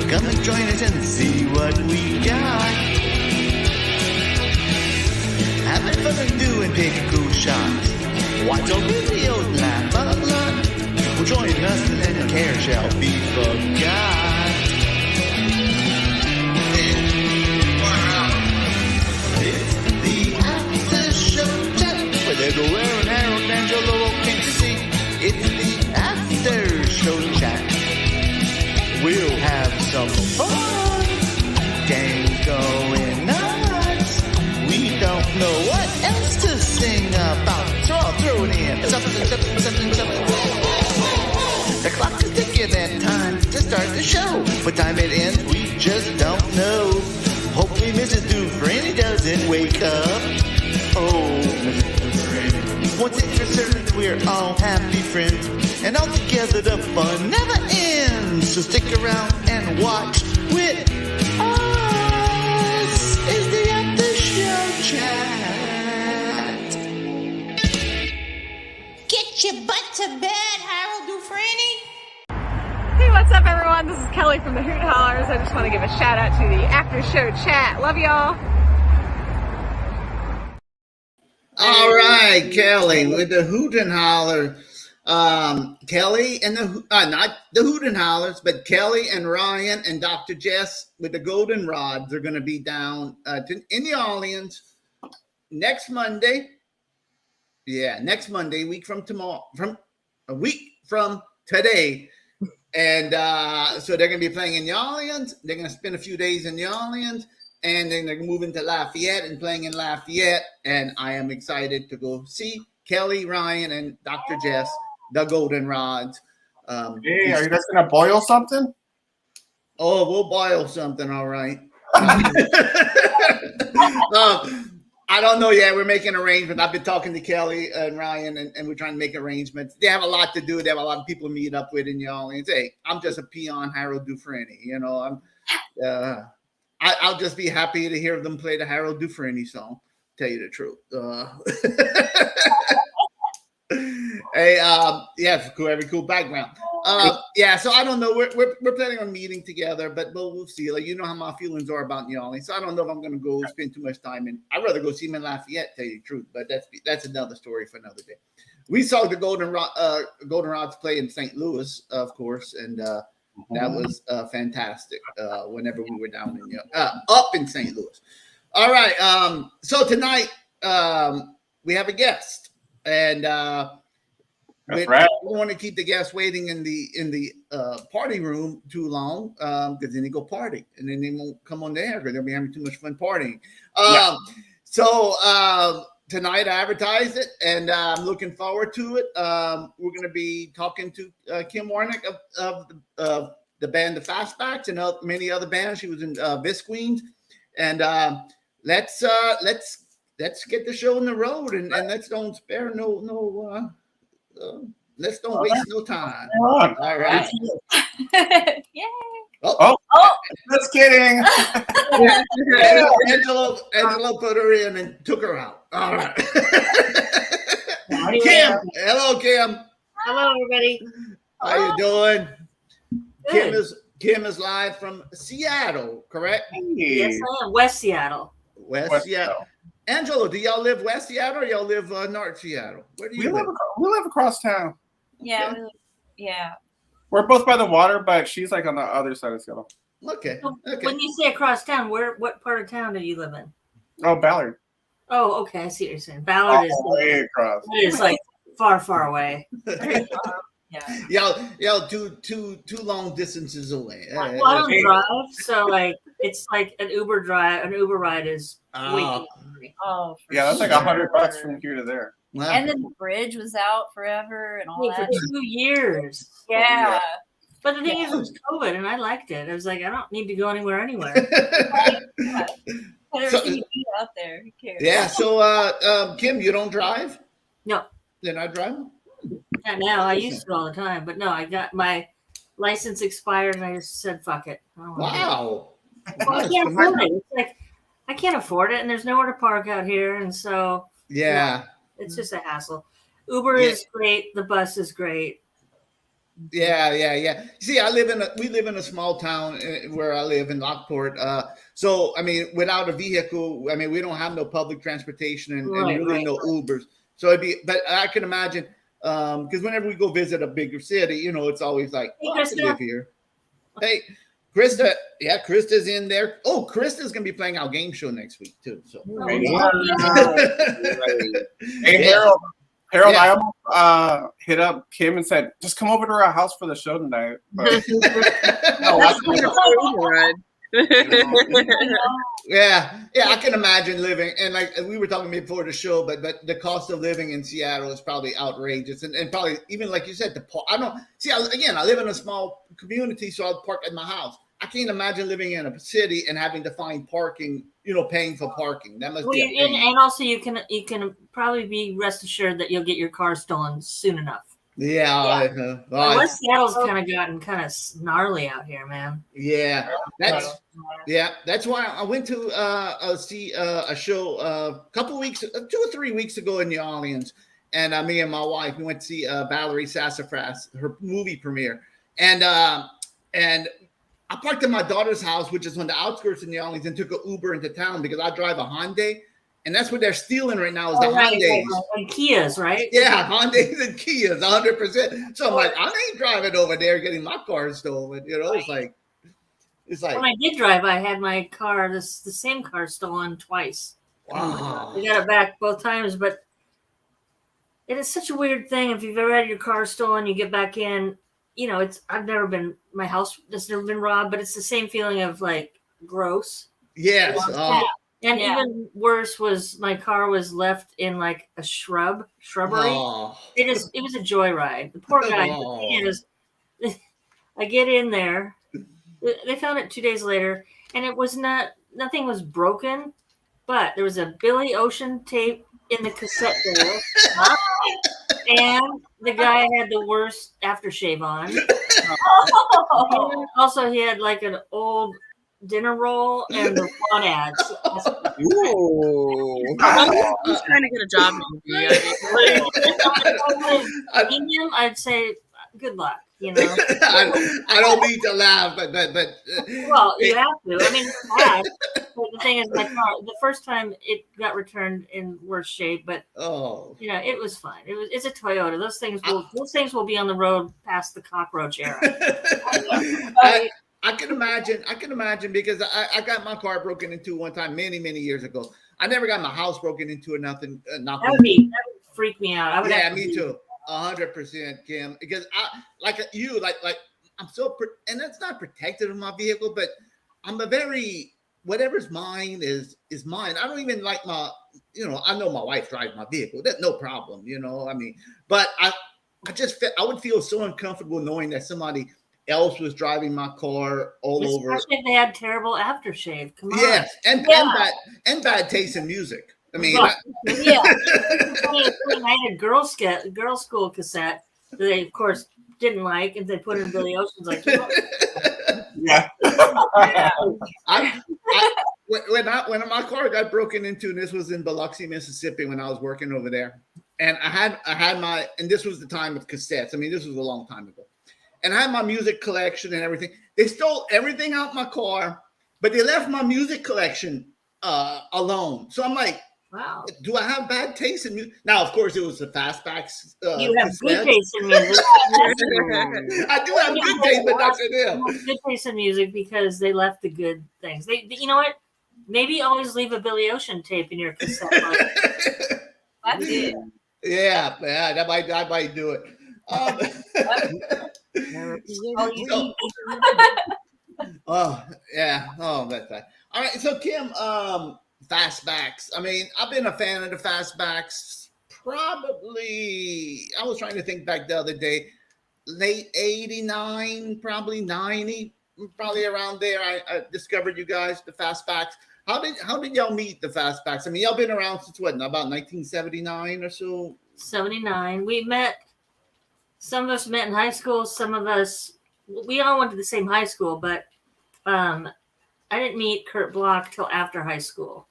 Come and join us and see what we got. Having fun and doing pick-a-cool shots. Watch our videos and laugh a lot. Well, join us and then care shall be forgot. It's the after show chat. Where they go wearing Harold Angelo can't you see? It's the after show chat. We'll have some fun. Games going nuts. We don't know what else to sing about. So I'll throw it in. Something. The clock is ticking and time to start the show. What time it ends, we just don't know. Hopefully Mrs. Dufrene doesn't wake up. Oh, Mrs. Dufrene. Once it's for certain, we're all happy friends. And all together the fun never ends. So stick around and watch with us. It's the after show chat. Get your butt to bed, Harold Dufrene. Hey, what's up, everyone? This is Kelly from the Hoot Hollers. I just want to give a shout out to the after show chat. Love y'all. All right, Kelly, with the Hoot and Holler. Kelly and not the Hoot and Hollers, but Kelly and Ryan and Dr. Jess with the Golden Rods are going to be down in New Orleans next Monday. Yeah, next Monday, a week from today. And so they're going to be playing in New Orleans. They're going to spend a few days in New Orleans. And then they're moving to Lafayette and playing in Lafayette. And I am excited to go see Kelly, Ryan, and Dr. Jess, the Golden Rods. Hey, are you guys going to boil something? Oh, we'll boil something, all right. I don't know yet. We're making arrangements. I've been talking to Kelly and Ryan, and we're trying to make arrangements. They have a lot to do. They have a lot of people to meet up with in New Orleans. Hey, I'm just a peon, Harold Dufrene. You know, I'll just be happy to hear them play the Harold Dufrene song. Tell you the truth. Hey, yeah, very cool background. Yeah, so I don't know. We're planning on meeting together, but we'll see. Like, you know how my feelings are about New Orleans, so I don't know if I'm going to go spend too much time in. I'd rather go see him in Lafayette. Tell you the truth, but that's another story for another day. We saw the Golden Rods play in St. Louis, of course, and that was fantastic. Whenever we were down in up in St. Louis. All right. So tonight we have a guest, and That's right. we don't want to keep the guests waiting in the party room too long, because then they go party, and then they won't come on there because they'll be having too much fun partying. So tonight I advertised it, and I'm looking forward to it. We're going to be talking to Kim Warnick of the band the Fastbacks and many other bands. She was in Visqueens, and let's get the show on the road, and let's don't spare let's don't waste no time. All right. Yay. Oh, just kidding. Angelo put her in and took her out. All right. Kim. Hello, Kim. Hello, everybody. How you doing? Kim is live from Seattle, correct? Yes, I am. West Seattle. West Seattle. Angelo, do y'all live West Seattle or y'all live North Seattle? Where do you live? We live across town. Yeah. Okay. Yeah. We're both by the water, but she's like on the other side of Seattle. Okay. When you say across town, what part of town do you live in? Oh, Ballard. Oh, okay. I see what you're saying. Ballard Way across. is like far, far away. Yeah. Y'all two long distances away. Well, I don't drive, so like it's like an Uber ride is way. Oh, Yeah, that's like $100 from here to there. Wow. And then the bridge was out forever and all For that. 2 years. Yeah. But the thing is, it was COVID, and I liked it. I was like, I don't need to go anywhere. Everything you eat out there. Who cares? Yeah. So, Kim, you don't drive? No. You're not driving? Not now. I used to all the time, but no, I got my license expired, and I just said, "Fuck it." Wow. Well, I can't afford it. It's like I can't afford it, and there's nowhere to park out here, and so Yeah. it's just a hassle. Uber is great. The bus is great. Yeah. See, we live in a small town where I live in Lockport. So I mean, without a vehicle, I mean, we don't have no public transportation and really no Ubers. So but I can imagine, because whenever we go visit a bigger city, you know, it's always like, Hey, I can live here. Hey, Krista, yeah, Krista's in there. Oh, Krista's gonna be playing our game show next week too. So, Hey, Harold. Harold, I almost hit up Kim and said, just come over to our house for the show tonight. But, yeah, I can imagine living, and like we were talking before the show, but the cost of living in Seattle is probably outrageous, and probably even like you said, I live in a small community, so I'll park at my house. I can't imagine living in a city and having to find parking, you know, paying for parking. That must be a pain. And also you can probably be rest assured that you'll get your car stolen soon enough. Yeah. West Seattle's kind of gotten kind of gnarly out here, man. Yeah, that's why I went to see a show a couple weeks, 2 or 3 weeks ago in New Orleans, and me and my wife, we went to see Valerie Sassafras, her movie premiere, and I parked at my daughter's house, which is on the outskirts of New Orleans, and took an Uber into town because I drive a Hyundai. And that's what they're stealing right now is the Hyundais. And Kias, right? Yeah, Hyundais and Kias, 100%. So I'm like, I ain't driving over there getting my car stolen. You know, it's like. When I did drive, I had my car, the same car stolen twice. Wow. I got it back both times, but it is such a weird thing. If you've ever had your car stolen, you get back in, you know, my house has never been robbed, but it's the same feeling of like gross. Yes. And even worse was my car was left in like a shrubbery. Oh. It was a joyride. The poor guy. The thing is, I get in there. They found it 2 days later, and it was nothing was broken, but there was a Billy Ocean tape in the cassette player. And the guy had the worst aftershave on. Also, he had like an old dinner roll and the fun ads. Ooh. He's trying to get a job. I'd say good luck. You know, I don't mean to laugh, but well, you have to. I mean, but the thing is, my car. The first time it got returned in worse shape, but you know, it was fine. It's a Toyota. Those things will be on the road past the cockroach era. I can imagine because I got my car broken into one time many years ago. I never got my house broken into or nothing. That would freak me out. Me too. 100%, Kim. Because I like I'm so and that's not protected in my vehicle, but I'm a very whatever's mine is mine. I don't even like my, you know, I know my wife drives my vehicle. That's no problem, you know. I mean, but I would feel so uncomfortable knowing that somebody else was driving my car over. Especially if they had terrible aftershave. Come on. Yes, and bad taste in music. I mean, I had a girl school cassette that they, of course, didn't like, and they put in Billy Ocean's. Like, you know? When my car got broken into, and this was in Biloxi, Mississippi, when I was working over there, and I had my, and this was the time of cassettes. I mean, this was a long time ago, and I had my music collection and everything. They stole everything out my car, but they left my music collection alone. So I'm like, wow. Do I have bad taste in music? Now, of course, it was the Fastbacks. You have good taste in music. I do have good taste, but not for them. Good taste in music because they left the good things. You know what? Maybe always leave a Billy Ocean tape in your cassette. That's it. Yeah, that might do it. That's bad. All right, so Kim, Fastbacks. I mean, I've been a fan of the Fastbacks probably, I was trying to think back the other day, late 89, probably 90, probably around there. I discovered you guys, the Fastbacks. How did y'all meet the Fastbacks? I mean, y'all been around since what, about 1979 or so? 79. Some of us met in high school. Some of us, we all went to the same high school, but I didn't meet Kurt Block till after high school.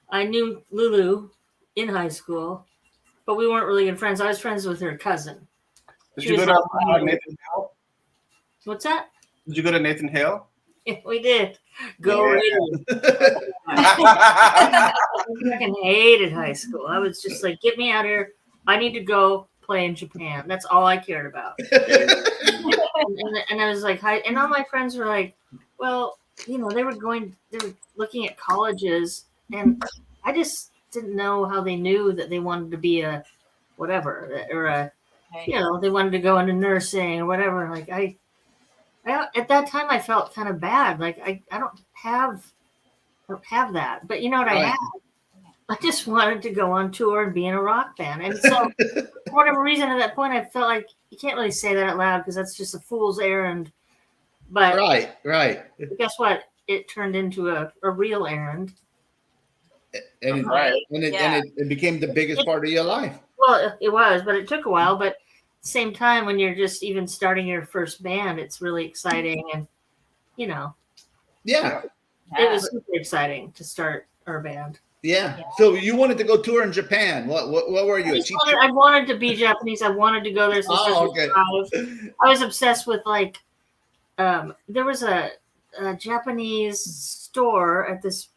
I knew Lulu in high school, but we weren't really good friends. I was friends with her cousin. Did She you go was to like, Nathan Hale? what's that? Did you go to Nathan Hale? Yeah, we did. Go Yeah. Raiders. I fucking hated high school. I was just like, get me out of here. I need to go play in Japan. That's all I cared about. And I was like, hi, and all my friends were like, well, you know, they were looking at colleges, and I just didn't know how they knew that they wanted to be a whatever, or a, you know, they wanted to go into nursing or whatever. Like I at that time I felt kind of bad. Like I don't have that. But you know what I had? I just wanted to go on tour and be in a rock band. And so for whatever reason at that point I felt like you can't really say that out loud because that's just a fool's errand. But right. guess what? It turned into a real errand. And it became the biggest part of your life. Well, it was, but it took a while. But at the same time, when you're just even starting your first band, it's really exciting. And, you know. Yeah. It was super exciting to start our band. Yeah. So you wanted to go tour in Japan. What were you? I wanted to be Japanese. I wanted to go there since I was okay. 5. I was obsessed with like there was a Japanese store at this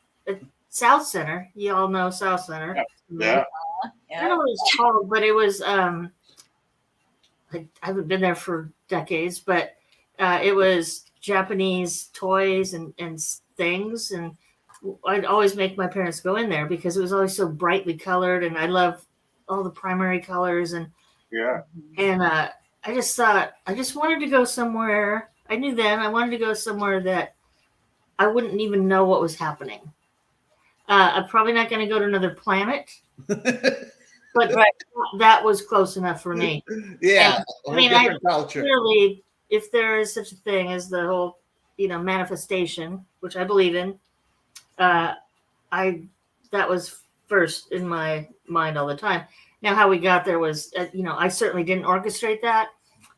South Center. You all know South Center. Yeah. I don't know what it's called, but it was I haven't been there for decades, but it was Japanese toys and things, and I'd always make my parents go in there because it was always so brightly colored, and I love all the primary colors, and I just thought I just wanted to go somewhere. I knew then I wanted to go somewhere that I wouldn't even know what was happening. I'm probably not going to go to another planet, but that was close enough for me. Yeah, and, I mean, clearly, if there is such a thing as the whole, you know, manifestation, which I believe in, that was first in my mind all the time. Now, how we got there was, you know, I certainly didn't orchestrate that,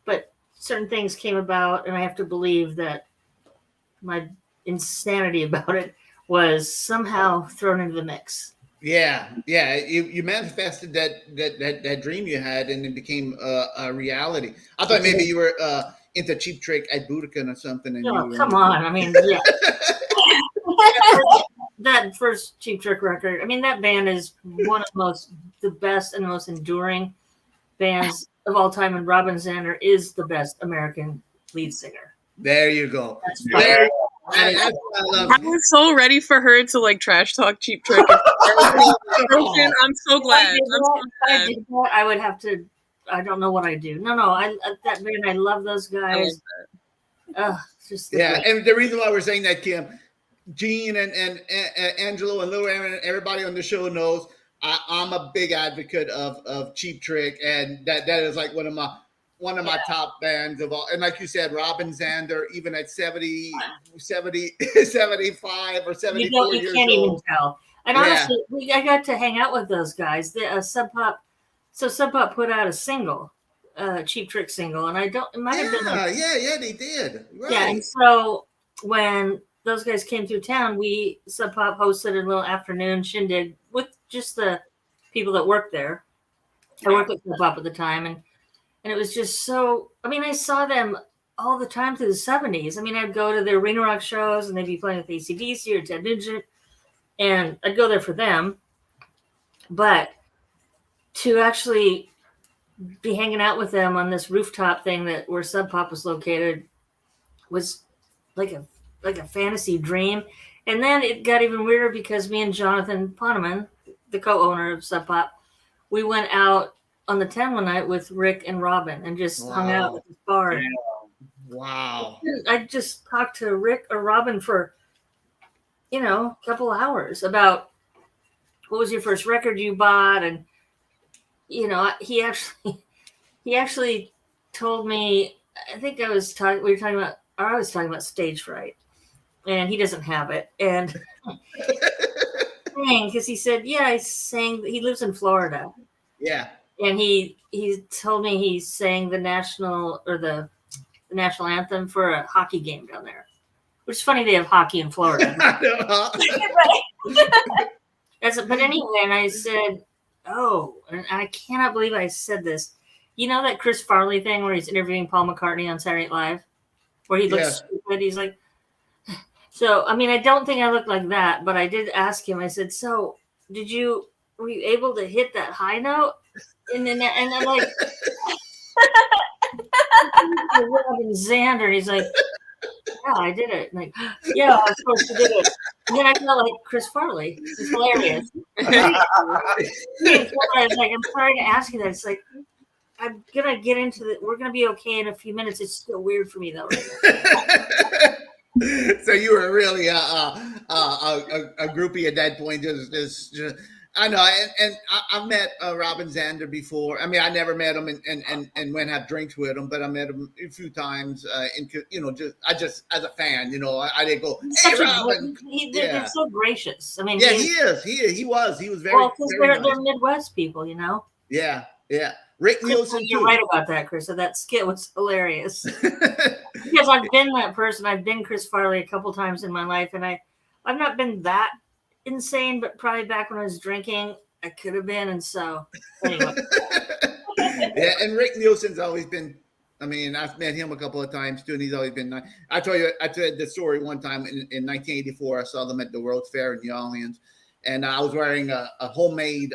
but certain things came about, and I have to believe that my insanity about it was somehow thrown into the mix. Yeah. You manifested that dream you had, and it became a reality. I thought maybe you were into Cheap Trick at Budokan or something. And come on! I mean, yeah. That first Cheap Trick record. I mean, that band is one of the best and most enduring bands of all time, and Robin Zander is the best American lead singer. There you go. I was so ready for her to like trash talk Cheap Trick. I'm so glad. I did that. I would have to. I don't know what I do. No. That band. I love those guys. Just and the reason why we're saying that, Kim, Gene and Angelo and Lil Aaron and everybody on the show knows I'm a big advocate of Cheap Trick, and that is like one of my top bands of all. And like you said, Robin Zander, even at 70, 75 or 74 years old. You can't even tell. And honestly, I got to hang out with those guys. Sub Pop put out a single, Cheap Trick single, and it might have been they did. Right. Yeah, and so when those guys came through town, Sub Pop hosted a little afternoon shindig with just the people that worked there. I worked with Sub Pop at the time, and it was just so. I mean, I saw them all the time through the 70s. I mean, I'd go to their Arena Rock shows, and they'd be playing with AC/DC or Ted Nugent, and I'd go there for them. But to actually be hanging out with them on this rooftop thing where Sub Pop was located was like a fantasy dream. And then it got even weirder because me and Jonathan Poneman, the co-owner of Sub Pop, we went out on the 10 one night with Rick and Robin and just hung out at this bar. Yeah. Wow. I just talked to Rick or Robin for, a couple hours about what was your first record you bought. And, he actually told me, I think I was talking about stage fright, and he doesn't have it. And because he said, I sang, he lives in Florida. Yeah. And he told me he sang the national anthem for a hockey game down there, which is funny. They have hockey in Florida. But anyway, and I said, and I cannot believe I said this. You know that Chris Farley thing where he's interviewing Paul McCartney on Saturday Night Live, where he looks stupid. He's like, so I mean, I don't think I look like that, but I did ask him. I said, so were you able to hit that high note? And I'm like, Xander. And he's like, yeah, I did it. I'm like, yeah, of course you did it. And then I felt like Chris Farley. It's hilarious. I was like, I'm sorry to ask you that. It's like, I'm gonna get into we're gonna be okay in a few minutes. It's still weird for me though. Right? So you were really a groupie at that point. Just I know, and I've met Robin Zander before. I mean, I never met him and went have drinks with him, but I met him a few times. Just as a fan, I didn't go, hey, Robin. They're so gracious. I mean, yeah, he is. He was very. Well, because they're nice. Midwest people, Yeah. Rick Nielsen. You're right about that, Chris. So that skit was hilarious. Because I've been that person. I've been Chris Farley a couple times in my life, and I've not been that insane, but probably back when I was drinking, I could have been. And so, anyway. Yeah, and Rick Nielsen's always been. I mean, I've met him a couple of times too, and he's always been nice. I told the story one time in 1984. I saw them at the World's Fair in New Orleans, and I was wearing a homemade.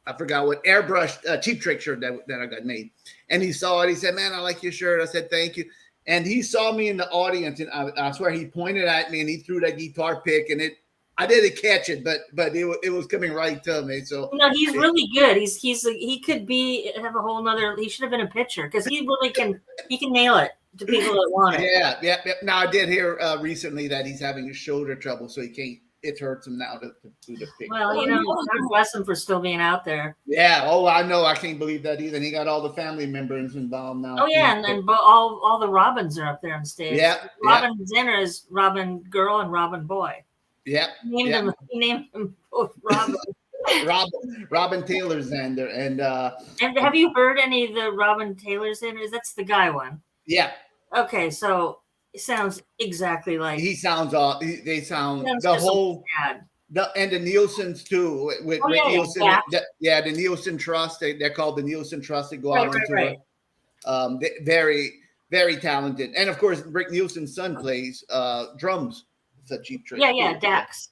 I forgot what airbrushed Cheap Trick shirt that I got made. And he saw it. He said, man, I like your shirt. I said, thank you. And he saw me in the audience, and I swear he pointed at me and he threw that guitar pick, and I didn't catch it, but it was coming right to me. So he's really good. He could have a whole nother. He should have been a pitcher because he really can nail it to people that want it. Yeah. Now I did hear recently that he's having shoulder trouble, so he can't. It hurts him now to do the pick. Well, God bless him for still being out there. Yeah. Oh, I know. I can't believe that either. And he got all the family members involved now. Oh yeah, and all the Robins are up there on stage. Yeah. Robin Zinner is Robin girl and Robin boy. Yeah. He named them both Robin. Robin Taylor Zander and have you heard any of the Robin Taylor Zanders? That's the guy one. Yeah. Okay, so it sounds exactly like he sounds. They sound the whole. And the Nielsen's too with Rick Nielsen. The Nielsen Trust. They're called the Nielsen Trust. They go out on tour. Very, very talented, and of course, Rick Nielsen's son plays drums. It's a Cheap Trick. Yeah, Dax.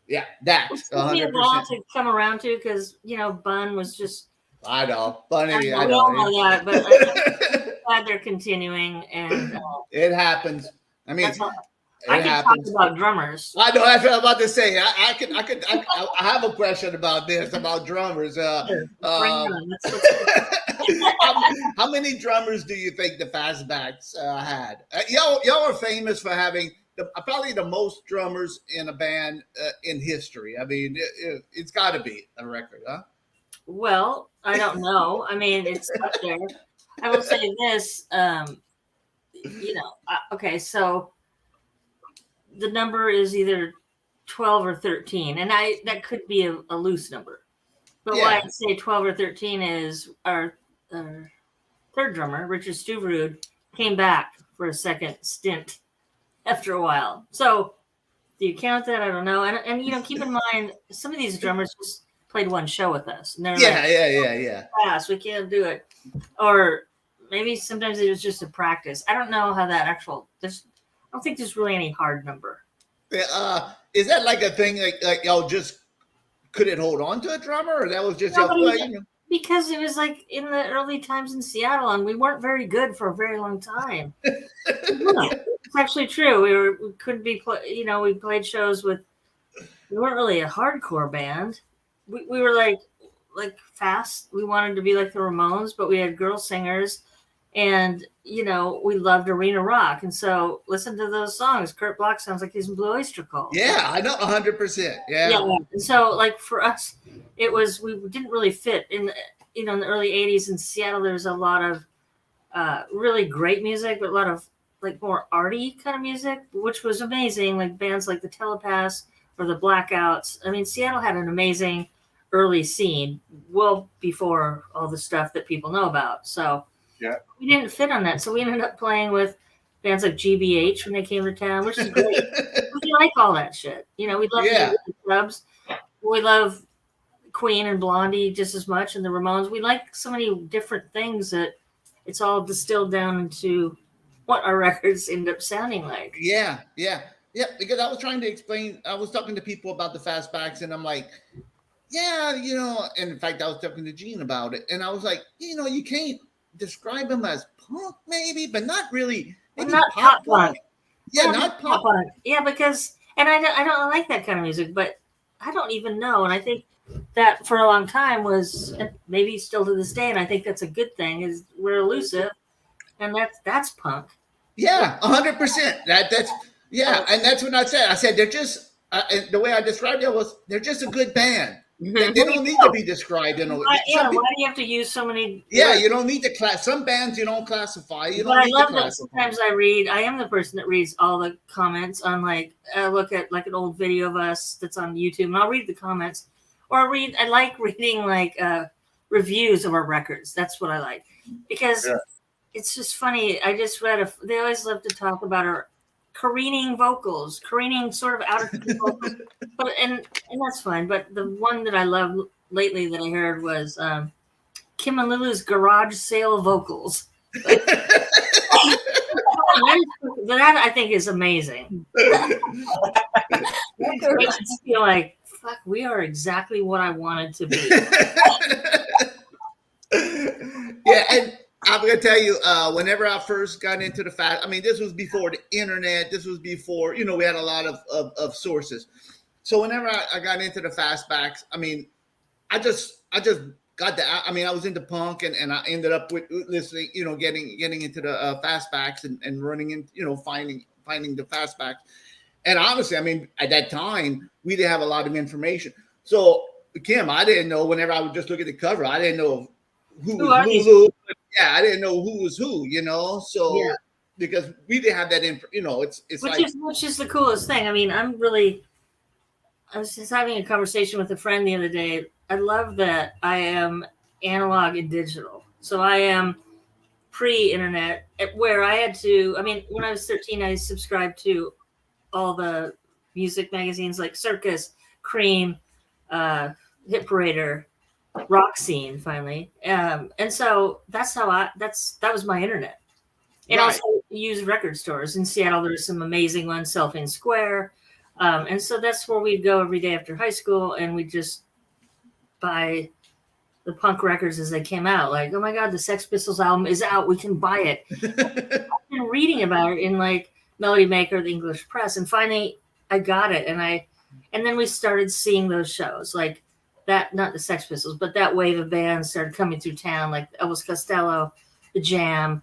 Yeah, Dax. It took me a while to come around to because Bun was just. I know, Bunny. I know that, but I'm glad they're continuing, and it happens. I mean, I can talk about drummers. I know. That's what I'm about to say. I have a question about this about drummers. How many drummers do you think the Fastbacks had? Y'all are famous for having probably the most drummers in a band in history. I mean, it's got to be a record, huh? Well, I don't know. I mean, it's up there. I will say this. Okay, so the number is either 12 or 13, and that could be a loose number. But why I say 12 or 13 is our third drummer, Richard Stuverud, came back for a second stint after a while. So do you count that? I don't know. And keep in mind, some of these drummers just played one show with us. And they're fast, we can't do it. Or maybe sometimes it was just a practice. I don't know how that I don't think there's really any hard number. Is that like a thing like y'all just couldn't hold on to a drummer, or that was just because it was like in the early times in Seattle, and we weren't very good for a very long time. It's actually true. We couldn't be we played shows with. We weren't really a hardcore band. We were like fast. We wanted to be like the Ramones, but we had girl singers, and we loved arena rock. And so listen to those songs. Kurt Bloch sounds like he's in Blue Oyster Cult. Yeah, I know 100%. Yeah. And so like for us, it was we didn't really fit in in the early 80s in Seattle. There's a lot of really great music, but a lot of like more arty kind of music, which was amazing. Like bands like the Telepaths or the Blackouts. I mean, Seattle had an amazing early scene well before all the stuff that people know about. So we didn't fit on that. So we ended up playing with bands like GBH when they came to town, which is great. We like all that shit. We love the clubs. We love Queen and Blondie just as much, and the Ramones. We like so many different things that it's all distilled down into what our records end up sounding like. Yeah. Because I was trying to explain. I was talking to people about the Fastbacks, and I'm like, yeah, and in fact, I was talking to Gene about it, and I was like, you can't describe them as punk, maybe, but not really. Maybe Not pop punk. Yeah, not pop punk. Yeah, because, and I don't like that kind of music, but I don't even know. And I think that for a long time was, and maybe still to this day, and I think that's a good thing, is we're elusive, and that's punk. Yeah, 100%. That's and that's what I said. I said they're just the way I described it was they're just a good band. They don't need to be described in a way. Why do you have to use so many? Yeah, you don't need to class. Some bands you don't classify. You don't But need I love to that classify. sometimes I am the person that reads all the comments on look at like an old video of us that's on YouTube, and I'll read the comments, or I like reading reviews of our records. That's what I like, because it's just funny. I just read they always love to talk about our careening vocals, careening sort of out of control. But and that's fine. But the one that I love lately that I heard was Kim and Lulu's garage sale vocals. That I think is amazing. It makes me feel like, fuck, we are exactly what I wanted to be. Yeah, and I'm gonna tell you, whenever I first got into this was before the internet. This was before, we had a lot of sources. So whenever I got into the Fastbacks, I just got I was into punk, and I ended up with listening, getting into the Fastbacks and running in, finding the Fastbacks. And honestly, at that time we didn't have a lot of information. So Kim, I didn't know. Whenever I would just look at the cover, I didn't know who was Lulu. Yeah, I didn't know who was who. So because we didn't have that info. It's which is the coolest thing. I was just having a conversation with a friend the other day. I love that I am analog and digital. So I am pre-internet, where I had to, when I was 13, I subscribed to all the music magazines like Circus, Cream, Hit Parader, Rock Scene, finally. And so that's that was my internet. And also used record stores. In Seattle, there's some amazing ones, Celphane Square. And so that's where we'd go every day after high school, and we'd just buy the punk records as they came out. Like, oh my God, the Sex Pistols album is out. We can buy it. I've been reading about it in Melody Maker, the English Press, and finally I got it. And then we started seeing those shows, like that, not the Sex Pistols, but that wave of bands started coming through town, like Elvis Costello, The Jam,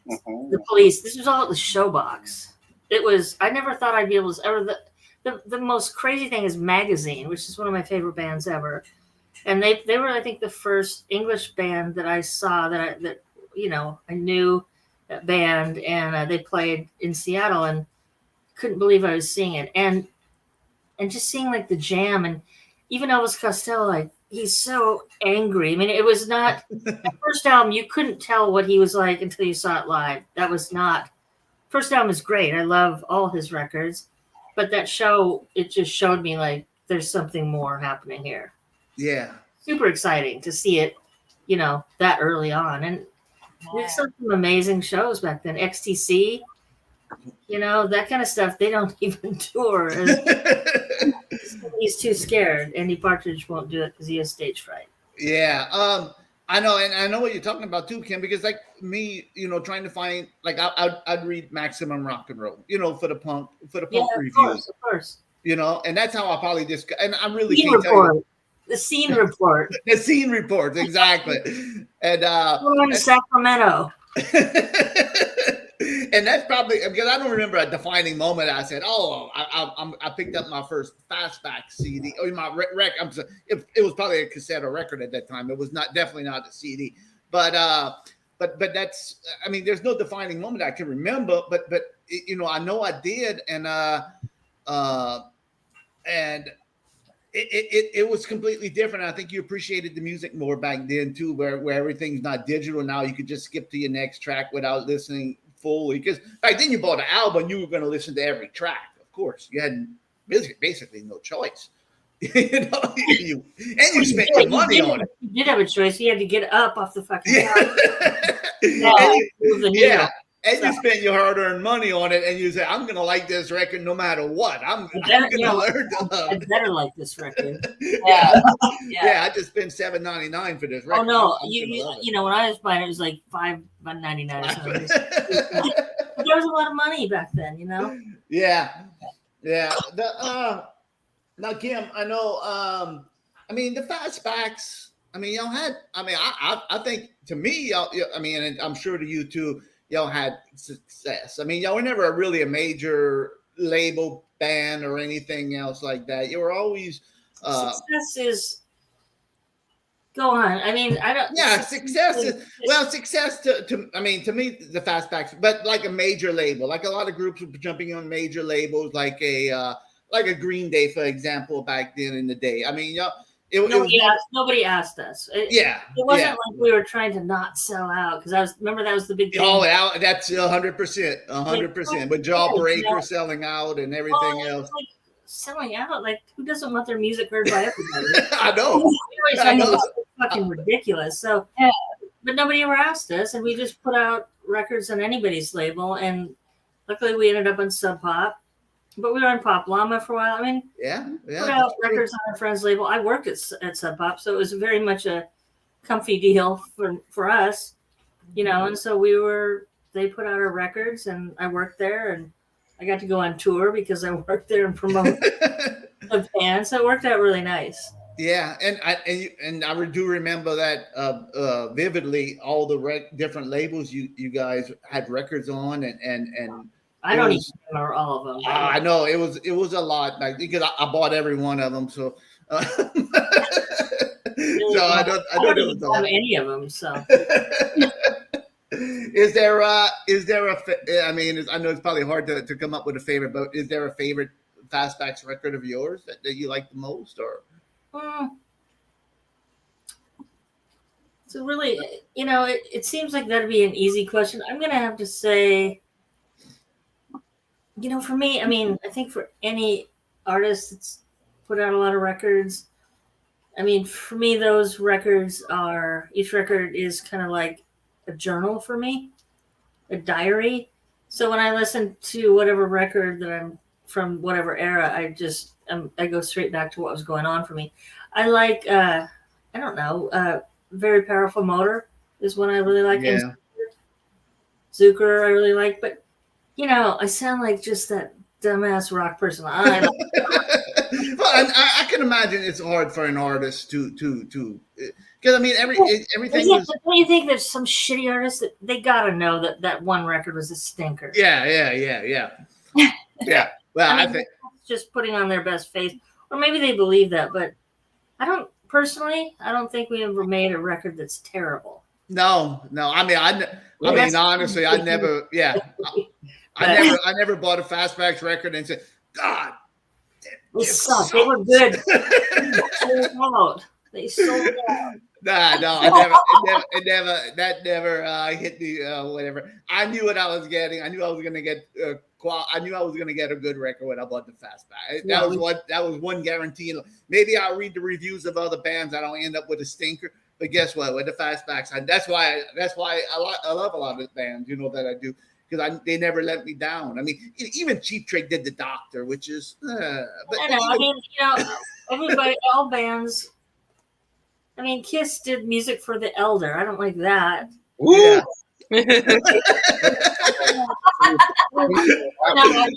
The Police. This was all at the Showbox. I never thought I'd be able to ever. The most crazy thing is Magazine, which is one of my favorite bands ever. And they were, I think, the first English band that I saw that I knew that band, and they played in Seattle, and couldn't believe I was seeing it. And just seeing The Jam, and even Elvis Costello, he's so angry. It was not the first album. You couldn't tell what he was like until you saw it live. That was not. First album is great. I love all his records. But that show, it just showed me there's something more happening here. Yeah. Super exciting to see it, that early on. And there's some amazing shows back then. XTC, that kind of stuff. They don't even tour. He's too scared. Andy Partridge won't do it because he has stage fright. Yeah. I know, and I know what you're talking about too, Kim, because me, trying to find, I'd read Maximum Rock and Roll, for the punk reviews. Of course. And that's how I probably and I really Scene can't report. tell you. The scene report. The scene reports, exactly. And in Sacramento. And that's probably because I don't remember a defining moment. I said, "Oh, I picked up my first Fastback CD or my record." It was probably a cassette or record at that time. It was definitely not a CD. But that's. There's no defining moment I can remember. But I know I did, and it was completely different. I think you appreciated the music more back then too, where everything's not digital now. You could just skip to your next track without listening fully, because back then you bought an album, you were going to listen to every track. Of course, you had basically no choice. You spent your money on it. You did have a choice. You had to get up off the fucking Yeah. move the needle. Yeah. And you spend your hard-earned money on it, and you say, "I'm going to like this record no matter what. I'm going to learn to love I it." better like this record. Yeah. I just spent $7.99 for this record. Oh no, I'm you know when I was buying it was like $5.99 or something. But there was a lot of money back then, you know. Yeah. Now, Kim, I know. I mean, the Fastbacks. I mean, y'all had. I mean, I think to me, y'all. I mean, and I'm sure to you too. Y'all had success. I mean, y'all were never really a major label band or anything else like that. You were always. Success is. Go on. I mean, I don't. Yeah, success is success to I mean, to me, the Fastbacks, but like a major label, like a lot of groups were jumping on major labels, like a Green Day, for example, back then in the day. I mean, nobody asked us. It wasn't like we were trying to not sell out because remember that was the big thing. Oh, that's 100%, with Jawbreaker selling out and everything else. Like, selling out, like who doesn't want their music heard by everybody? I know. It's fucking ridiculous. So, but nobody ever asked us, and we just put out records on anybody's label, and luckily we ended up on Sub Pop. But we were on Pop Llama for a while. I mean, put out records on our friend's label. I worked at Sub Pop, so it was very much a comfy deal for us, you know. And so they put out our records, and I worked there, and I got to go on tour because I worked there and promote the band. So it worked out really nice. Yeah, and I do remember that vividly. All the different labels you guys had records on, and I don't even remember all of them. I know it was a lot because I bought every one of them. So, so I don't even have any of them. So. Is there a? I mean, I know it's probably hard to come up with a favorite, but is there a favorite Fastbacks record of yours that you like the most, or? So really, you know, it seems like that'd be an easy question. I'm gonna have to say, you know, for me, I mean, I think for any artist that's put out a lot of records, I mean, for me, those records each record is kind of like a journal for me, a diary. So when I listen to whatever record that I'm from, whatever era, I go straight back to what was going on for me. I like, I don't know, Very Powerful Motor is one I really like. Yeah. Zucker I really like, but you know, I sound like just that dumbass rock person. Well, I can imagine it's hard for an artist to because I mean everything. Yeah, but don't you think there's some shitty artists that they gotta know that one record was a stinker? Yeah. Well, I think just putting on their best face, or maybe they believe that, but I don't think we ever made a record that's terrible. No. I mean, honestly, I never. Yeah. I never bought a Fastbacks record and said, "God, they suck. They were good." They sold out. No, that never hit me. Whatever. I knew what I was getting. I knew I was going to get. I knew I was going to get a good record when I bought the Fastback. That was one guarantee. Maybe I'll read the reviews of other bands. I don't end up with a stinker. But guess what? With the Fastbacks, that's why I love a lot of the bands. You know that I do. Because they never let me down. I mean, even Cheap Trick did The Doctor, which is. But I know. I mean, you know, everybody, all bands. I mean, Kiss did music for the Elder. I don't like that. Yeah. I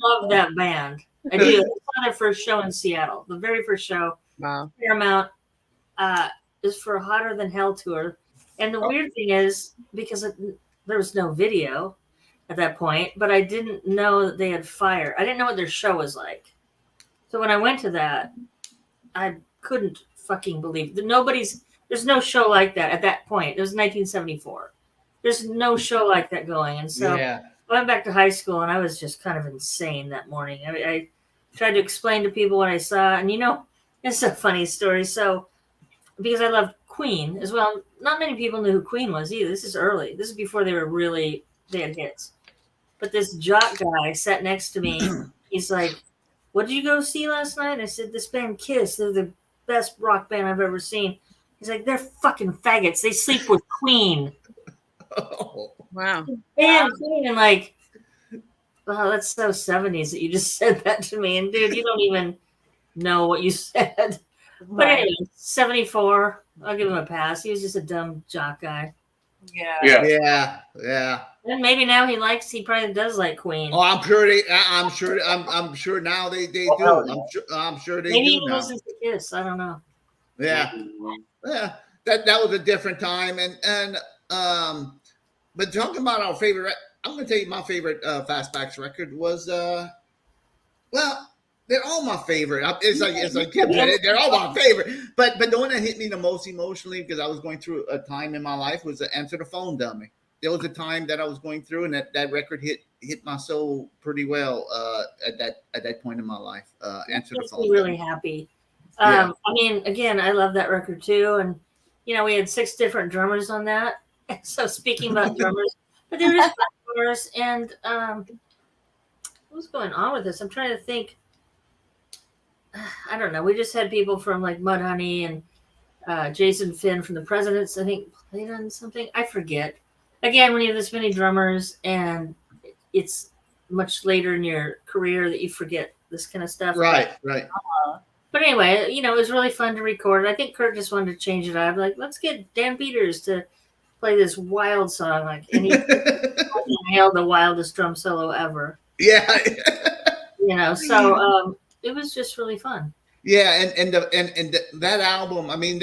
love that band. I do. It's on their first show in Seattle. The very first show. Wow. Paramount is for a Hotter Than Hell tour. And the weird thing is, because there was no video at that point, but I didn't know that they had Fire. I didn't know what their show was like. So when I went to that, I couldn't fucking believe it. There's no show like that at that point. It was 1974. There's no show like that going. And so I went back to high school and I was just kind of insane that morning. I tried to explain to people what I saw. And, you know, it's a funny story. So because I loved Queen as well, not many people knew who Queen was either. This is early. This is before they had hits. But this jock guy sat next to me. He's like, what did you go see last night? I said, this band Kiss. They're the best rock band I've ever seen. He's like, they're fucking faggots. They sleep with Queen. Oh. Wow. And Queen, and like, wow, that's so 70s that you just said that to me. And dude, you don't even know what you said. But anyway, 74. I'll give him a pass. He was just a dumb jock guy. Yeah. And maybe now he probably does like Queen. Oh, I'm sure now they do. I'm sure they maybe do he now. listens to Kiss. I don't know. Yeah. That was a different time, and but talking about our favorite, I'm going to tell you my favorite Fastbacks record was well, they're all my favorite. It's like they're all my favorite. But the one that hit me the most emotionally, because I was going through a time in my life, was the Answer the Phone Dummy. There was a time that I was going through, and that record hit my soul pretty well at that point in my life. Answer the Phone. Really happy. Yeah. I mean, again, I love that record too, and we had 6 different drummers on that. So speaking about drummers, but there is drummers, and what's going on with this? I'm trying to think. I don't know. We just had people from like Mudhoney and Jason Finn from the Presidents, I think, played on something. I forget. Again, when you have this many drummers and it's much later in your career that you forget this kind of stuff. Right. But anyway, it was really fun to record. I think Kurt just wanted to change it up. Like, let's get Dan Peters to play this wild song. Like, and he nailed the wildest drum solo ever. Yeah. So it was just really fun. Yeah, and that album, I mean,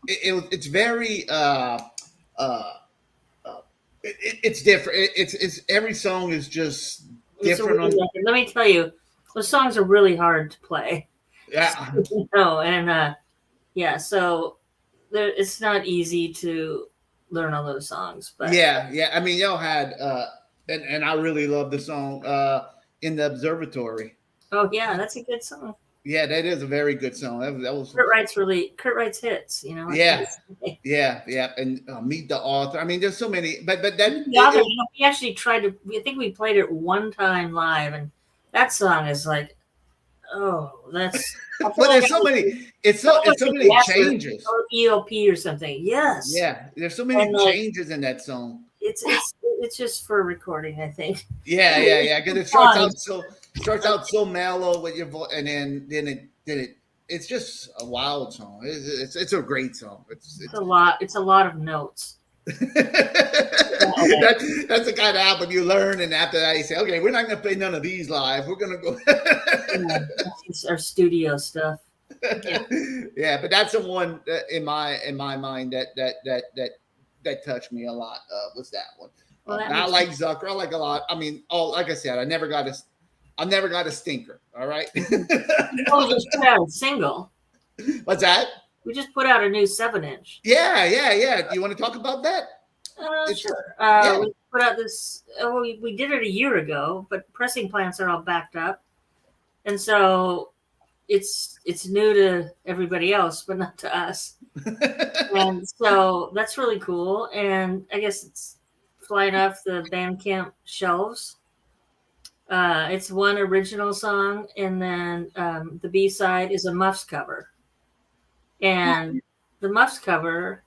it's very it's different. It's every song is just different. Let me tell you, those songs are really hard to play. Yeah. So it's not easy to learn all those songs. But yeah. I mean, y'all had and I really love the song In the Observatory. Oh yeah, that's a good song. Yeah, that is a very good song. That was Kurt writes hits, Yeah, and Meet the Author. I mean, there's so many, but that we actually tried to. I think we played it one time live, and that song is like, that's. But there's so many. It's so many changes. Or ELP or something. Yes. Yeah, there's so many changes in that song. It's just for recording, I think. Yeah. Because it starts out so mellow with your voice, and then it's just a wild song. It's a great song. It's a lot. It's a lot of notes. That's the kind of album you learn, and after that you say, okay, we're not going to play none of these live. We're going to go. It's our studio stuff. Yeah, but that's the one in my mind that touched me a lot. Was that one? I like Zucker. I like a lot. I mean, like I said, I never got a stinker. All right. We just put out a single. What's that? We just put out a new 7-inch. Yeah. Do you want to talk about that? Sure. We put out this. We did it a year ago, but pressing plants are all backed up, and so it's new to everybody else, but not to us. And so that's really cool. And I guess it's flying off the Bandcamp shelves. It's one original song, and then the B-side is a Muffs cover. And the Muffs cover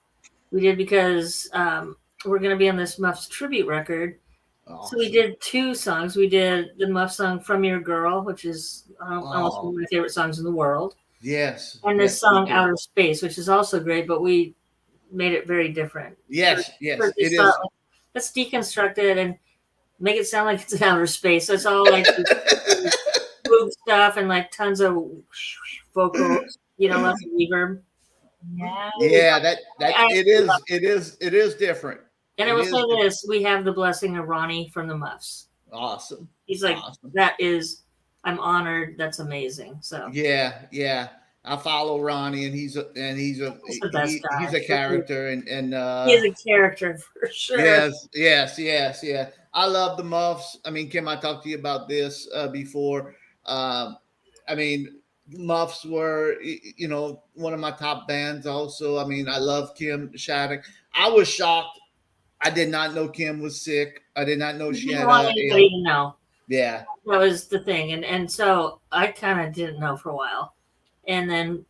we did because we're going to be on this Muffs tribute record. Awesome. So we did 2 songs. We did the Muffs song From Your Girl, which is almost one of my favorite songs in the world. Yes. And this song Outer Space, which is also great, but we made it very different. Yes, it is. Let's deconstruct it and make it sound like it's in outer space. So it's all like boob stuff and like tons of vocals, lots of reverb. Yeah, that it is different. And I will say this: we have the blessing of Ronnie from the Muffs. Awesome. He's like, that is. I'm honored. That's amazing. So yeah. I follow Ronnie, and he's a character, and he is a character for sure. Yes. I love the Muffs. I mean, Kim, I talked to you about this before. I mean, Muffs were, one of my top bands. Also, I mean, I love Kim Shattuck. I was shocked. I did not know Kim was sick. I did not know she had. No. Yeah. That was the thing. And so I kind of didn't know for a while. And then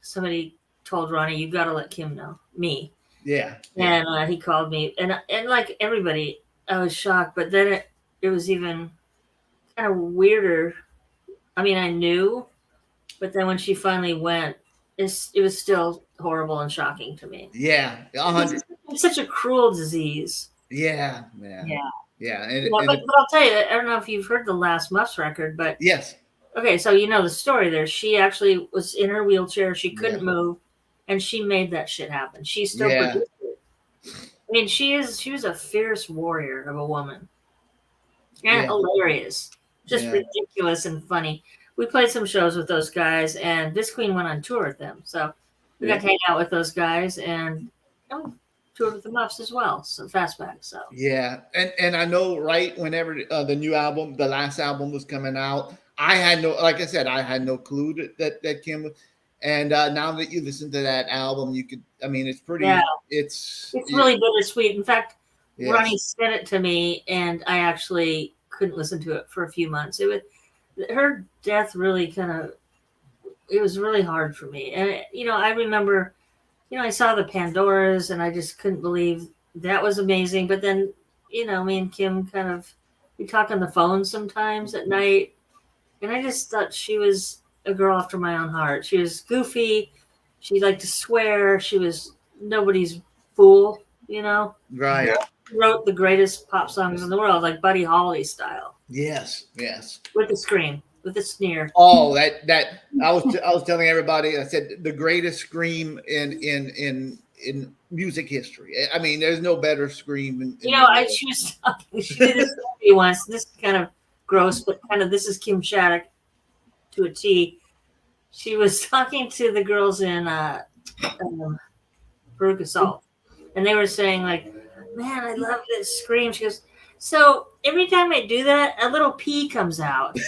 somebody told Ronnie, you got to let Kim know, me. Yeah. And he called me. And like everybody, I was shocked. But then it was even kind of weirder. I mean, I knew, but then when she finally went, it was still horrible and shocking to me. Yeah. 100. It's such a cruel disease. Yeah, man. Yeah. Yeah. But I'll tell you, I don't know if you've heard the last Muffs record, but yes. Okay, so you know the story there. She actually was in her wheelchair. She couldn't move, and she made that shit happen. She still produced it. I mean, she was a fierce warrior of a woman. And hilarious. Just ridiculous and funny. We played some shows with those guys, and this Queen went on tour with them. So we got to hang out with those guys and toured with the Muffs as well. So Fastbacks. So yeah, and I know right whenever the new album, the last album was coming out, I had no, like I said, I had no clue that Kim. And now that you listen to that album, you could, I mean, it's pretty. Yeah. It's really bittersweet. In fact, Ronnie sent it to me, and I actually couldn't listen to it for a few months. Her death really it was really hard for me. And, I remember, I saw the Pandoras and I just couldn't believe that was amazing. But then, me and Kim we talk on the phone sometimes at night. And I just thought she was a girl after my own heart. She was goofy. She liked to swear. She was nobody's fool, Right. Yeah. She wrote the greatest pop songs in the world, like Buddy Holly style. Yes. With a scream, with a sneer. Oh, that I was telling everybody. I said the greatest scream in music history. I mean, there's no better scream. She was talking. She did this movie once. This is kind of gross, but this is Kim Shattuck to a T. She was talking to the girls in Veruca Salt, and they were saying like, "Man, I love this scream." She goes, "So every time I do that, a little pee comes out."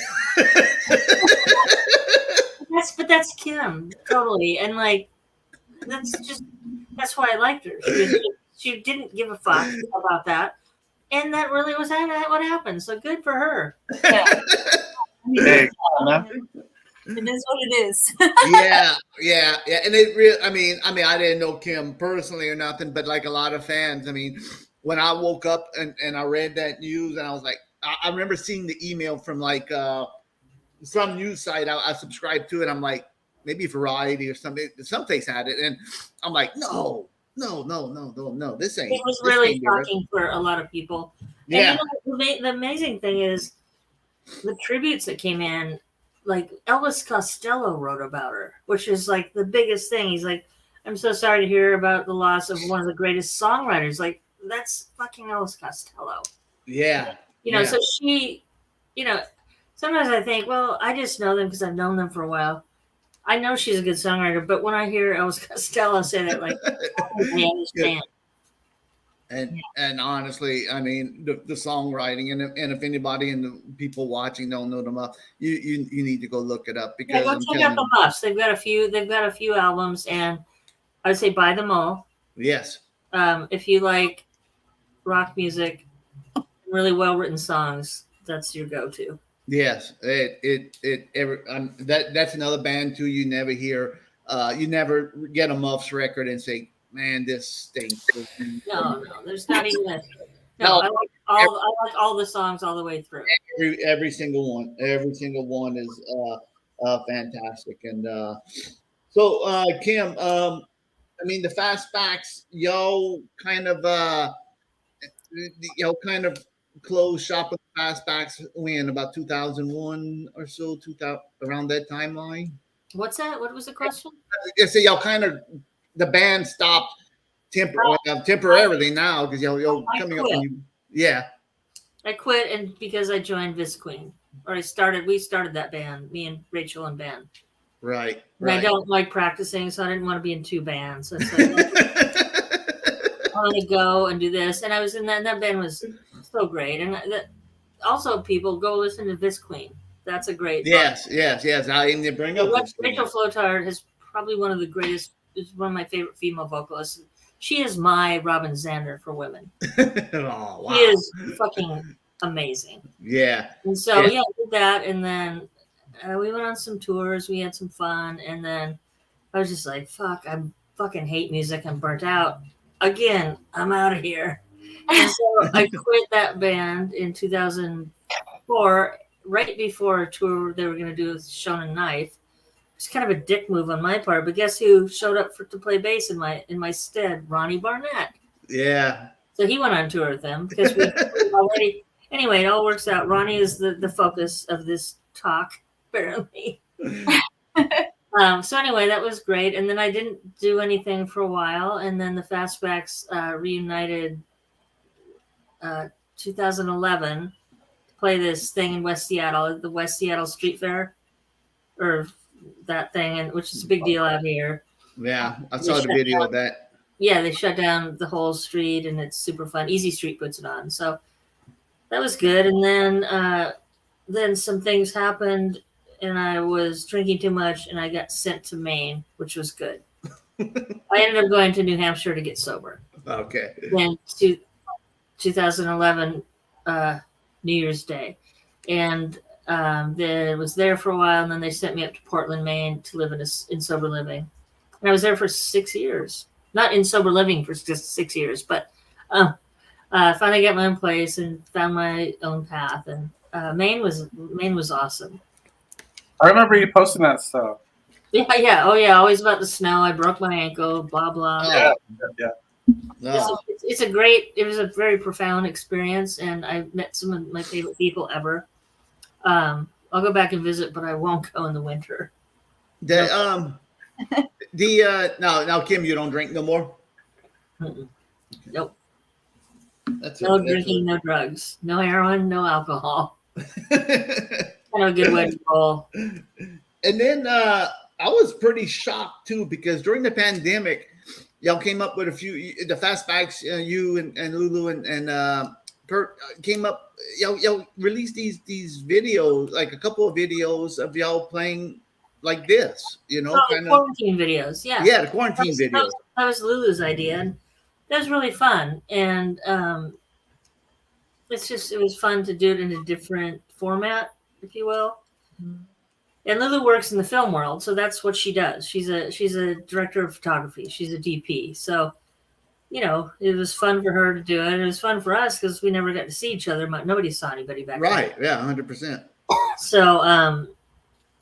That's Kim, totally, and like that's why I liked her. She didn't give a fuck about that, and that really was what happened. So good for her. Yeah. Hey, It is what it is. yeah, and it really. I mean, I didn't know Kim personally or nothing, but like a lot of fans. I mean, when I woke up and I read that news, and I was like, I remember seeing the email from like some news site I subscribed to, and I'm like, maybe Variety or something. Someplace had it, and I'm like, no, this ain't. It was really shocking for a lot of people. Yeah. And the amazing thing is the tributes that came in. Like Elvis Costello wrote about her, which is like the biggest thing. He's like, I'm so sorry to hear about the loss of one of the greatest songwriters. Like, that's fucking Elvis Costello. Yeah. So she, sometimes I think, well, I just know them because I've known them for a while. I know she's a good songwriter, but when I hear Elvis Costello say that, like, I understand. And honestly, I mean, the songwriting, and if anybody and the people watching don't know them up, you need to go look it up, because go check out the Muffs. They've got a few albums, and I would say buy them all. Yes. If you like rock music, really well written songs, that's your go-to. Yes, that's another band too. You never hear, you never get a Muffs record and say, "Man, this stinks." No, there's not even a. No, I like all the songs all the way through. Every single one is fantastic. And so Kim, I mean, the Fastbacks, y'all kind of closed shop with Fastbacks when about 2001 or so, 2000, around that timeline. What's that? What was the question? Yeah, so y'all kind of, the band stopped temporarily now because y'all coming up. I quit, and because I joined Vis Queen, or we started that band, me and Rachel and Ben. Right. And I don't like practicing, so I didn't want to be in two bands. So I want to go and do this, and I was in that. And that band was so great, and also people go listen to Vis Queen. That's a great. Yes. I need to bring up Rachel Flotard is probably one of the greatest. Is one of my favorite female vocalists. She is my Robin Zander for women. Oh, wow. She is fucking amazing. Yeah. And so I did that, and then we went on some tours. We had some fun, and then I was just like, "Fuck, I fucking hate music. I'm burnt out. Again, I'm out of here." And so I quit that band in 2004, right before a tour they were going to do with Shonen Knife. It's kind of a dick move on my part, but guess who showed up to play bass in my stead? Ronnie Barnett. Yeah. So he went on tour with them because we already. Anyway, it all works out. Ronnie is the focus of this talk, apparently. So anyway, that was great. And then I didn't do anything for a while, and then the Fastbacks reunited 2011 to play this thing in West Seattle, the West Seattle Street Fair, or that thing, and which is a big deal out here. Yeah, I saw the video of that. Yeah, they shut down the whole street, and it's super fun. Easy Street puts it on, so that was good. And then some things happened, and I was drinking too much, and I got sent to Maine, which was good. I ended up going to New Hampshire to get sober. Okay. Then 2011 New Year's Day, and then was there for a while, and then they sent me up to Portland, Maine, to live in sober living. And I was there for 6 years. Not in sober living for just 6 years, but finally got my own place and found my own path. And Maine was awesome. I remember you posting that stuff. Yeah. Oh, yeah. Always about the snow. I broke my ankle. Blah blah. Oh. Yeah. No. It was a very profound experience, and I met some of my favorite people ever. I'll go back and visit, but I won't go in the winter. Now Kim, you don't drink no more? Mm-mm. Nope. That's No drinking, no drugs, no heroin, no alcohol. Kind of a good way to roll. And then I was pretty shocked too, because during the pandemic, y'all came up with a few, the Fastbacks, you and Lulu and Kurt came up. Y'all released these videos, like a couple of videos of y'all playing like this, kind of quarantine videos. Yeah. Yeah, the quarantine videos. That was Lulu's idea, and that was really fun. And it was fun to do it in a different format, if you will. And Lulu works in the film world, so that's what she does. She's a director of photography. She's a DP. So, it was fun for her to do it. It was fun for us because we never got to see each other. Nobody saw anybody back then. Right. Yeah, 100%.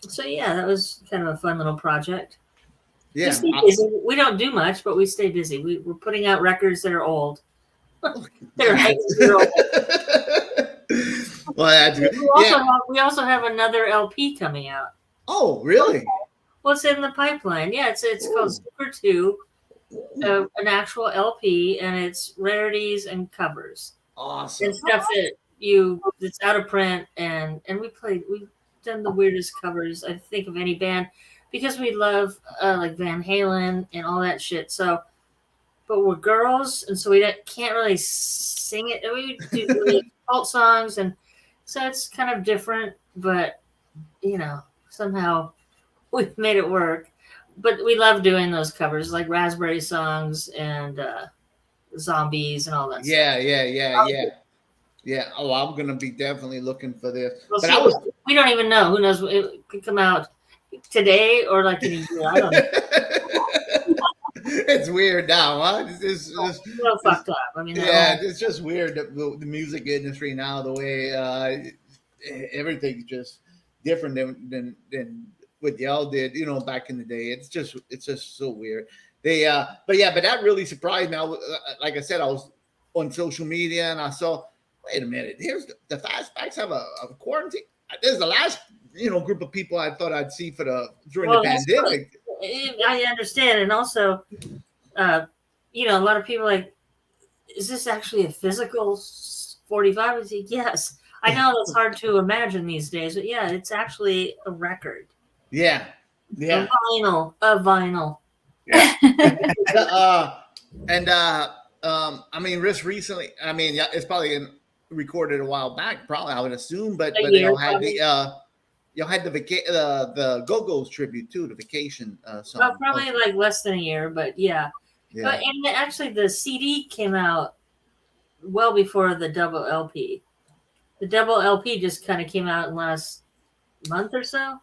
So yeah, that was kind of a fun little project. Yeah. We don't do much, but we stay busy. We're putting out records that are old. They're 8-year-old. Well, that's good. We also have another LP coming out. Oh, really? Well, it's in the pipeline. Yeah, it's called Super 2, an actual LP, and it's rarities and covers. Awesome. And stuff that's out of print, and we've done the weirdest covers I think of any band, because we love like Van Halen and all that shit. So, but we're girls, and so we can't really sing it. We do really cult songs, and so it's kind of different, but somehow we've made it work. But we love doing those covers, like Raspberry Songs and Zombies and all that stuff. Yeah. Oh, I'm gonna be definitely looking for this. Well, we don't even know. Who knows? It could come out today or like in a year. I don't know. It's weird now, huh? It's so fucked up. I mean, it's just weird, the music industry now, the way everything's just different than what y'all did, back in the day. It's just so weird. But that really surprised me. Like I said, I was on social media and I saw, wait a minute, here's the Fastbacks have a quarantine. This is the last group of people I thought I'd see during the pandemic. I understand, and also, a lot of people are like, is this actually a physical 45? I say, yes. I know it's hard to imagine these days, but yeah, it's actually a record. Yeah. A vinyl. Yeah. Just recently. It's probably recorded a while back. Probably, I would assume, but Y'all had the Go-Go's tribute too, the Vacation song. Well, probably like less than a year, but yeah. But and actually, the CD came out well before the double LP. The double LP just kind of came out in the last month or so.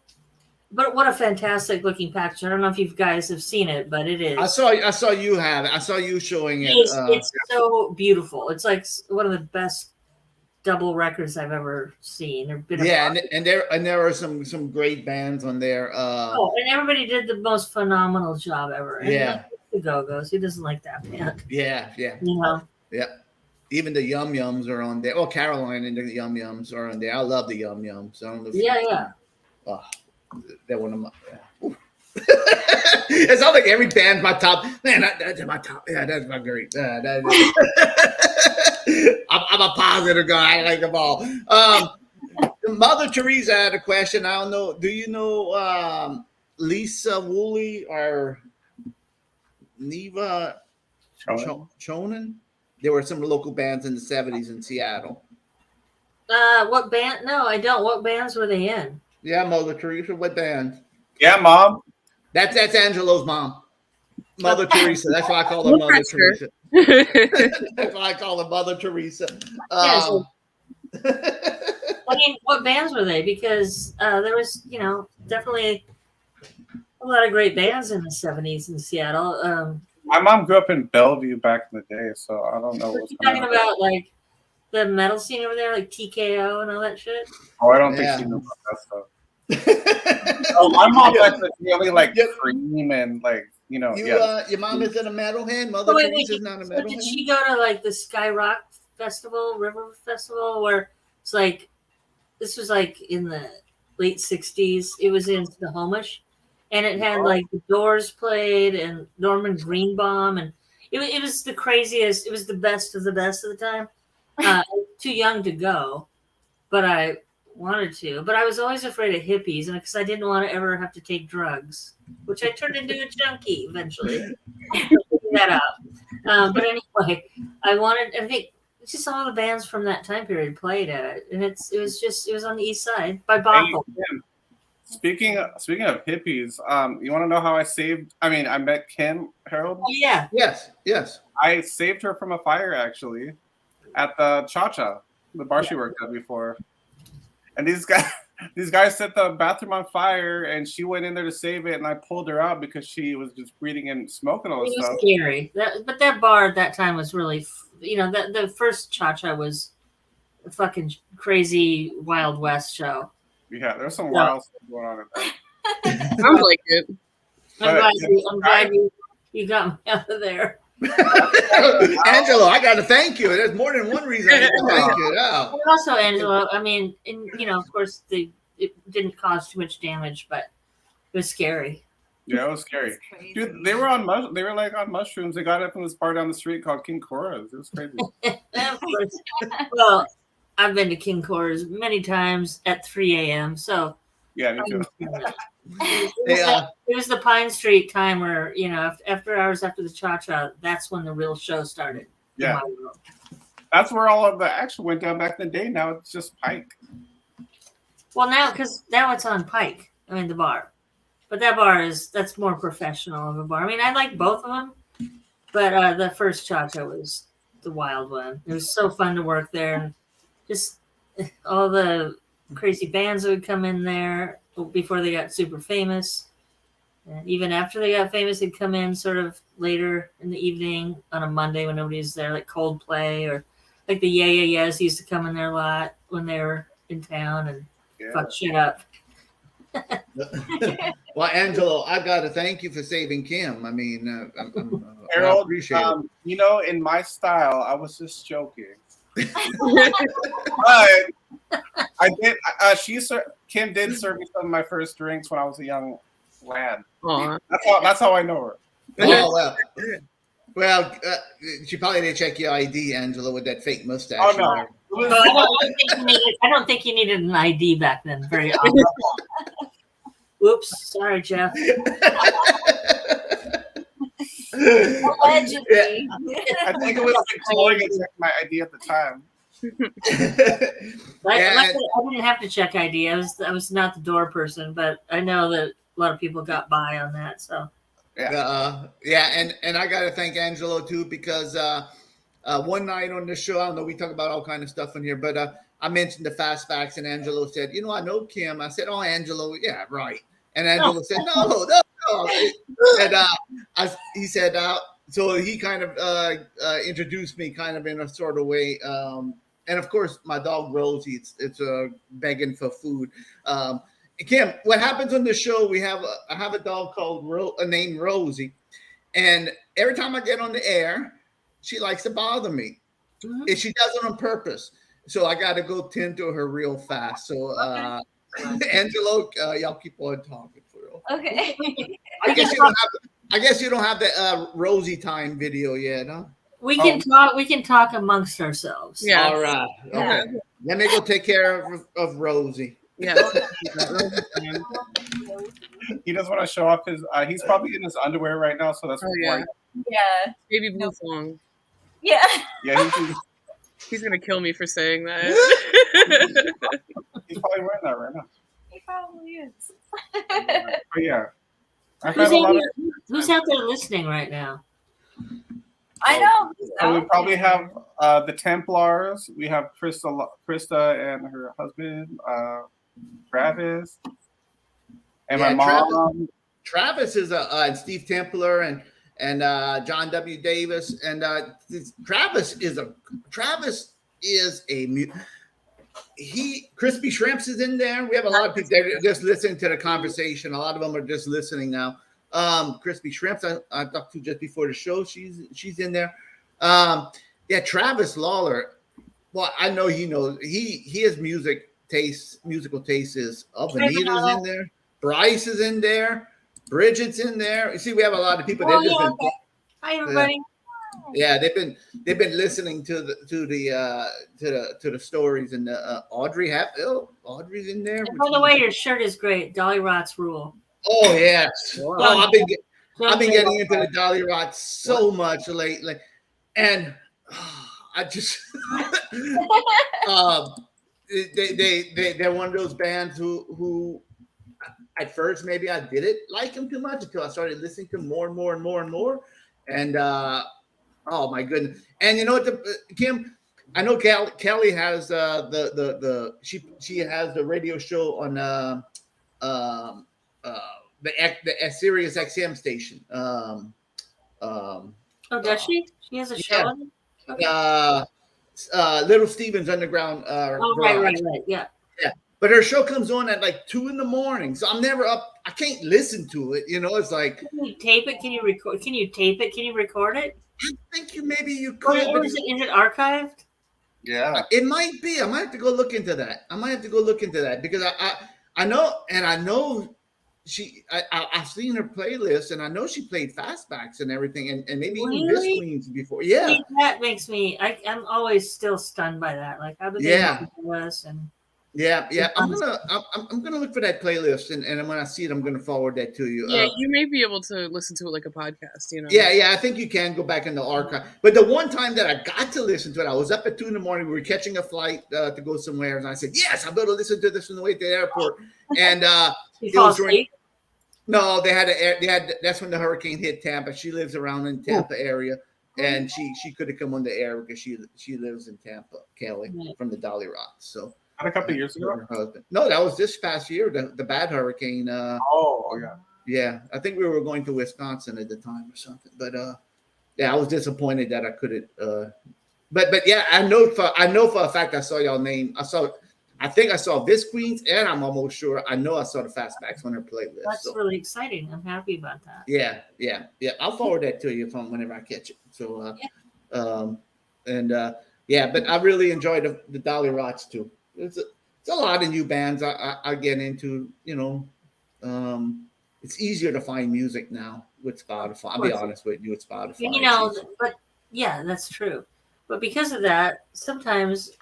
But what a fantastic looking package! I don't know if you guys have seen it, but it is. I saw you have it. I saw you showing it. It's so beautiful. It's like one of the best double records I've ever seen. And there are some great bands on there. And everybody did the most phenomenal job ever. And Yeah. The Go-Go's. Who doesn't like that band? Yeah. You know? Yeah. Even the Yum Yums are on there. Oh, Caroline and the Yum Yums are on there. I love the Yum Yums. I don't know Yeah. Oh, they're one of my. Yeah. It sounds like every band's my top. Man, that's my top. Yeah, that's my great. I'm a positive guy. I like them all. Mother Teresa had a question. I don't know. Do you know Lisa Woolley or Neva Chonen? There were some local bands in the 70s in Seattle. What band? No, I don't. What bands were they in? Yeah, Mother Teresa. What band? Yeah, Mom. That's Angelo's mom. Mother Teresa. That's why I call her Mother Teresa. That's why I call her Mother Teresa. I mean, what bands were they? Because there was, definitely a lot of great bands in the 70s in Seattle. My mom grew up in Bellevue back in the day, so I don't know what's talking about, like the metal scene over there, like TKO and all that shit. Oh, I don't think she knew about that stuff. Oh, my mom likes really like Cream and like your mom isn't a metalhead. Mother Teresa's not a metalhead. Did she go to like the Sky Rock Festival, River Festival, where it's like this was like in the late 60s? It was in Snohomish, and it had like the Doors played and Norman Greenbaum, and it was the craziest. It was the best of the time. Too young to go, but I wanted to. But I was always afraid of hippies, and because I didn't want to ever have to take drugs, which I turned into a junkie eventually. That up. But anyway, I think just all the bands from that time period played at it, and it was on the east side by Bothell. Speaking of hippies, you want to know how I met Kim, Harold? Oh, yeah. Yes. I saved her from a fire actually at the Cha-Cha, the bar she worked at before. And these guys set the bathroom on fire, and she went in there to save it, and I pulled her out because she was just breathing and smoking all this stuff. Scary. But that bar at that time was really, the first Cha-Cha was a fucking crazy Wild West show. Yeah, there's some wild stuff going on in there. Sounds like it. I'm glad you got me out of there. Angelo, I got to thank you. There's more than one reason I got to thank you. Yeah. And also, Angelo, I mean, of course, it didn't cause too much damage, but it was scary. Yeah, it was scary. Dude, they were on mushrooms. They got it from this bar down the street called King Cora's. It was crazy. Of course. Well, I've been to King Cora's many times at 3 a.m. So yeah, me too. It was the Pine Street time where, after hours after the Cha-Cha, that's when the real show started. Yeah. That's where all of the action went down back in the day. Now it's just Pike. Well, now it's on Pike. I mean, the bar. But that bar that's more professional of a bar. I mean, I like both of them, but the first Cha-Cha was the wild one. It was so fun to work there. And just all the crazy bands that would come in there before they got super famous. And even after they got famous, they'd come in sort of later in the evening on a Monday when nobody's there, like Coldplay or like the Yeah Yeah Yeahs used to come in there a lot when they were in town and fuck shit up. Well, Angelo, I got to thank you for saving Kim. I mean, Harold, I appreciate it. In my style, I was just joking. But I did. Kim did serve me some of my first drinks when I was a young lad. That's how I know her. Oh well. She probably didn't check your ID, Angela, with that fake mustache. Oh no. I don't think you needed an ID back then. Very obvious. Whoops, sorry, Jeff. Allegedly. I think it was Victoria checking my ID at the time. I didn't have to check ID. I was not the door person, but I know that a lot of people got by on that. So and I got to thank Angelo too, because one night on the show, I don't know, we talk about all kind of stuff in here, but I mentioned the Fastbacks, and Angelo said, I know Kim. I said, oh, Angelo, yeah, right. And Angelo said, no. And he said, so he kind of introduced me kind of in a sort of way. And of course, my dog Rosie, it's begging for food. Kim, what happens on the show? I have a dog named Rosie, and every time I get on the air, she likes to bother me. Mm-hmm. And she does it on purpose. So I got to go tend to her real fast. So Angelo, y'all keep on talking for real. Okay. I guess you don't have the Rosie time video yet, huh? We can talk. We can talk amongst ourselves. Yeah. All right. Okay. Yeah. Let me go take care of Rosie. Yeah. He doesn't want to show off his. He's probably in his underwear right now, so that's why. Yeah. Baby blue song. Yeah. Yeah. He's gonna kill me for saying that. He's probably wearing that right now. He probably is. But yeah. Who's out there listening right now? I know. So we probably have the Templars. We have Krista and her husband, Travis, and my mom. Travis is and Steve Templar and John W. Davis, and Travis is a Crispy Shrimps is in there. We have a lot of people that are just listening to the conversation. A lot of them are just listening now. Crispy Shrimps, I talked to just before the show. She's in there. Travis Lawler. Well, I know he knows. His musical taste is up. Anita's in there. Bryce is in there. Bridget's in there. You see, we have a lot of people. Hi, everybody. Yeah, they've been listening to the stories, and Audrey's in there. And by the way, your shirt is great. Dolly Rots rule. Oh yes. Wow. Oh, I've been getting into the Dolly Rots so much lately, and I just they're one of those bands who at first maybe I didn't like them too much until I started listening to them more and more and more and more, and oh my goodness! And you know what, Kim? I know Kelly has she has the radio show on the Sirius XM station. Does she? She has a show on it? Okay. Little Steven's Underground. Right. Yeah. But her show comes on at like 2 a.m, so I'm never up. I can't listen to it. It's like. Can you tape it? Can you record? Can you tape it? Can you record it? I think maybe you could. Is it archived? Yeah, it might be. I might have to go look into that. Because I know I've seen her playlist, and I know she played Fastbacks and everything, and maybe even Disc Queens before. Yeah, see, that makes me. I'm always still stunned by that. Like how did they know us and. Yeah. I'm gonna look for that playlist, and when I see it, I'm gonna forward that to you. Yeah, you may be able to listen to it like a podcast. Yeah. I think you can go back in the archive. But the one time that I got to listen to it, I was up at 2 a.m. We were catching a flight to go somewhere, and I said, "Yes, I'm going to listen to this on the way to the airport." And it was during. No, they had. That's when the hurricane hit Tampa. She lives around in Tampa area, and she could have come on the air because she lives in Tampa, Kelly, from the Dolly Rots. So. A couple of years ago. Her husband. No, that was this past year. The bad hurricane. Yeah, I think we were going to Wisconsin at the time or something. But I was disappointed that I couldn't. But yeah, I know for a fact I saw y'all name. I think I saw Disc Queens, and I'm almost sure I know I saw the Fastbacks on her playlist. That's really exciting. I'm happy about that. Yeah. I'll forward that to you whenever I catch it. So but I really enjoyed the Dolly Rots too. It's a lot of new bands I get into. It's easier to find music now with Spotify. I'll be honest with you, with Spotify. But yeah, that's true. But because of that, sometimes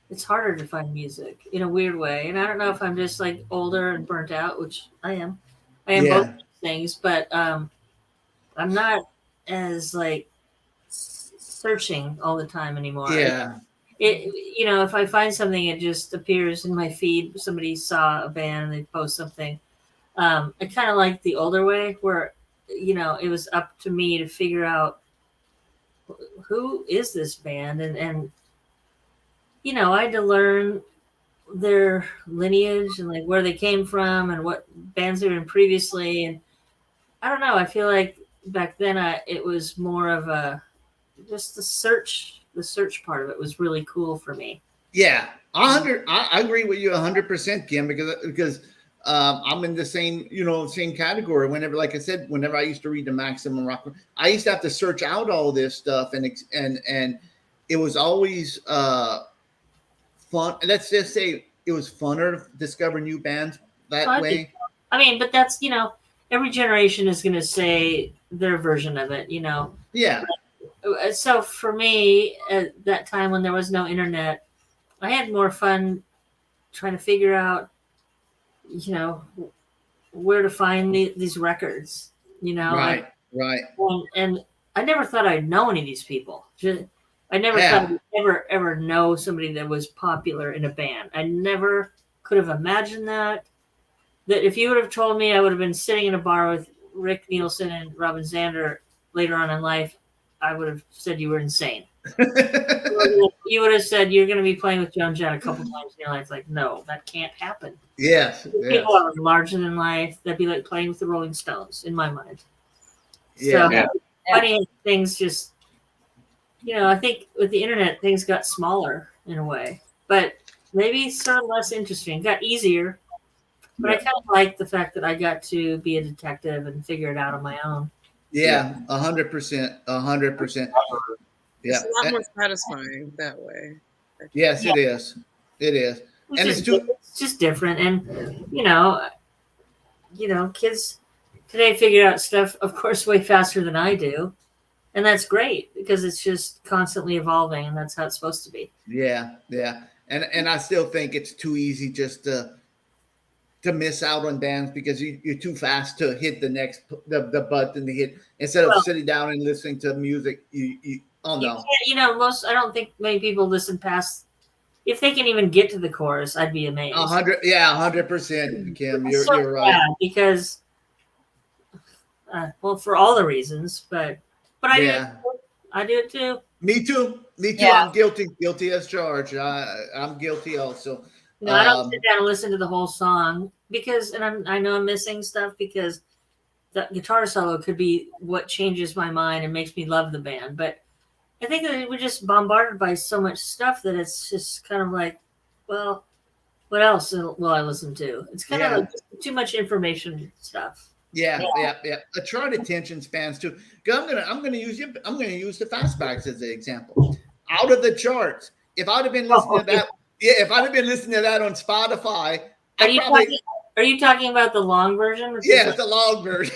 it's harder to find music in a weird way. And I don't know if I'm just like older and burnt out, which I am. I am both things, but I'm not as like searching all the time anymore. Yeah. If I find something, it just appears in my feed. Somebody saw a band and they post something. I kind of like the older way where, it was up to me to figure out who is this band and I had to learn their lineage and like where they came from and what bands they were in previously. And I don't know. I feel like back then it was more of a just the search part of it was really cool for me. Yeah, I agree with you 100%, Kim, because I'm in the same same category. Whenever, like I said, whenever I used to read the Maximum Rock, I used to have to search out all this stuff, and it was always fun. Let's just say it was funner to discover new bands that way. I mean, but that's every generation is going to say their version of it. Yeah. So for me, at that time when there was no internet, I had more fun trying to figure out, where to find these records. Right. And I never thought I'd know any of these people. I never thought I'd ever know somebody that was popular in a band. I never could have imagined that if you would have told me I would have been sitting in a bar with Rick Nielsen and Robin Zander later on in life, I would have said you were insane. You would have said you're going to be playing with Joan Jett a couple times in your life. Like, no, that can't happen. Yes. People are larger than life. That'd be like playing with the Rolling Stones in my mind. Yeah. So funny things just, I think with the internet, things got smaller in a way, but maybe sort of less interesting. It got easier, but I kind of like the fact that I got to be a detective and figure it out on my own. Yeah, 100%. 100%. Yeah. It's a lot more satisfying that way. Yes, it is. It is. It's just different. And, kids today figure out stuff, of course, way faster than I do. And that's great because it's just constantly evolving, and that's how it's supposed to be. Yeah. And I still think it's too easy just to miss out on bands because you're too fast to hit the button to hit instead of sitting down and listening to music. I don't think many people listen past. If they can even get to the chorus, I'd be amazed. 100%, Kim. You're right. Yeah, because, for all the reasons, but I do it too. Me too. Yeah. I'm guilty as charged. I'm guilty also. I don't sit down and listen to the whole song because, and I know I'm missing stuff because the guitar solo could be what changes my mind and makes me love the band. But I think that we're just bombarded by so much stuff that it's just kind of like, well, what else will I listen to? It's kind of like too much information stuff. Yeah. A chart attention spans too. I'm gonna use the Fastbacks as an example. Out of the charts, if I'd have been listening to that. Yeah, if I'd have been listening to that on Spotify, are you talking about the long version? Yeah, it's the long version.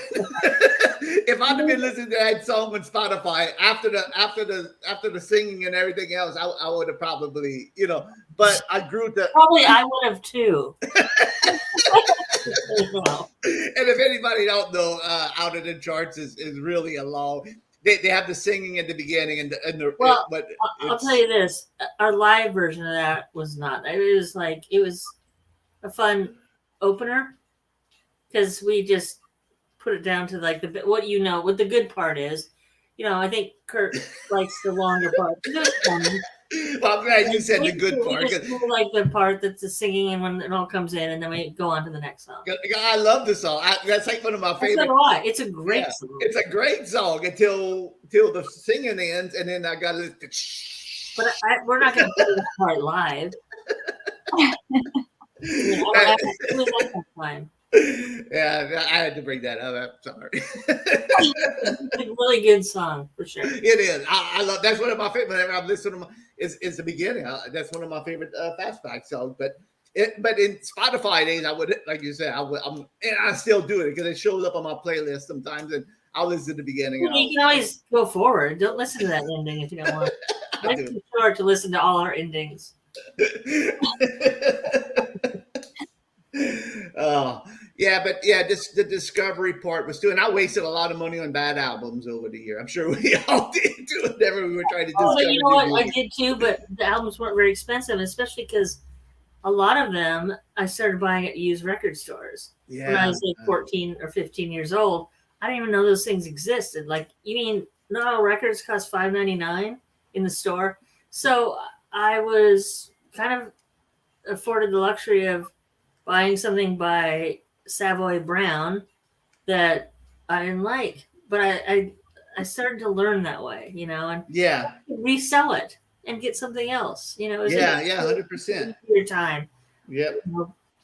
If I'd have been listening to that song on Spotify after the singing and everything else, I would have probably, but I grew to probably I would have too. And if anybody don't know, Out of the Charts is really a long. They have the singing at the beginning and I'll tell you this: our live version of that was not. It was a fun opener because we just put it down to like what the good part is. I think Kurt likes the longer part. Well, I'm glad you said the good part. Like the part that's the singing and when it all comes in, and then we go on to the next song. I love the song. That's like one of my favorite. So do I. It's a great song. It's a great song until the singing ends, and then I got to. But we're not going to do this part live. Yeah, I had to bring that up. I'm sorry. It's a really good song for sure. It is. I love. That's one of my favorite. Whenever I'm listening to is the beginning. That's one of my favorite Fastback songs. But in Spotify days, I would, like you said, and I still do it because it shows up on my playlist sometimes, and I'll listen to the beginning. Well, you can always go forward. Don't listen to that ending if you don't want. It's too short to listen to all our endings. The discovery part was too, and I wasted a lot of money on bad albums over the year. I'm sure we all did too. Whenever we were trying to discover. But you know what? I did too, but the albums weren't very expensive, especially because a lot of them I started buying at used record stores when I was like 14 or 15 years old. I didn't even know those things existed. Like, you mean not all records cost $5.99 in the store? So I was kind of afforded the luxury of buying something by Savoy Brown that I didn't like, but I started to learn that way, and Yeah. resell it and get something else, Yeah. 100%. Your time. Yep.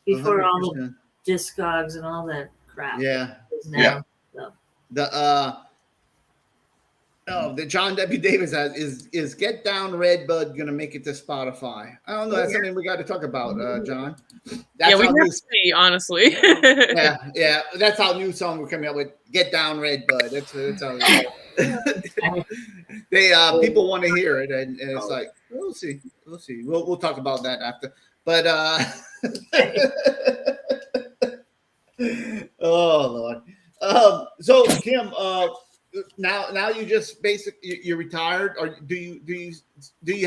Before 100%. all the Discogs and all that crap. Yeah. Is now. So. The John W. Davis is Get Down Redbud gonna make it to Spotify? I don't know. That's something we got to talk about, John. That's we have to see, honestly. yeah. That's our new song we're coming up with. Get Down Redbud. That's how they people want to hear it, and it's like we'll see. We'll talk about that after. But oh Lord. So Kim, now you just you're retired, or do you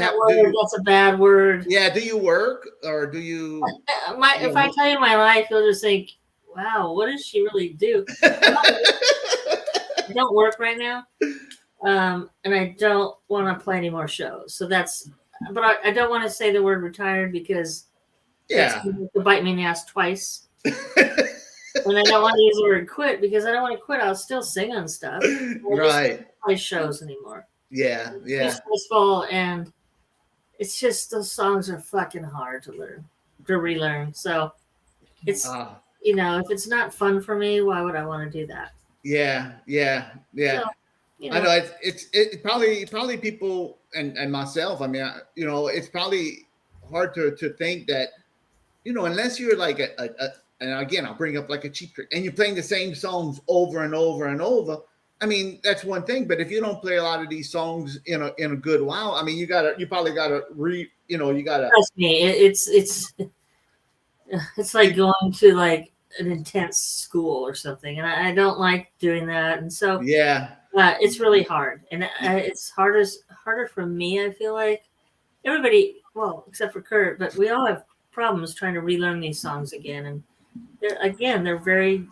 have that's a bad word. Yeah, do you work or do you if I tell you my life, you'll just think, wow, what does she really do? I don't work right now. And I don't want to play any more shows. So but I don't want to say the word retired because it's going to bite me in the ass twice. And I don't want to use the word quit because I don't want to quit. I'll still sing on stuff. I don't play shows anymore. Yeah. It's stressful, and it's just those songs are fucking hard to relearn. So it's if it's not fun for me, why would I want to do that? Yeah. So, I know it's probably people and myself. I mean, it's probably hard to think that, unless you're like and again, I'll bring up like a Cheap Trick, and you're playing the same songs over and over and over. I mean, that's one thing, but if you don't play a lot of these songs in a good while, I mean, you probably gotta trust me. It's like going to like an intense school or something, and I don't like doing that, and so it's really hard, and it's harder for me. I feel like everybody, well, except for Kurt, but we all have problems trying to relearn these songs again, and they're very.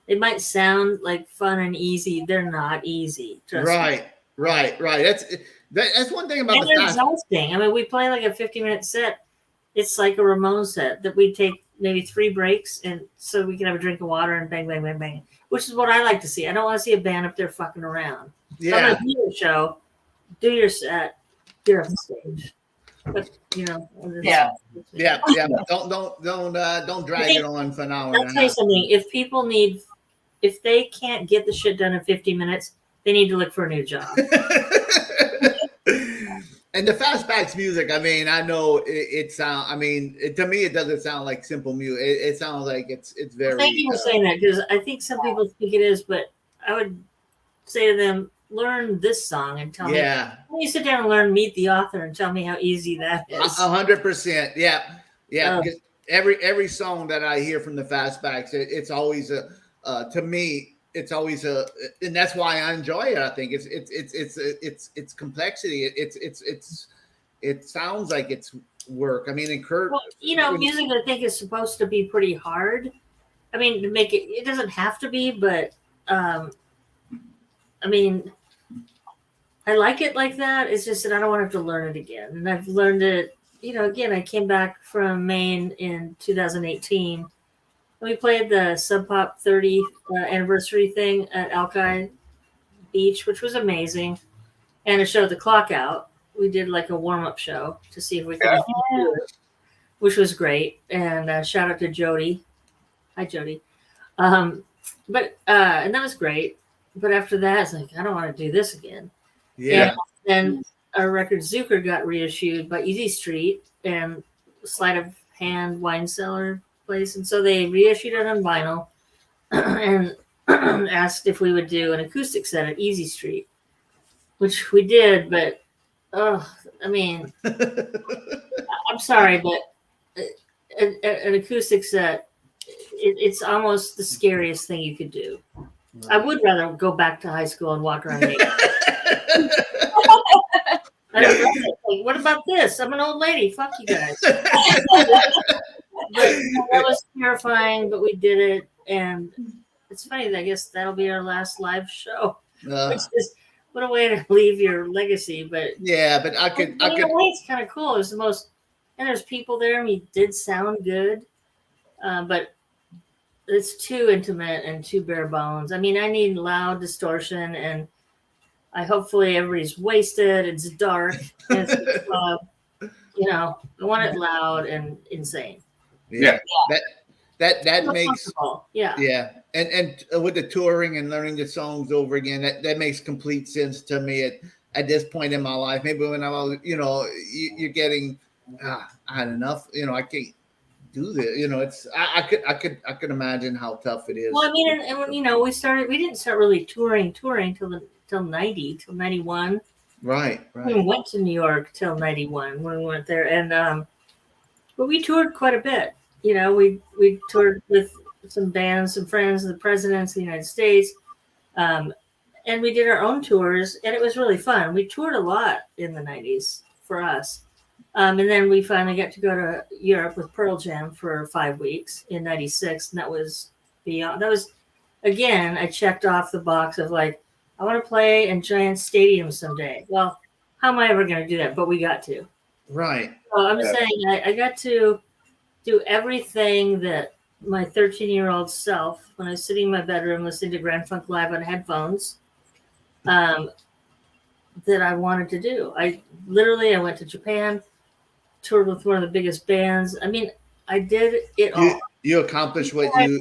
They might sound like fun and easy. They're not easy. Right. That's one thing about and they're exhausting. I mean, we play like a 50-minute set. It's like a Ramones set that we take maybe 3 breaks, and so we can have a drink of water and bang, bang, bang, bang. Which is what I like to see. I don't want to see a band up there fucking around. Yeah. I'm gonna do your show, do your set, get off the stage. But Don't drag it on for an hour. I'll tell you something. If they can't get the shit done in 50 minutes, they need to look for a new job. And the Fastbacks music, I mean, I know to me, it doesn't sound like simple music. It sounds like it's very. Well, thank you for saying that, because I think some people think it is, but I would say to them, learn this song and tell me. When you sit down and learn Meet the Author and tell me how easy that is. 100%. Yeah. Because every song that I hear from the Fastbacks, it's always to me, it's always and that's why I enjoy it. I think it's complexity. It sounds like it's work. I mean, and Kurt, music I think is supposed to be pretty hard. I mean, to make it doesn't have to be, but I mean, I like it like that. It's just that I don't want to have to learn it again. And I've learned it, again, I came back from Maine in 2018. We played the Sub Pop 30 anniversary thing at Alki Beach, which was amazing. And a show at the Clock Out. We did like a warm-up show to see if we could do it, which was great. And shout out to Jody. Hi, Jody. And that was great. But after that, it's like, I don't want to do this again. Yeah. And then our record Zucker got reissued by Easy Street and Sleight of Hand wine cellar place. And so they reissued it on vinyl and asked if we would do an acoustic set at Easy Street, which we did. But, I mean, I'm sorry, but an acoustic set, it's almost the scariest thing you could do. Right. I would rather go back to high school and walk around naked. Like, what about this? I'm an old lady. Fuck you guys. That was terrifying, but we did it. And it's funny, I guess that'll be our last live show. Which is, what a way to leave your legacy. But yeah, but I could. In a way, it's kind of cool. It's the most and there's people there, and we did sound good, but it's too intimate and too bare bones. I mean, I need loud distortion, and hopefully everybody's wasted. It's dark. And it's, I want it loud and insane. Yeah. That makes yeah. And with the touring and learning the songs over again, that makes complete sense to me at this point in my life. Maybe when I was, you're getting I had enough, I can't do this. It's I could imagine how tough it is. Well, I mean, and we didn't start really touring till 91. Right. We went to New York till 91 when we went there, and but we toured quite a bit. We toured with some bands, some friends, the presidents of the United States, and we did our own tours, and it was really fun. We toured a lot in the 90s for us, and then we finally got to go to Europe with Pearl Jam for 5 weeks in 96, and that was beyond. That was, again, I checked off the box of like, I want to play in giant stadiums someday. Well, how am I ever going to do that? But we got to. Right. So I'm saying I got to do everything that my 13-year-old self, when I was sitting in my bedroom listening to Grand Funk Live on headphones, that I wanted to do. I went to Japan, toured with one of the biggest bands. I mean, I did it all. You accomplished what you.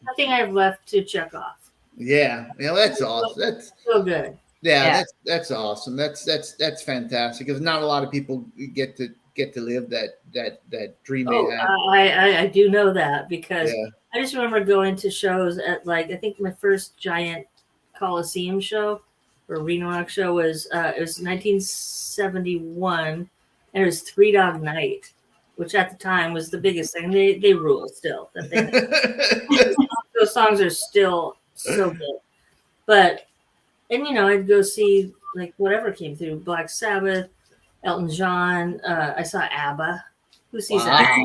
Nothing I have left to check off. Yeah, that's awesome. That's so good. Yeah, that's awesome. That's fantastic because not a lot of people get to live that dream. I do know that because I just remember going to shows at I think my first giant Coliseum show or Reno Rock show was it was 1971 and it was Three Dog Night, which at the time was the biggest thing. They rule still. Those songs are still so good. But I'd go see whatever came through, Black Sabbath, Elton John. I saw ABBA. Who sees ABBA?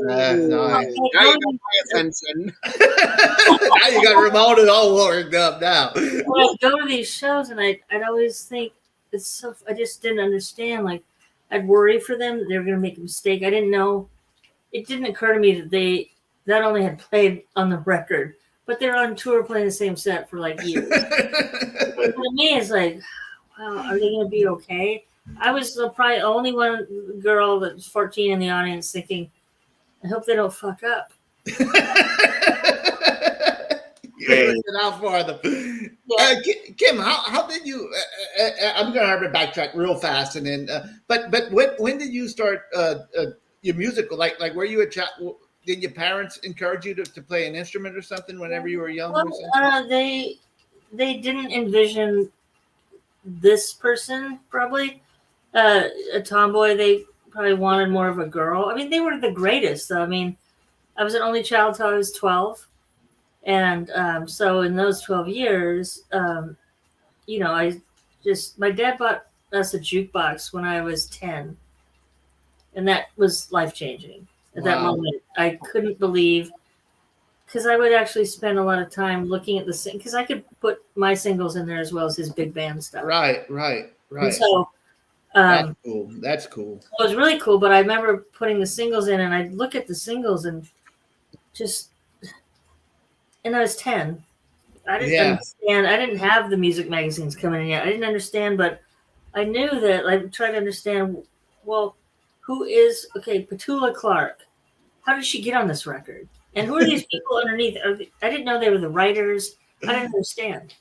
That's nice. Now you got my attention. Now you got Ramona all worked up now. Well, I'd go to these shows and I'd always think it's so. I just didn't understand. I'd worry for them that they were going to make a mistake. I didn't know. It didn't occur to me that they not only had played on the record, but they're on tour playing the same set for years. But to me, it's wow, are they going to be okay? I was probably only one girl that was 14 in the audience thinking, I hope they don't fuck up. You're looking out for them. Yeah. Kim, how did you? I'm going to have to backtrack real fast, and then. But when did you start your musical? Like were you a child? Did your parents encourage you to play an instrument or something whenever you were young? Well, they didn't envision this person probably a tomboy. They probably wanted more of a girl. I mean, they were the greatest. I mean, I was an only child till I was 12. And so in those 12 years, my dad bought us a jukebox when I was 10. And that was life-changing. At that moment, I couldn't believe, because I would actually spend a lot of time looking at the because I could put my singles in there as well as his big band stuff. Right. And so That's cool. It was really cool, but I remember putting the singles in, and I'd look at the singles and I was 10. I didn't understand. I didn't have the music magazines coming in yet. I didn't understand, but I knew that I tried to understand, well, who is, Petula Clark? How did she get on this record? And who are these people underneath? I didn't know they were the writers. I didn't understand.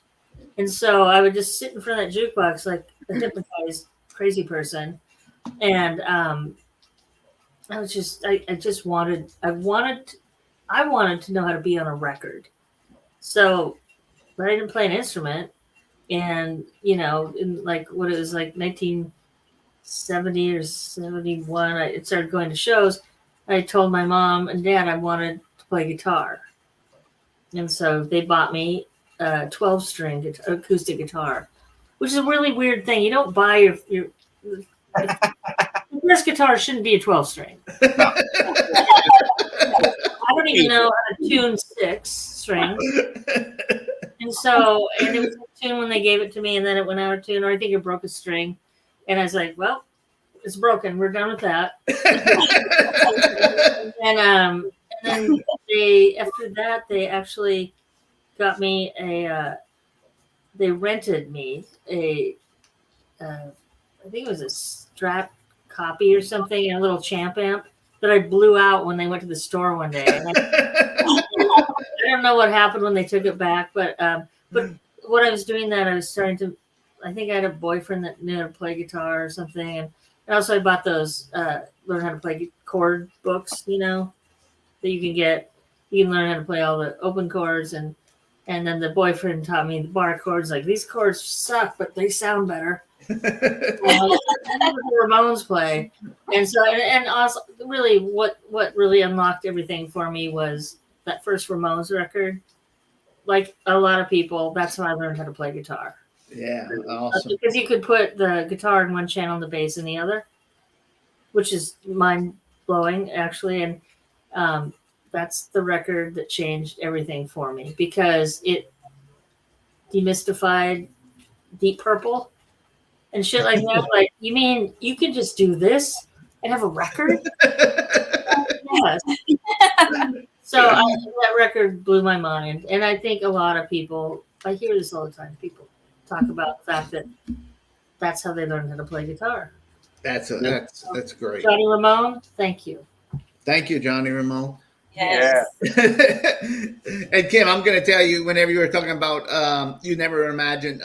And so I would just sit in front of that jukebox like a hypnotized crazy person. And I wanted to know how to be on a record. So, but I didn't play an instrument. And, in what it was 1970 or 71, I started going to shows. I told my mom and dad I wanted to play guitar. And so they bought me a 12-string acoustic guitar, which is a really weird thing. You don't buy your first guitar shouldn't be a 12-string. I don't even know how to tune 6 strings. And it was a tune when they gave it to me, and then it went out of tune, or I think it broke a string. And I was like, well, it's broken. We're done with that. and then after that, they actually got me they rented me I think it was a Strat copy or something, a little Champ amp that I blew out when they went to the store one day. And I don't know what happened when they took it back, but what I was doing that I was starting to. I think I had a boyfriend that knew how to play guitar or something, and also I bought those learn how to play chord books, that you can get. You can learn how to play all the open chords, and then the boyfriend taught me the bar chords. Like, these chords suck, but they sound better. The Ramones play, and also really what really unlocked everything for me was that first Ramones record. Like a lot of people, that's how I learned how to play guitar. Yeah, awesome. Because you could put the guitar in one channel and the bass in the other, which is mind blowing actually, and that's the record that changed everything for me because it demystified Deep Purple and shit like that. Like, you mean you could just do this and have a record? Yes. So that record blew my mind, and I think a lot of people. I hear this all the time. People talk about the fact that that's how they learn how to play guitar. That's great. Johnny Ramone, thank you. Thank you, Johnny Ramone. Yes. Yeah. And Kim, I'm going to tell you, whenever you were talking about you never imagined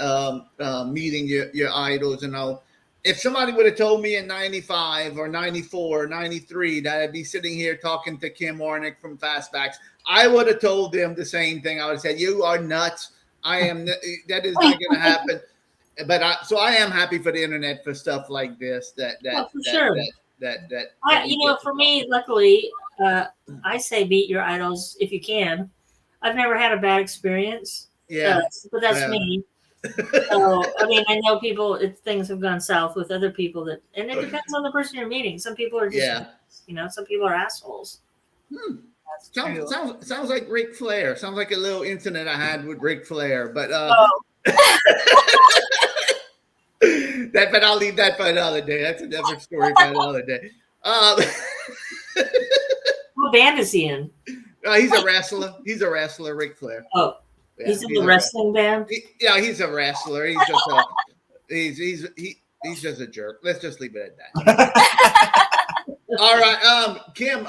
meeting your idols and all, if somebody would have told me in 95 or 94 or 93 that I'd be sitting here talking to Kim Warnick from Fastbacks, I would have told them the same thing. I would have said, you are nuts. That is not going to happen. But I am happy for the internet for stuff like this. For me, luckily, I say meet your idols if you can. I've never had a bad experience. Yeah, but that's me. So I mean, I know people. Things have gone south with other people and it depends on the person you're meeting. Some people are just, some people are assholes. Sounds like Ric Flair. Sounds like a little incident I had with Ric Flair, but but I'll leave that for another day. That's a different story for another day. What band is he in? He's a wrestler. He's a wrestler, Ric Flair. Oh, yeah, he's in the wrestling band. He's a wrestler. He's just he's just a jerk. Let's just leave it at that. All right, Kim.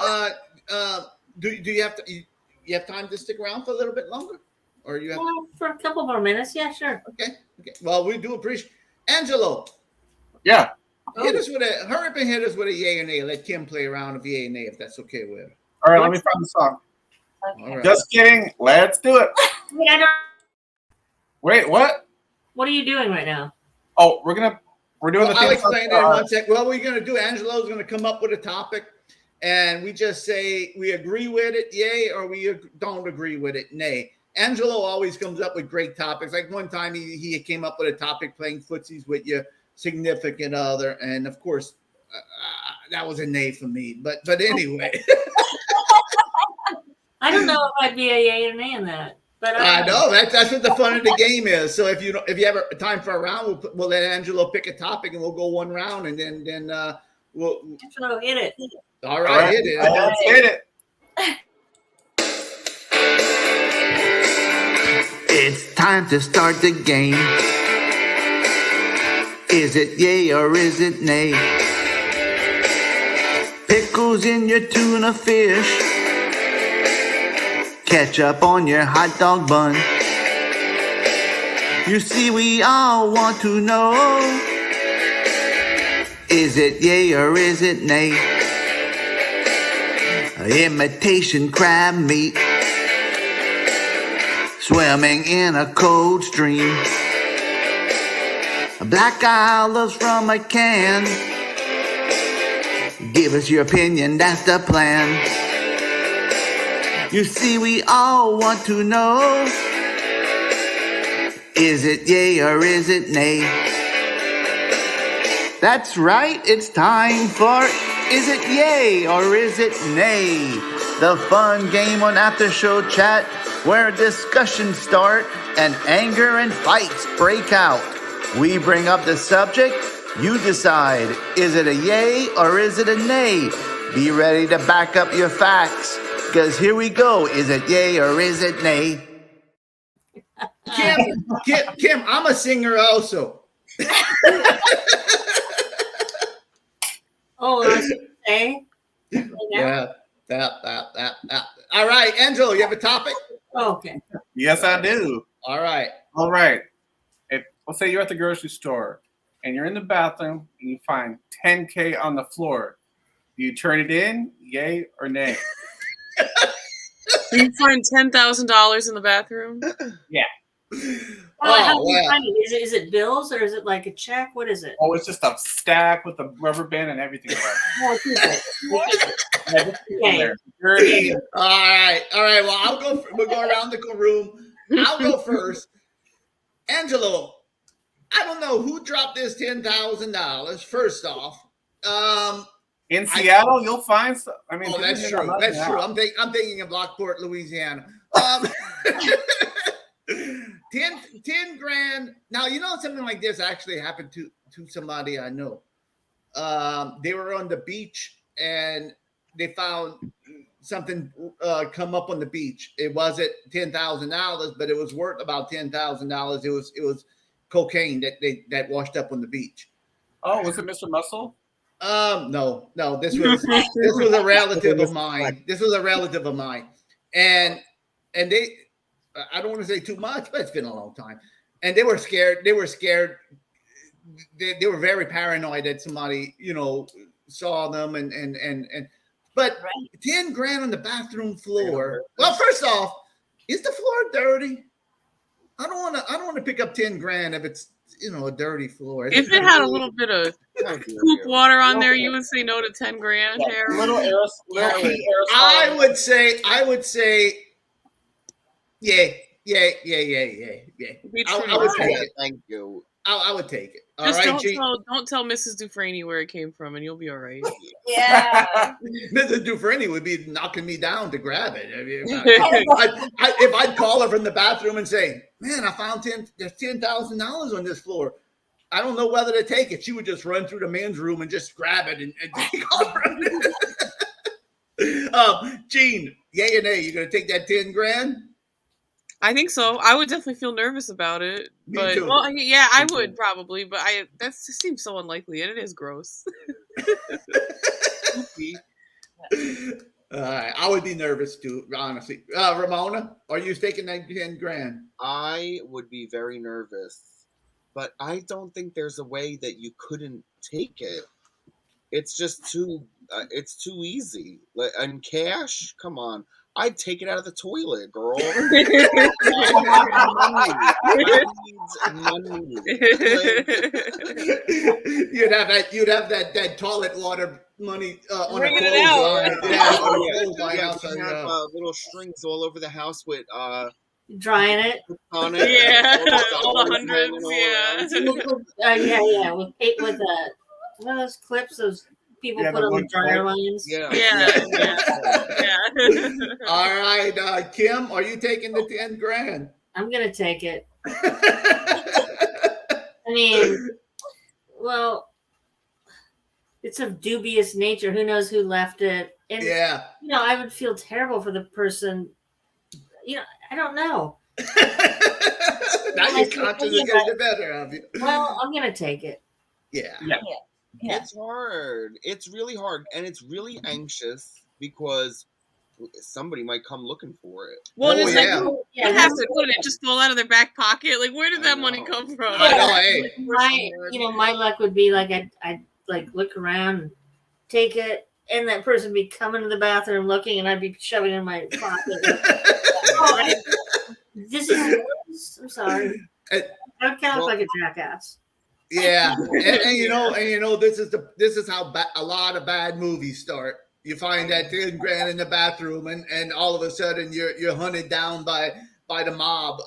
Do you have time to stick around for a little bit longer, or you have for a couple more minutes? Yeah, sure. Okay. Well, we do appreciate Angelo. Yeah. Hurry up and hit us with a yay or nay. Let Kim play around with yay or nay if that's okay with her. All right, let me find the song. Okay. All right. Just kidding. Let's do it. Wait, what? What are you doing right now? Oh, we're doing the I'll thing. explain that in 1 sec. Well, we're going to do, Angelo's going to come up with a topic, and we just say we agree with it, yay, or we don't agree with it, nay. Angelo always comes up with great topics. Like one time he came up with a topic playing footsies with your significant other, and of course that was a nay for me. But anyway, I don't know if I'd be a yay or nay in that. But I know that's what the fun of the game is. So if you have time for a round, we'll let Angelo pick a topic and we'll go one round, and then we'll hit it. All right, hit it. Let's hit it. It's time to start the game. Is it yay or is it nay? Pickles in your tuna fish, ketchup on your hot dog bun. You see, we all want to know, is it yay or is it nay? Imitation crab meat, swimming in a cold stream. Black olives from a can. Give us your opinion, that's the plan. You see, we all want to know, is it yay or is it nay? That's right, it's time for Is It Yay or Is It Nay? The fun game on After Show Chat where discussions start and anger and fights break out. We bring up the subject, You decide, is it a yay or is it a nay? Be ready to back up your facts, because here we go. Is it yay or is it nay? Kim, I'm a singer also. Oh, I was gonna say. Yeah. All right, Angelo, you have a topic? Oh, okay. Yes, I do. All right. All right. Let's say you're at the grocery store and you're in the bathroom and you find $10K on the floor. Do you turn it in, yay or nay? You find $10,000 in the bathroom? Yeah. How do you find it? Is it bills or is it like a check? What is it? Oh, it's just a stack with a rubber band and everything. Oh, okay. All right. Well, we'll go around the room. I'll go first. Angelo, I don't know who dropped this $10,000. First off, in Seattle, you'll find. I mean, that's true. That's true. I'm thinking of Lockport, Louisiana. 10 grand. Now, you know, something like this actually happened to somebody I know. They were on the beach and they found something come up on the beach. It wasn't $10,000, but it was worth about $10,000. It was cocaine that washed up on the beach. Oh, was it Mr. Muscle? No. This was a relative of mine. And they, I don't want to say too much, but it's been a long time. And they were scared. They were very paranoid that somebody, you know, saw them but 10 grand on the bathroom floor. Well, first off, is the floor dirty? I don't want to pick up 10 grand if it's, you know, a dirty floor. If it had a little bit of poop water on there, you would say no to 10 grand. Yeah, little aerosol. I would say, yeah. I would take it. Thank you. I would take it. All Just right, don't tell Mrs. Dufrene where it came from, and you'll be all right. Yeah. Mrs. Dufrene would be knocking me down to grab it. I mean, if I'd call her from the bathroom and say, "Man, I found there's $10,000 on this floor. I don't know whether to take it," she would just run through the men's room and just grab it and take off. Gene, yay or nay? You gonna take that 10 grand? I think so. I would definitely feel nervous about it. Me But too. well, yeah, I would probably, but that just seems so unlikely, and it is gross. I would be nervous too, honestly. Ramona, are you taking that 10 grand? I would be very nervous, but I don't think there's a way that you couldn't take it. It's just too easy. Like, and cash, come on. I'd take it out of the toilet, girl. Money. You'd have that toilet water money on a Bringing it clothesline. Yeah, little strings all over the house with Drying it. on it. Yeah, all the hundreds. hundreds. With one of those clips those people Yeah, put the on the wood dryer clip. lines. Yeah. All right, Kim, are you taking the 10 grand? I'm gonna take it. I mean, well, it's of dubious nature. Who knows who left it? And Yeah. you know, I would feel terrible for the person. You know, I don't know. Now your conscience is getting the better of you. Well, I'm gonna take it. Yeah. Yeah. It's hard. It's really hard, and it's really anxious because somebody might come looking for it. Well, Oh, it's yeah. like, Yeah, what happened? What, did it just fall out of their back pocket? Like, where did that money know. come from? I know, hey. my luck would be like I'd like look around and take it, and that person would be coming to the bathroom looking, and I'd be shoving it in my pocket. This is I'm sorry. I don't count like a jackass. Yeah, and you know, this is how a lot of bad movies start. You find that 10 grand in the bathroom, and all of a sudden you're hunted down by the mob.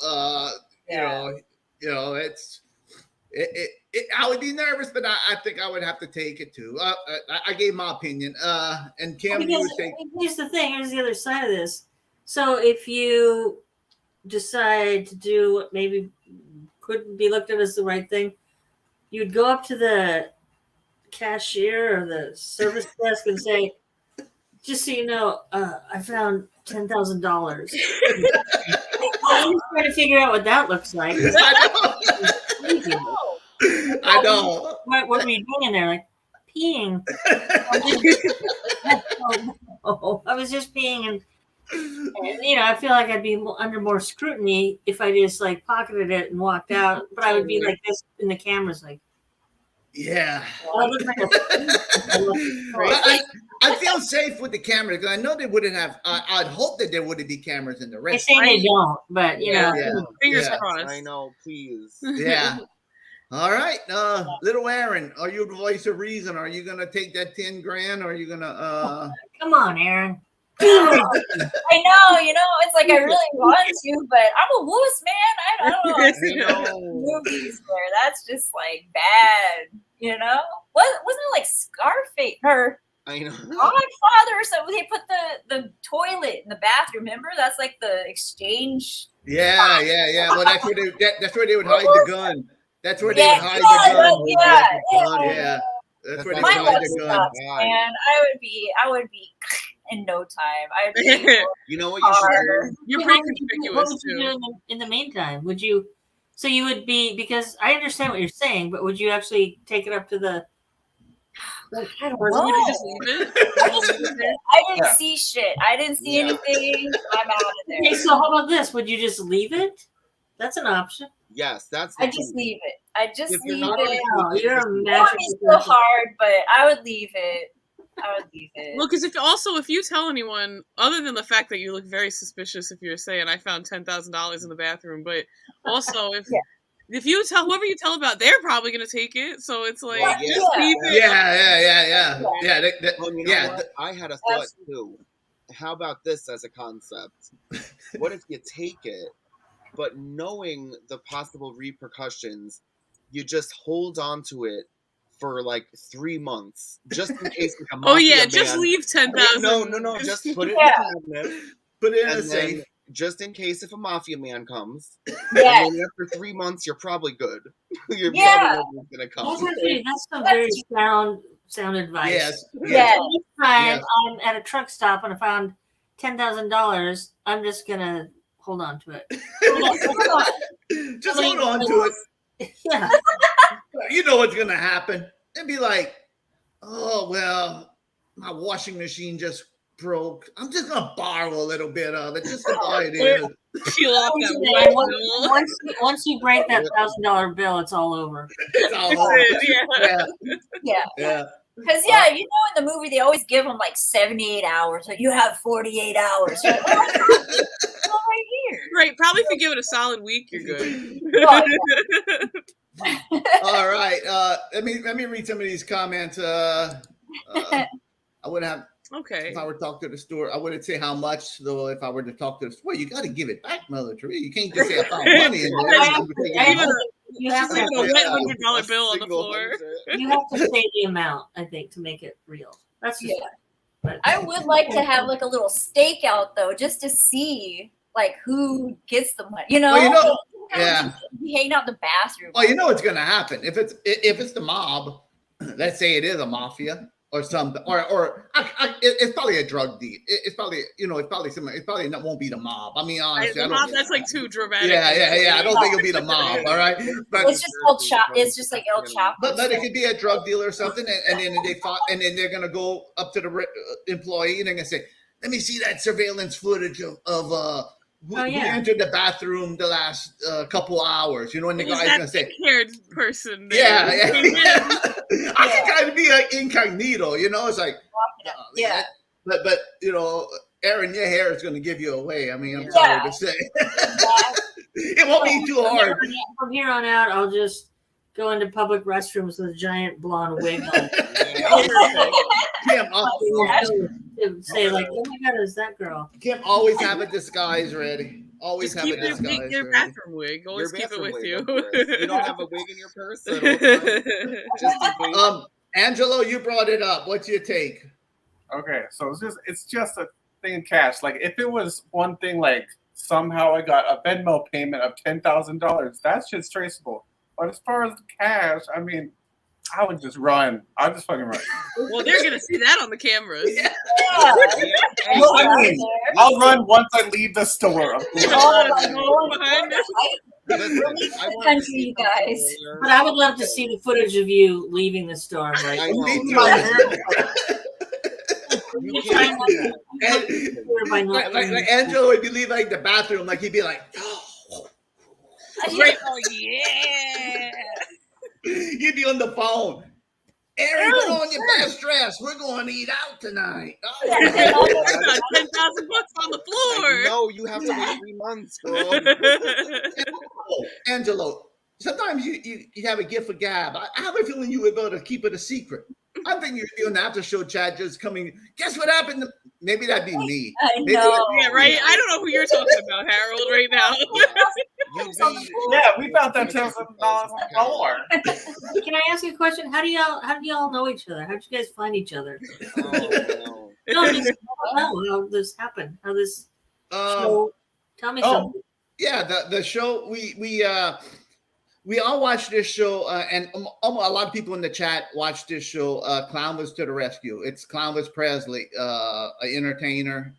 You know, it's I would be nervous, but I think I would have to take it too. I gave my opinion. And Kim, you would take. Here's the thing. Here's the other side of this. So if you decide to do what maybe couldn't be looked at as the right thing, you'd go up to the cashier or the service desk and say, "Just so you know, I found $10,000." I'm just trying to figure out what that looks like. I know. What were you doing in there? Like peeing. Oh, I was just peeing, and I feel like I'd be under more scrutiny if I just like pocketed it and walked out. But I would be like this in the cameras, like. Yeah. I look like I feel safe with the camera because I know they wouldn't have. I'd hope that there wouldn't be cameras in the I restaurant. say they don't, but Yeah. Fingers Yeah. crossed. I know, please. Yeah. All right, little Aaron, are you the voice of reason? Are you gonna take that 10 grand? Or are you gonna? Come on, Aaron. I know, it's like I really want to, but I'm a wuss, man. I don't know. I've seen movies where that's just like bad, Wasn't it like Scarface or I know. Godfather or something? They put the toilet in the bathroom. Remember, that's like the exchange. Yeah. Well, that's where they would hide the gun. That's where they would hide the gun. Yeah. That's where they My would love hide the gun. sucks, man. I would be in no time. I'd be You know what you should do? You're What pretty would conspicuous you too. do in the meantime? Would you? So you would be, because I understand what you're saying, but would you actually take it up to the? I don't Or know. would you just leave it? I didn't see shit. I didn't see anything. I'm out of there. Okay, so how about this? Would you just leave it? That's an option. Yes, that's. I just leave it. I just If you're leave not it. Oh, you're a It magic. would be so hard, but I would leave it. Well, because if you tell anyone, other than the fact that you look very suspicious if you're saying I found $10,000 in the bathroom, but also if you tell whoever you tell about, they're probably gonna take it. So it's like just leave it. Yeah. Well, you know what? I had a thought too. How about this as a concept? What if you take it, but knowing the possible repercussions, you just hold on to it for like 3 months, just in case. Like a mafia Just man- leave 10,000. No, just put it in the cabinet. Put it in a And then, safe. just in case if a mafia man comes. Yes. And then after 3 months, you're probably good. You're Yeah. probably gonna come. That's some very sound advice. Yes. Yes. Next time I'm at a truck stop and I found $10,000, I'm just gonna hold on to it. Just hold on to it. Yeah. You know what's gonna happen. And be like, oh well, my washing machine just broke. I'm just gonna borrow a little bit of it just to buy it in. Peel off that white bill. Once you break that $1,000 bill, it's all over. It's all over. Yeah. Because in the movie they always give them like 78 hours. So you have 48 hours. You're like, oh, right here. Right, probably if you give it a solid week, you're good. All right. Let me read some of these comments. I wouldn't have. Okay. If I were to talk to the store, I wouldn't say how much though. If I were to talk to the store, you got to give it back, Mother Teresa. You can't just say I found money in there. You have to a wet $100 bill on the floor. You have to say the amount, I think, to make it real. That's just but I would like to have like a little stakeout though, just to see like who gets the money. Well, yeah. Hanging out in the bathroom. Oh, you know what's gonna happen if it's the mob. Let's say it is a mafia or something, or it's probably a drug deal. It's probably something. It probably won't be the mob. I mean, honestly, That's like too dramatic. Yeah. I don't think it'll be the mob. All right, but It's just El Chapo. It's just like El Chapo. But it could be a drug dealer or something, and then then they're gonna go up to the employee and they're gonna say, "Let me see that surveillance footage of who entered the bathroom the last couple hours." And the guy's gonna say, "Haired person." Yeah. I can kind of be like incognito, It's like, but Aaron, your hair is gonna give you away. I mean, I'm sorry to say, it won't be too hard. From here on out, I'll just go into public restrooms with a giant blonde wig on. Kim, say like, "Oh my God, is that girl?" Kim, always have a disguise ready. Always just have keep a disguise your ready. bathroom wig. Always keep it with you. You don't have a wig in your purse at all times? Just in case. Angelo, you brought it up. What's your take? Okay, so it's just a thing in cash. Like if it was one thing, like somehow I got a Venmo payment of $10,000, that shit's traceable. But as far as the cash, I mean, I would just run. I'd just fucking run. Well, they're gonna see that on the cameras. Yeah. Well, I mean, I'll run once I leave the store. A lot of smoke behind us. Listen, Release I the wanted to country, see you guys. something But I would love to see the footage of you leaving the store. Like, I know. You you're can't trying do not that. to be clear by not Like Angelo would be leaving like the bathroom, like he'd be like, Great. Oh yeah. he'd be on the phone. Aaron, put on your best dress. We're going to eat out tonight. Oh. I got $10,000 on the floor. No, you have to wait 3 months, girl. Angelo, sometimes you have a gift for gab. I have a feeling you were able to keep it a secret. I think you're doing the after show chat just coming. Guess what happened? Maybe that'd be me. I Maybe know. Yeah, right. I don't know who you're talking about, Harold, right now. Yeah, we found that $10,000 on the floor. Can I ask you a question? How do y'all know each other? How did you guys find each other? Oh, No, just how this happened. How this show. Tell me something. Yeah, the show we all watched this show, and a lot of people in the chat watched this show. Clown was to the rescue. It's Clownvis Presley, an entertainer,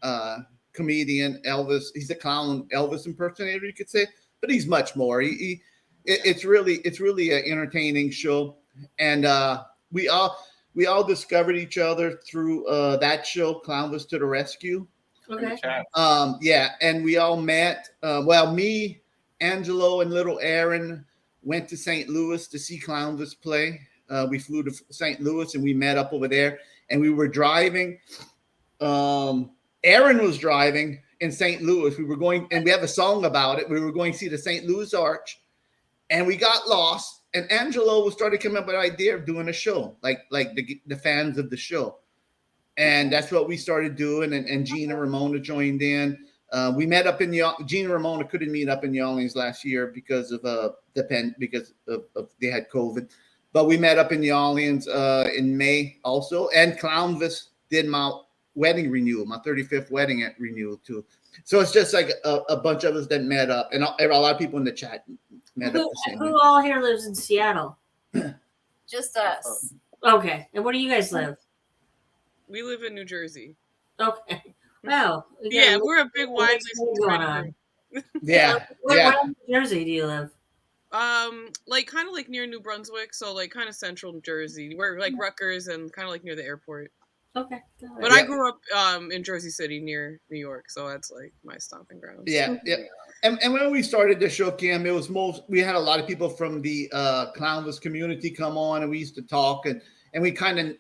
comedian. Elvis. He's a clown Elvis impersonator, you could say, but he's much more. It's really an entertaining show, and we all discovered each other through that show, Clown was to the rescue. Okay. Yeah, and we all met. Me, Angelo, and little Aaron went to St. Louis to see Clownvis play. We flew to St. Louis and we met up over there. And we were driving. Aaron was driving in St. Louis. We were going, and we have a song about it. We were going to see the St. Louis Arch, and we got lost. And Angelo started coming up with an idea of doing a show, like the fans of the show. And that's what we started doing. And Gina Ramona joined in. We met up in Gina Ramona couldn't meet up in New Orleans last year because of they had COVID, but we met up in New Orleans in May also. And Clownvis did my wedding renewal, my 35th wedding renewal too. So it's just like a bunch of us that met up, and a lot of people in the chat met up. Who all here lives in Seattle? Just us. Okay, and where do you guys live? We live in New Jersey. Okay. Wow. Yeah, we're a big widely going on. Yeah. Where in New Jersey do you live? Like kind of like near New Brunswick, so like kind of central New Jersey. We're like Rutgers and kind of like near the airport. Okay. But I grew up in Jersey City near New York, so that's like my stomping ground. Yeah. And when we started the show, Cam, it was we had a lot of people from the Clownvis community come on, and we used to talk, and we kind of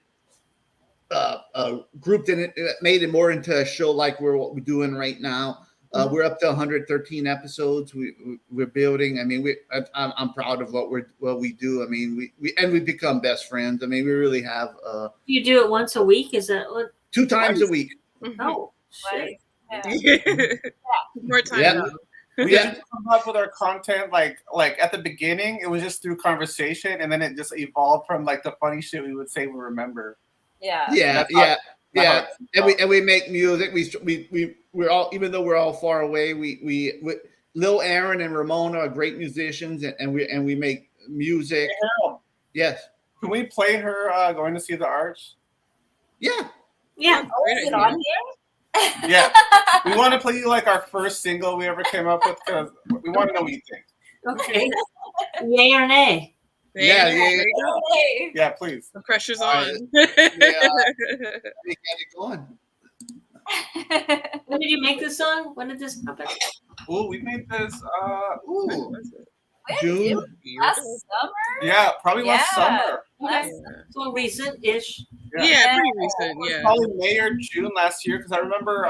grouped it, made it more into a show like what we're doing right now. We're up to 113 episodes. We're building. I mean, I'm proud of what we do. I mean, we become best friends. I mean, we really have. You do it once a week? Is that what? 2 times a week. Oh, shit. More time. Yeah. We had to come up with our content like at the beginning. It was just through conversation, and then it just evolved from like the funny shit we would say we remember. Yeah. And we make music. We're all, even though we're all far away, we Lil Aaron and Ramona are great musicians, and we make music. Yes. Can we play her going to see the Arch? Yeah. Yeah. Oh, is it on here? Yeah. We want to play you like our first single we ever came up with because we want to know what you think. Okay. Yay or nay? Yeah. Yeah, please. The pressure's on. We get it going. When did you make this song? When did this happen? Ooh, we made this. June. Last summer? Yeah, probably last summer. So recent-ish. Yeah, pretty recent. Yeah. Probably May or June last year because I remember,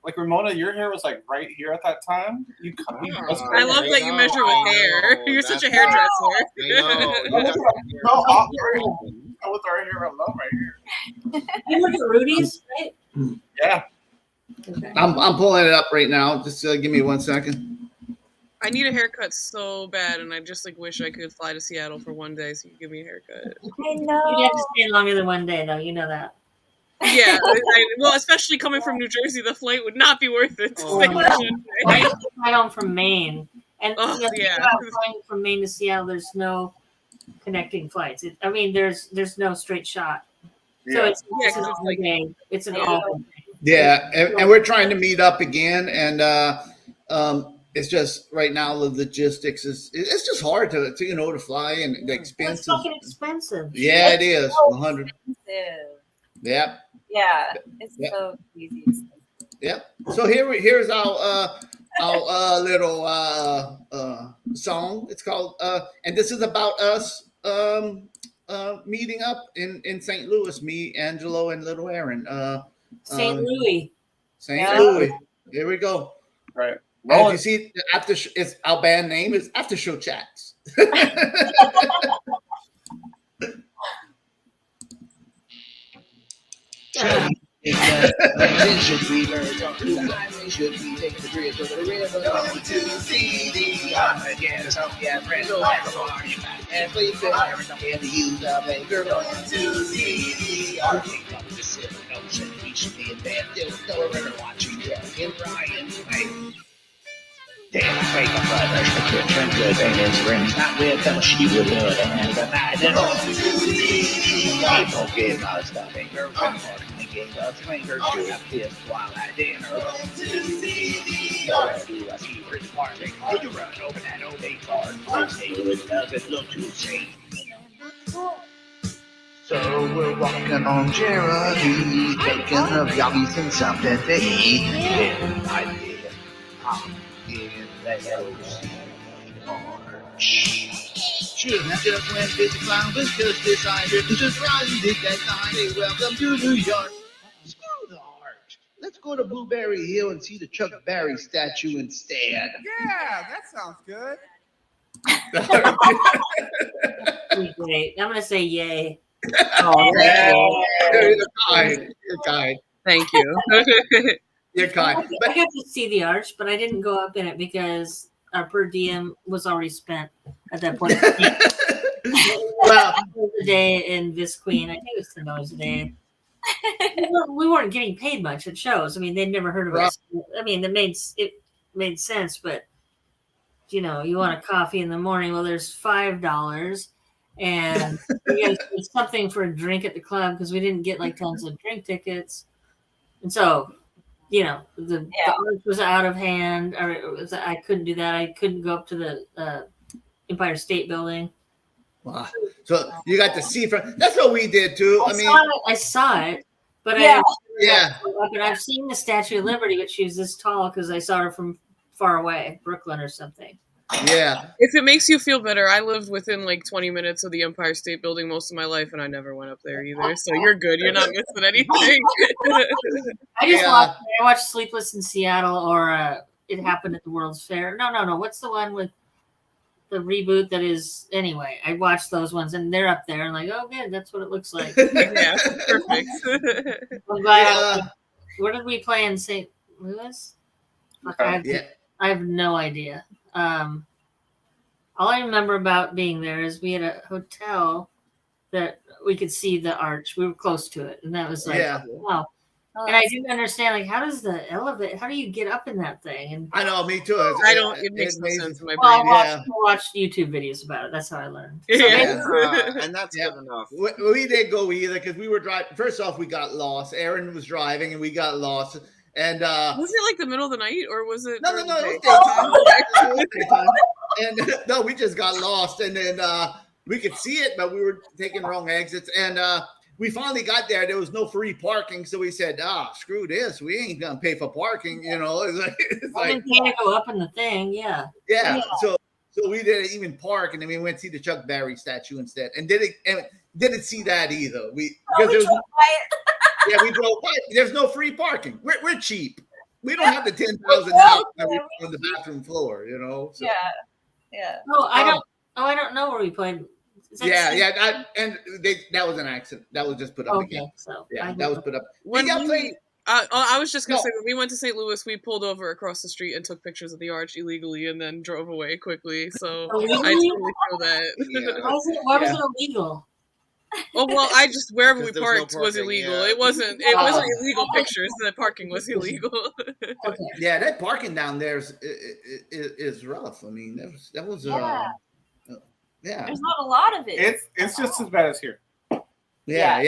like Ramona, your hair was like right here at that time. I love that you measure with hair. You're such a hairdresser. With our hair alone right here. You look at Rudy's, right? Yeah. Okay. I'm pulling it up right now. Just give me 1 second. I need a haircut so bad, and I just like wish I could fly to Seattle for one day so you could give me a haircut. I know. You'd have to stay longer than one day, though. You know that. Yeah, well, especially coming from New Jersey, the flight would not be worth it. I used to fly home from Maine, and Oh, yeah. flying from Maine to Seattle, there's no connecting flights. I mean, there's no straight shot. So Yeah. it's Yeah, 'cause an it's all like- day. It's an all day. Yeah, and we're trying to meet up again, and it's just right now the logistics it's just hard to to fly and the It's expenses. fucking expensive. Yeah, it is. So 100. expensive. Yep. Yeah, it's Yep. so easy. Expensive. Yep. So here's our little song. It's called and this is about us meeting up in St. Louis. Me, Angelo, and little Aaron. St. Louis. St. Yeah. Louis. Here we go. Right. And Roll if you it. see after it's our band name is After Show Chats. Should we learn something? Should we take the bridge over the river? Go to see the again. So yeah, friends, go back to party and please go and use the baker. Go to see the Arctic of the Pacific Ocean. We should be in bed till the river watching Jack and Ryan. Hey. Damn, fake a brother, the kid turned good and his friends not with them, she would do it and the night and all to see. I don't get my stuffing, her friend gave us fingers to have pissed while I dinner. Where do I see pretty party? Would you run over that old car? St. Louis doesn't look too safe. So we're walking on Cherokee, thinking of yoggies and something to eat. Then I did pop in the hills in March. Sure, I just went visit Columbus, just decided to just ride and dig that time. Hey, welcome to New York. Screw the art. Let's go to Blueberry Hill and see the Chuck Berry statue instead. Yeah, that sounds good. Great. I'm gonna say yay. Oh, you're kind. You're kind. Thank you. You're kind. I got to see the arch, but I didn't go up in it because our per diem was already spent at that point. Well, a day in Visqueen, I think it was $10 a day. We weren't getting paid much at shows. I mean, they'd never heard of us. I mean, it made sense, but you want a coffee in the morning. Well, there's $5, and you guys did something for a drink at the club because we didn't get like tons of drink tickets, and so. The arch was out of hand, or I couldn't do that. I couldn't go up to the Empire State Building. Wow. So you got to see from. That's what we did too. I saw it, but I've seen the Statue of Liberty, but she was this tall because I saw her from far away, Brooklyn or something. Yeah. If it makes you feel better, I lived within like 20 minutes of the Empire State Building most of my life, and I never went up there either. So you're good. You're not missing anything. I watched Sleepless in Seattle, or It Happened at the World's Fair. No. What's the one with the reboot that is? Anyway, I watched those ones, and they're up there, and like, oh, good, that's what it looks like. Yeah, perfect. I'm glad. Where did we play in St. Louis? I have no idea. All I remember about being there is we had a hotel that we could see the arch. We were close to it, and that was like, wow. And I didn't understand, like, how does the elevator? How do you get up in that thing? And I know, me too. It makes no sense in my brain. I watched YouTube videos about it. That's how I learned. And that's good enough. We didn't go either because we were driving. First off, we got lost. Aaron was driving, and we got lost. And was it like the middle of the night, or was it? No, it was daytime. And no, we just got lost, and then we could see it, but we were taking wrong exits. And we finally got there. There was no free parking, so we said, screw this. We ain't gonna pay for parking. It's like can't go up in the thing. Yeah. So we didn't even park, and then we went to see the Chuck Berry statue instead, and didn't see that either. We drove by. There's no free parking. We're cheap. We don't have the $10,000 on the bathroom floor, So. Yeah. Oh, I don't know where we played. That was an accident. That was just put up again. So that was put up. I was just gonna say, when we went to St. Louis, we pulled over across the street and took pictures of the arch illegally, and then drove away quickly. So I totally feel that. Why was it illegal? Well, wherever we parked was illegal. Yeah. It wasn't illegal pictures. The parking was illegal. Yeah, that parking down there is rough. I mean, that was Yeah. There's not a lot of it. It's just as bad as here. Yeah.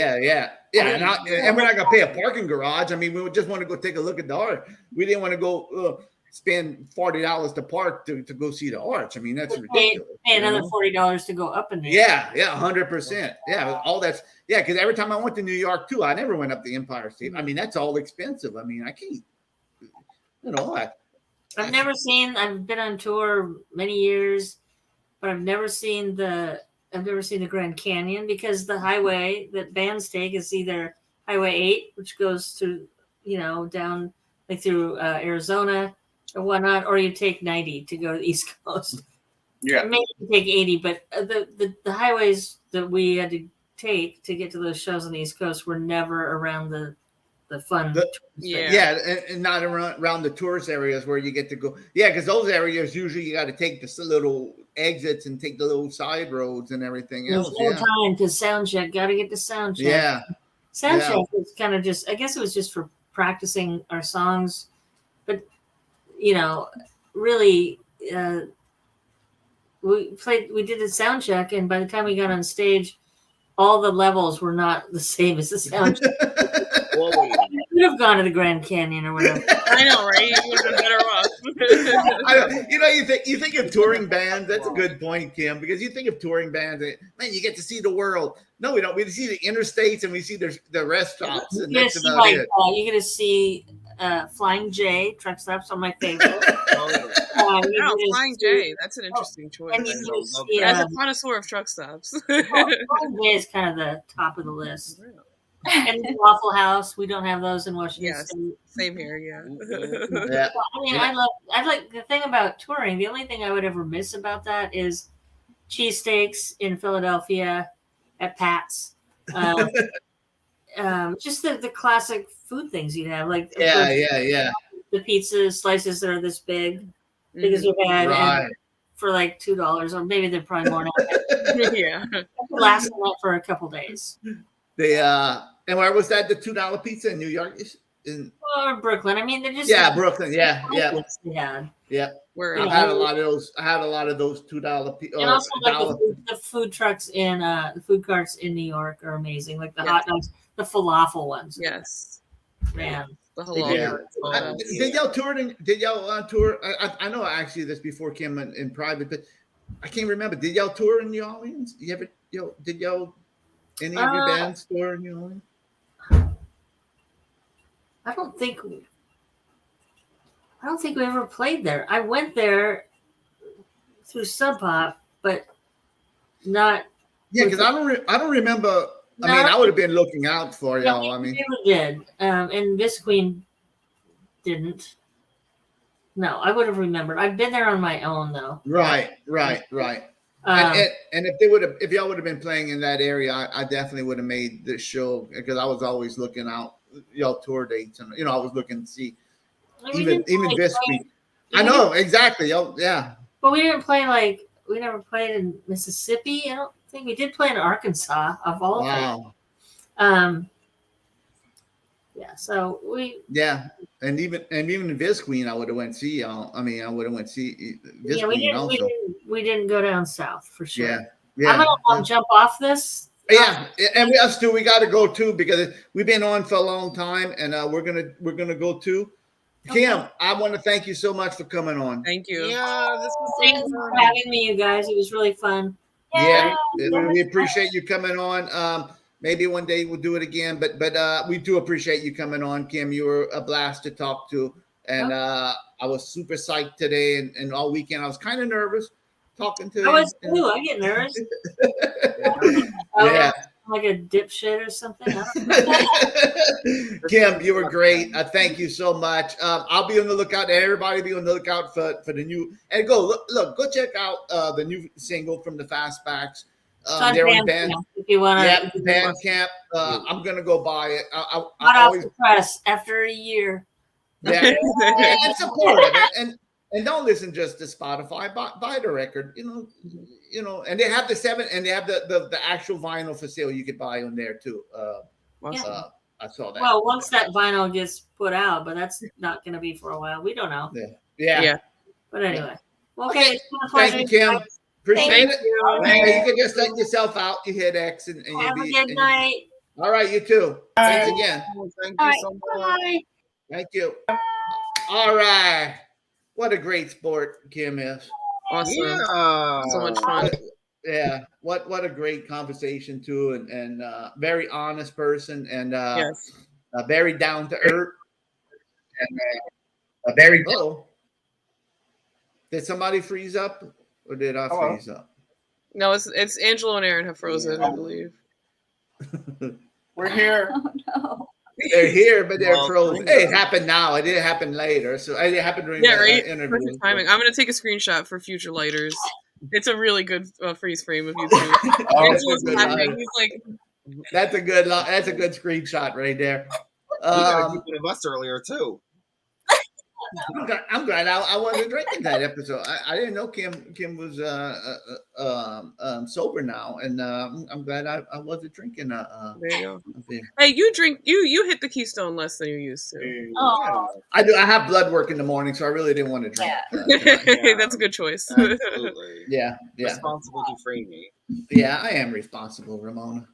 And we're not gonna pay a parking garage. I mean, we just want to go take a look at the art. We didn't want to go spend $40 to park to go see the arch. I mean, that's ridiculous. Pay another $40 to go up in there. Yeah, 100%. Yeah, all that's because every time I went to New York too, I never went up the Empire State. I mean, that's all expensive. I mean, I can't. I've never seen. I've been on tour many years, but I've never seen the Grand Canyon because the highway that bands take is either Highway 8, which goes through, down like through Arizona or whatnot, or you take 90 to go to the East Coast. Yeah, maybe you take 80, but the highways that we had to take to get to those shows on the East Coast were never around the fun. And not around the tourist areas where you get to go. Yeah, because those areas usually you got to take the little exits and take the little side roads and everything else. There's no time to sound check. Got to get to sound check. Yeah, sound check was kind of just. I guess it was just for practicing our songs, but really, we did a sound check, and by the time we got on stage, all the levels were not the same as the sound check. You could have gone to the Grand Canyon or whatever. I know, right? You would have been better off. You think of touring bands. That's a good point, Kim, because you think of touring bands. Man, you get to see the world. No, we don't. We see the interstates and we see the restaurants. And you get to see Flying J. Truck stops are my favorite. Flying J. That's an interesting choice. As a connoisseur of truck stops. Flying J is kind of the top of the list. And Waffle House, we don't have those in Washington State. Same here, yeah. I mean, I like the thing about touring. The only thing I would ever miss about that is cheesesteaks in Philadelphia at Pat's. Just the classic food things you'd have, like the pizza slices that are this big as you had, and for like $2, or maybe they're probably more now. Yeah, lasting that for a couple days. And where was that? The $2 pizza in New York? Or Brooklyn. I mean, they're just Brooklyn. Yeah. Where I had a lot of those. I had a lot of those $2 pizza. And also, like the food trucks in the food carts in New York are amazing. Like the hot dogs, the falafel ones. Yes, man. The halal. Did y'all tour? Did y'all tour? I know I asked you this before, Kim, in private, but I can't remember. Did y'all tour in New Orleans? Did y'all? Any of your bands tour in New Orleans? I don't think we ever played there. I went there through Sub Pop, but not. Yeah, because I don't remember. I would have been looking out for y'all. We never did, and Miss Queen didn't. No, I would have remembered. I've been there on my own though. Right. And if y'all would have been playing in that area, I definitely would have made this show because I was always looking out y'all tour dates, and I was looking to see even this week. I know exactly. Yeah. But we didn't play we never played in Mississippi. I don't think we did play in Arkansas of all things. Yeah. So we. Yeah. And even in Viz Queen, I would have went see y'all. I mean, I would have went see Viz Queen also. We didn't go down south for sure. Yeah. I'm gonna jump off this. Yeah, and us too. We got to go too because we've been on for a long time, and we're gonna go too. Okay. Kim, I want to thank you so much for coming on. Thank you. Yeah, this was thanks for having me, you guys. It was really fun. Yeah, we appreciate you coming on. Maybe one day we'll do it again, but we do appreciate you coming on, Kim. You were a blast to talk to, and I was super psyched today and all weekend. I was kind of nervous talking to you. I was too. I get nervous. Like a dipshit or something. Kim, you were great. Thank you so much. I'll be on the lookout. Everybody be on the lookout for the new. And go check out the new single from the Fastbacks. They're on Band. If you want to, Bandcamp. I'm gonna go buy it. I always off the press after a year. Yeah, and support it. And don't listen just to Spotify. Buy the record, and they have the the actual vinyl for sale you could buy on there too. I saw that. Well, once that vinyl gets put out, but that's not going to be for a while. We don't know. Yeah. But anyway, okay. It's been a pleasure. Thank you, Kim. Appreciate it. you. Hey, you can just let yourself out. You hit X and you Have a be. good night. All right, you too. Thanks again. Thank All you right, so much. bye. Thank you. All right. What a great sport Kim is. Awesome. Yeah. So much fun. Yeah. What a great conversation too, and very honest person, and Yes. very down to earth, and very. Oh, did somebody freeze up, or did I Hello? freeze up? No, it's Angelo and Aaron have frozen, I believe. We're here. Oh no. They're here, but they're Well, frozen. kind of. Hey, it happened now. It didn't happen later, so it happened during Yeah, the right. interview. Perfect timing. I'm gonna take a screenshot for future lighters. It's a really good freeze frame of you two. Oh, Angelo's that's a good laughing. line. He's like, That's a good screenshot right there. We got a good one of us earlier too. I'm glad I wasn't drinking that episode. I didn't know Kim was sober now, and I'm glad I wasn't drinking. there you go. Beer. Hey, you drink. You hit the Keystone less than you used to. Oh, I do. I have blood work in the morning, so I really didn't want to drink. Yeah. That's a good choice. Absolutely. Yeah. Responsible Dufrene. Yeah, I am responsible, Ramona.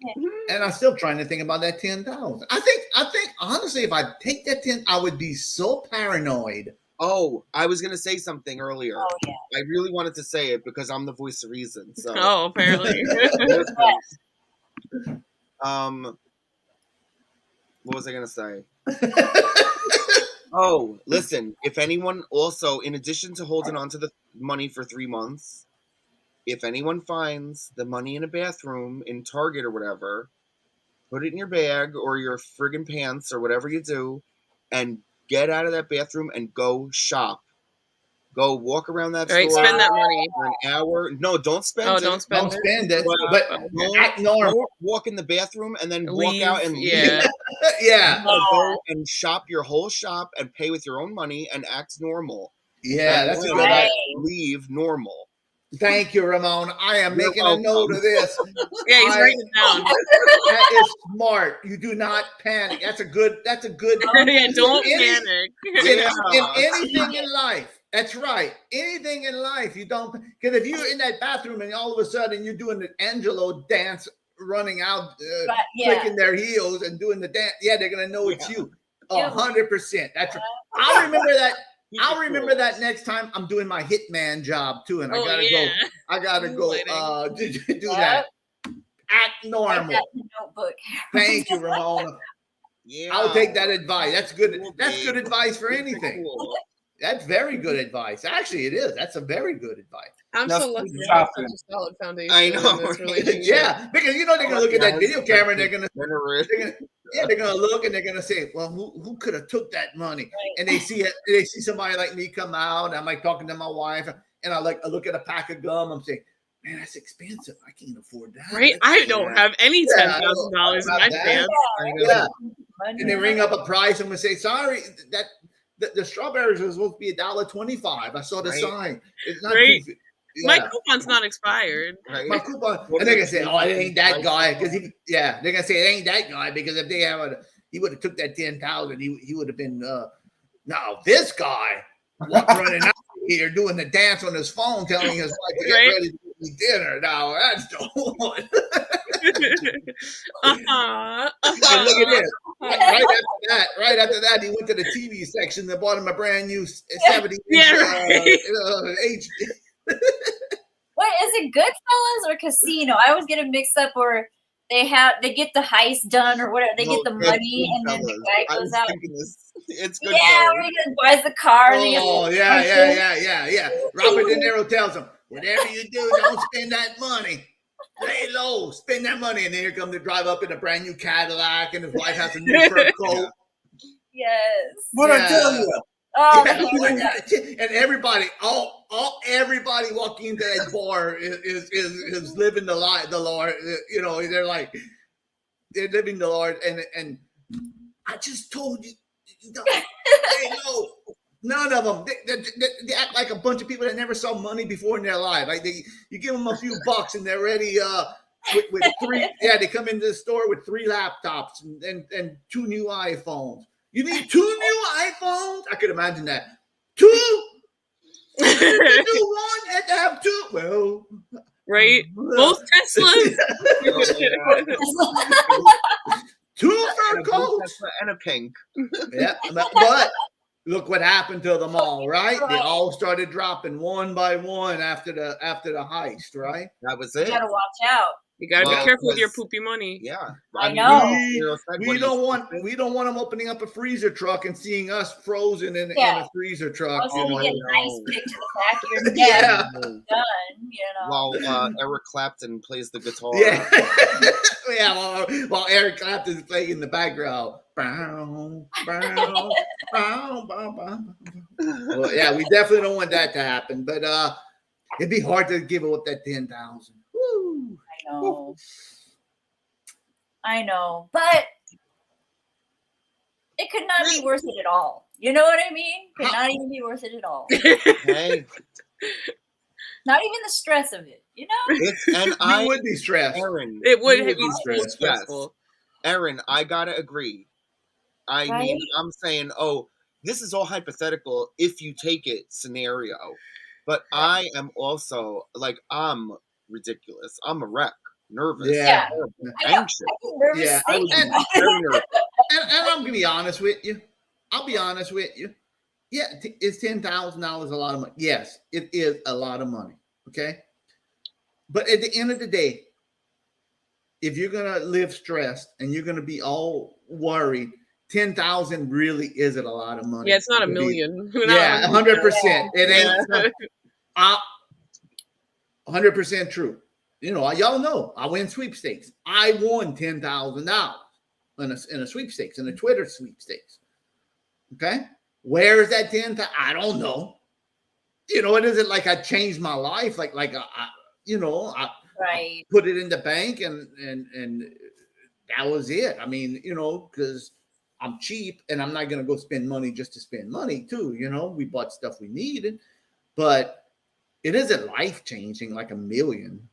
Yeah. And I'm still trying to think about that 10,000. I think honestly, if I take that 10, I would be so paranoid. Oh, I was gonna say something earlier. Oh yeah. I really wanted to say it because I'm the voice of reason. So Oh, apparently. What was I gonna say? Oh, listen, if anyone also, in addition to holding on to the money for 3 months, if anyone finds the money in a bathroom in Target or whatever, put it in your bag or your friggin' pants or whatever you do, and get out of that bathroom and go shop. Go walk around that Right, store spend that money. for an hour. No, don't spend it. Don't spend Don't spend it, but Don't, act normal. don't walk in the bathroom and then walk Leave, out and leave. yeah. Yeah, Go and shop your whole shop and pay with your own money and act normal. yeah, that's a good Right. idea. Leave normal. Thank you, Ramon. I am You're making a note of this. Yeah, he's writing it down. That is smart. You do not panic. That's a good. Yeah, don't in any- panic. in anything in life. That's right. Anything in life, you don't, because if you're in that bathroom and all of a sudden you're doing the Angelo dance, running out, clicking their heels and doing the dance, yeah, they're gonna know it's you. 100%. That's right. I'll remember that. I'll remember that next time I'm doing my hitman job too, and I gotta go do that. Act normal. Like that notebook. Thank you, Ramona. Yeah. I'll take that advice. That's good. That's good advice for anything. That's very good advice. Actually, it is. That's a very good advice. I'm That's so lucky to good have shopping. such a solid foundation. I know, in this right? relationship. Yeah, because you know they're gonna look at that video camera and they're gonna look and they're gonna say, "Well, who could have took that money?" Right. And they see somebody like me come out. I'm like talking to my wife, and I look at a pack of gum. I'm saying, "Man, that's expensive. I can't afford that." Right? I don't have any $10,000 in my pants. Yeah. And they ring up a price and we say, "Sorry, that the strawberries are supposed to be $1.25. I saw the sign. It's not Right. too." My coupon's not expired. Right? My coupon, and they're gonna say, "Oh, it ain't that guy," because they're gonna say it ain't that guy because if they he would have took that 10,000, he would have been. Now this guy running out here doing the dance on his phone, telling his wife to get ready to eat dinner. Now that's the one. And look at this. Right after that, he went to the TV section and bought him a brand new 70-inch HD. Wait, is it Goodfellas or Casino? I always get it mixed up, or they get the heist done or whatever. They get the money and then the guy goes out. It's good. Yeah, where he buys the car. Oh, yeah. Robert De Niro tells him, "Whatever you do, don't spend that money. Lay low, spend that money." And then here come to drive up in a brand new Cadillac, and his wife has a new fur coat. Yes. What I tell you? Oh, and everybody walking into that bar is living the Lord. You know, they're living the Lord. And I just told you, hey, no, none of them. They act like a bunch of people that never saw money before in their life. Like you give them a few bucks and they're ready with three. Yeah, they come into the store with 3 laptops and 2 new iPhones. You need 2 new iPhones? I could imagine that. 2? to do one and to have two. Well, Right? Both Teslas. two fur coats and a pink. Yeah, but look what happened to them all, right? They all started dropping one by one after the heist, right? That was You it. gotta watch out. You gotta be careful with your poopy money. Yeah, I know. We don't want them opening up a freezer truck and seeing us frozen in a freezer truck. Also, you get ice pick to the back of your neck. Yeah. Done. You know. While Eric Clapton plays the guitar. Yeah, yeah. While Eric Clapton is playing in the background. Bow, bow, bow, bow, bow. Well, yeah, we definitely don't want that to happen. But it'd be hard to give up that 10,000. Woo! I know, but it could not be worth it at all. You know what I mean? Could not even be worth it at all. Hey. Not even the stress of it. You know? You would be stressed. Aaron, It would be be stressful. Yes. Aaron, I gotta agree. I mean, I'm saying, this is all hypothetical if you take it scenario. But I am also I'm ridiculous. I'm a wreck. Nervous. Yeah. Anxious. Yeah. I was very nervous. And I'm gonna be honest with you. I'll be honest with you. Yeah, is $10,000 a lot of money? Yes, it is a lot of money. Okay. But at the end of the day, if you're gonna live stressed and you're gonna be all worried, 10,000 really isn't a lot of money. Yeah, it's not a million. Yeah, 100%. It ain't 100% true. You know, y'all know I win sweepstakes. I won $10,000 in a sweepstakes, in a Twitter sweepstakes. Okay, where is that 10,000? I don't know. You know, it isn't like I changed my life. I put it in the bank and that was it. I mean, you know, because I'm cheap and I'm not going to go spend money just to spend money too. You know, we bought stuff we needed, but it isn't life changing like $1 million.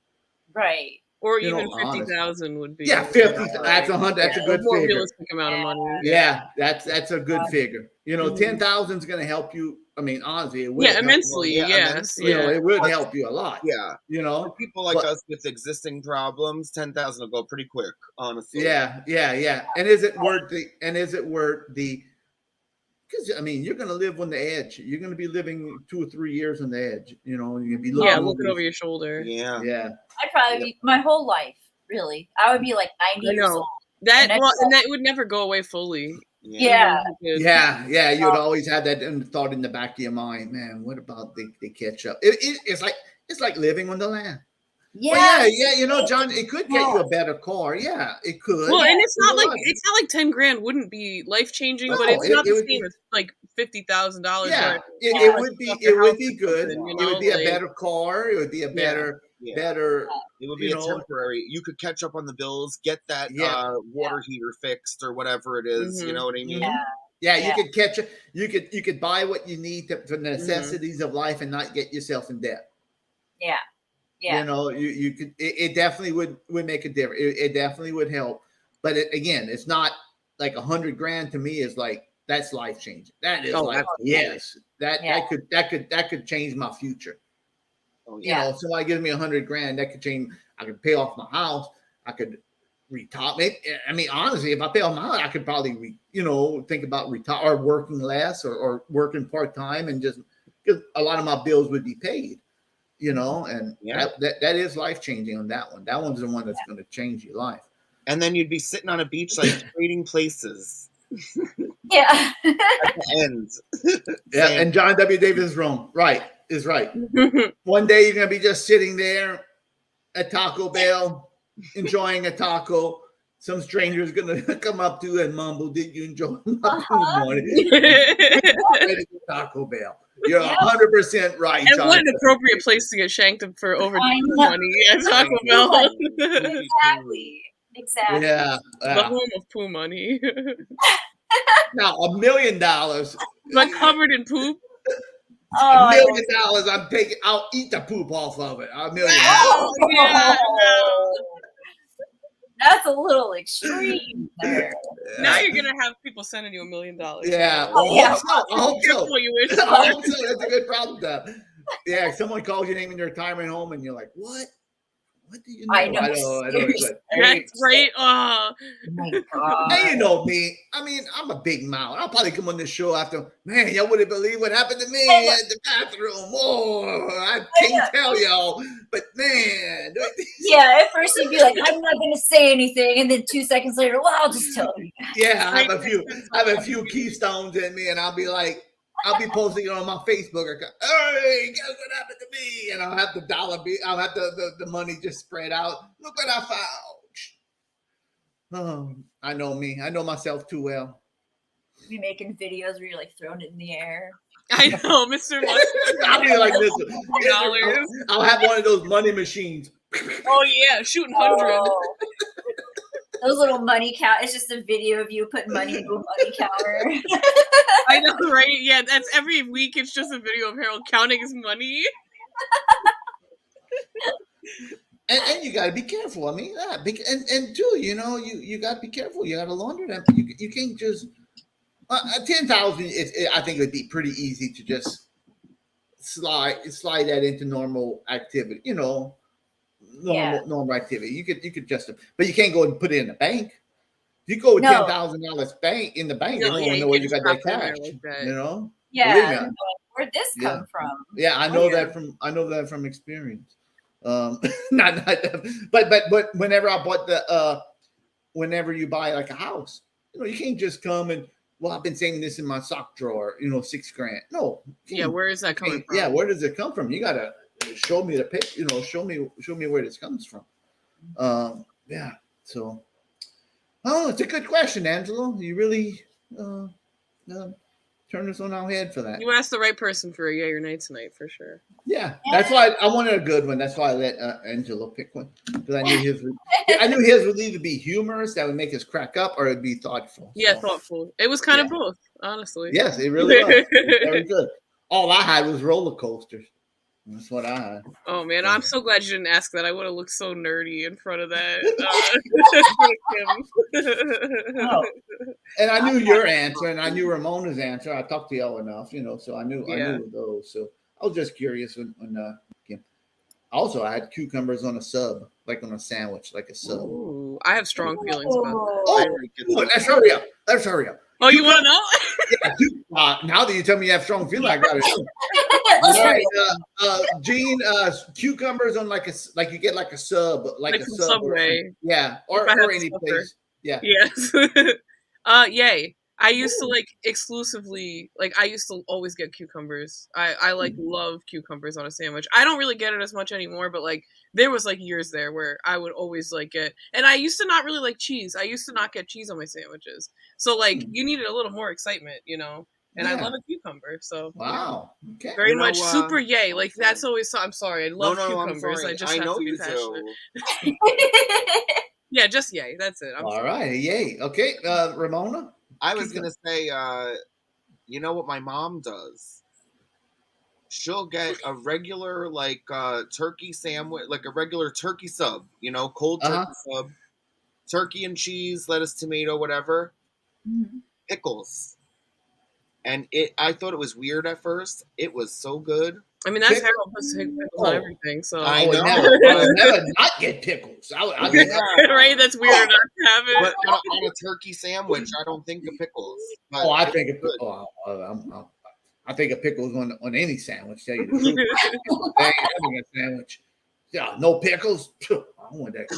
Right. Or even 50,000 would be. Yeah, 50. That's 100. That's a good more figure. realistic amount of money. Yeah, that's a good figure. You know, 10,000 is going to help you. I mean, honestly, it would. Yeah, immensely. Yes. You know, it would help you a lot. Yeah. You know, for people like us with existing problems, 10,000 will go pretty quick. Honestly. Yeah. And is it worth the? Because I mean, you're going to live on the edge. You're going to be living 2 or 3 years on the edge. You know, you'll be looking over your shoulder. Yeah. I'd probably be my whole life. Really, I would be like 90 years old. And that would never go away fully. Yeah. You'd always have that thought in the back of your mind, man. What about they catch up? It's like living on the land. Yeah, you know, John, it could get you a better car. Yeah, it could. Well, and it's not like 10 grand wouldn't be life changing, but it's not the same as like $50,000. Yeah, it would be good. It would be a better car. It would be a better. It would be a temporary. You could catch up on the bills, get that water heater fixed or whatever it is. You know what I mean? Yeah, you could catch it. You could buy what you need for the necessities of life and not get yourself in debt. Yeah. You know, you could. It definitely would make a difference. It definitely would help. But again, it's not like $100 grand to me is like that's life changing. That is that could change my future. You know, somebody gives me $100 grand, that could change. I could pay off my house. I could retire. I mean, honestly, if I pay off my house, I could probably, think about retire or working less or working part time, and just because a lot of my bills would be paid. And that is life changing on that one. That one's the one that's going to change your life. And then you'd be sitting on a beach like trading places. Yeah. At the end. Yeah, and John W. Davis is wrong. Is right. One day you're going to be just sitting there at Taco Bell, enjoying a taco. Some stranger is going to come up to you and mumble, "Did you enjoy my food morning?" Taco Bell. You're 100% right. And what an appropriate place to get shanked for over money at Taco Bell. Exactly. Yeah. The home of poo money. Now, $1 million. Like covered in poop. $1 million. I'll eat the poop off of it. $1 million. That's a little extreme there. Now you're gonna have people sending you $1 million. Yeah. I hope so. Careful what you wish for. I hope so. That's a good problem to have. Yeah, someone calls your name in your retirement home, and you're like, what? What do you know? I know. I know. It's like, That's right. Oh, Oh my god. hey, you know me. I mean, I'm a big mouth. I'll probably come on this show after, man, y'all wouldn't believe what happened to me at the bathroom. Oh, I can't tell y'all. But man. Yeah, at first you'd be like, I'm not gonna say anything, and then 2 seconds later, well, I'll just tell you. Yeah, I have a few keystones in me, and I'll be like, I'll be posting it on my Facebook account. Hey, guess what happened to me? And I'll have I'll have the money just spread out. Look what I found. Oh, I know me. I know myself too well. Be making videos where you're like throwing it in the air. I know, Mr. Mustard. I'll be like this. $100. I'll have one of those money machines. Oh yeah, shooting 100. Oh. Those little money count. It's just a video of you putting money into a money counter. I know, right? Yeah, that's every week. It's just a video of Harold counting his money. And you got to be careful. I mean, and too, you know, you got to be careful. You got to launder them. You can't just 10,000. I think it would be pretty easy to just slide that into normal activity. You know, normal activity. You could just, but you can't go and put it in the bank. You go with $10,000 bank in the bank. You don't know where you got that cash. Like that. You know. Yeah. Where'd this come from? Yeah, I know that from experience. Not but whenever I bought whenever you buy like a house, you know, you can't just come and, well, I've been saving this in my sock drawer, you know, $6,000. No. Yeah, where is that coming from? Yeah, where does it come from? You gotta show me the picture, you know, show me where this comes from. Yeah. So it's a good question, Angelo. You really turn us on our head for that. You asked the right person for a yay or nay tonight, for sure. Yeah, that's why I wanted a good one. That's why I let Angelo pick one, because I knew his would either be humorous, that would make us crack up, or it'd be thoughtful. Yeah, thoughtful. It was kind of both, honestly. Yes, it really was. Very good. All I had was roller coasters. That's what I had. Oh man, I'm so glad you didn't ask that. I would have looked so nerdy in front of that. And I knew your answer, and I knew Ramona's answer. I talked to y'all enough, you know, so I knew those. So I was just curious when also I had cucumbers on a sub, like on a sandwich, like a sub. Ooh, I have strong feelings about that. Oh, let's hurry up. Let's hurry up. Oh, you want to know? Yeah, now that you tell me you have strong feelings, I got it. Gene, cucumbers on like you get like a sub, like a sub, Subway. Or any place. Yeah. Yes. Yay. I used to exclusively I used to always get cucumbers. I love cucumbers on a sandwich. I don't really get it as much anymore, but there was years there where I would always get, and I used to not really like cheese. I used to not get cheese on my sandwiches. So you needed a little more excitement, you know. And I love a cucumber, so wow, okay. Very much super yay. That's always. I'm sorry, I love cucumbers. I just have to be passionate. Yeah, just yay. That's it. All right, yay. Okay, Ramona. I was gonna say, you know what my mom does? She'll get a regular turkey sandwich, like a regular turkey sub, you know, cold turkey sub, turkey and cheese, lettuce, tomato, whatever, pickles. And I thought it was weird at first. It was so good. I mean, that's Harold puts pickles on everything. So I would never not get pickles. Right? That's weird not to have it. But on a turkey sandwich, I don't think of pickles. I think of pickles. I think of pickles on any sandwich. Tell you the truth. Having a sandwich. Yeah, no pickles. I want that.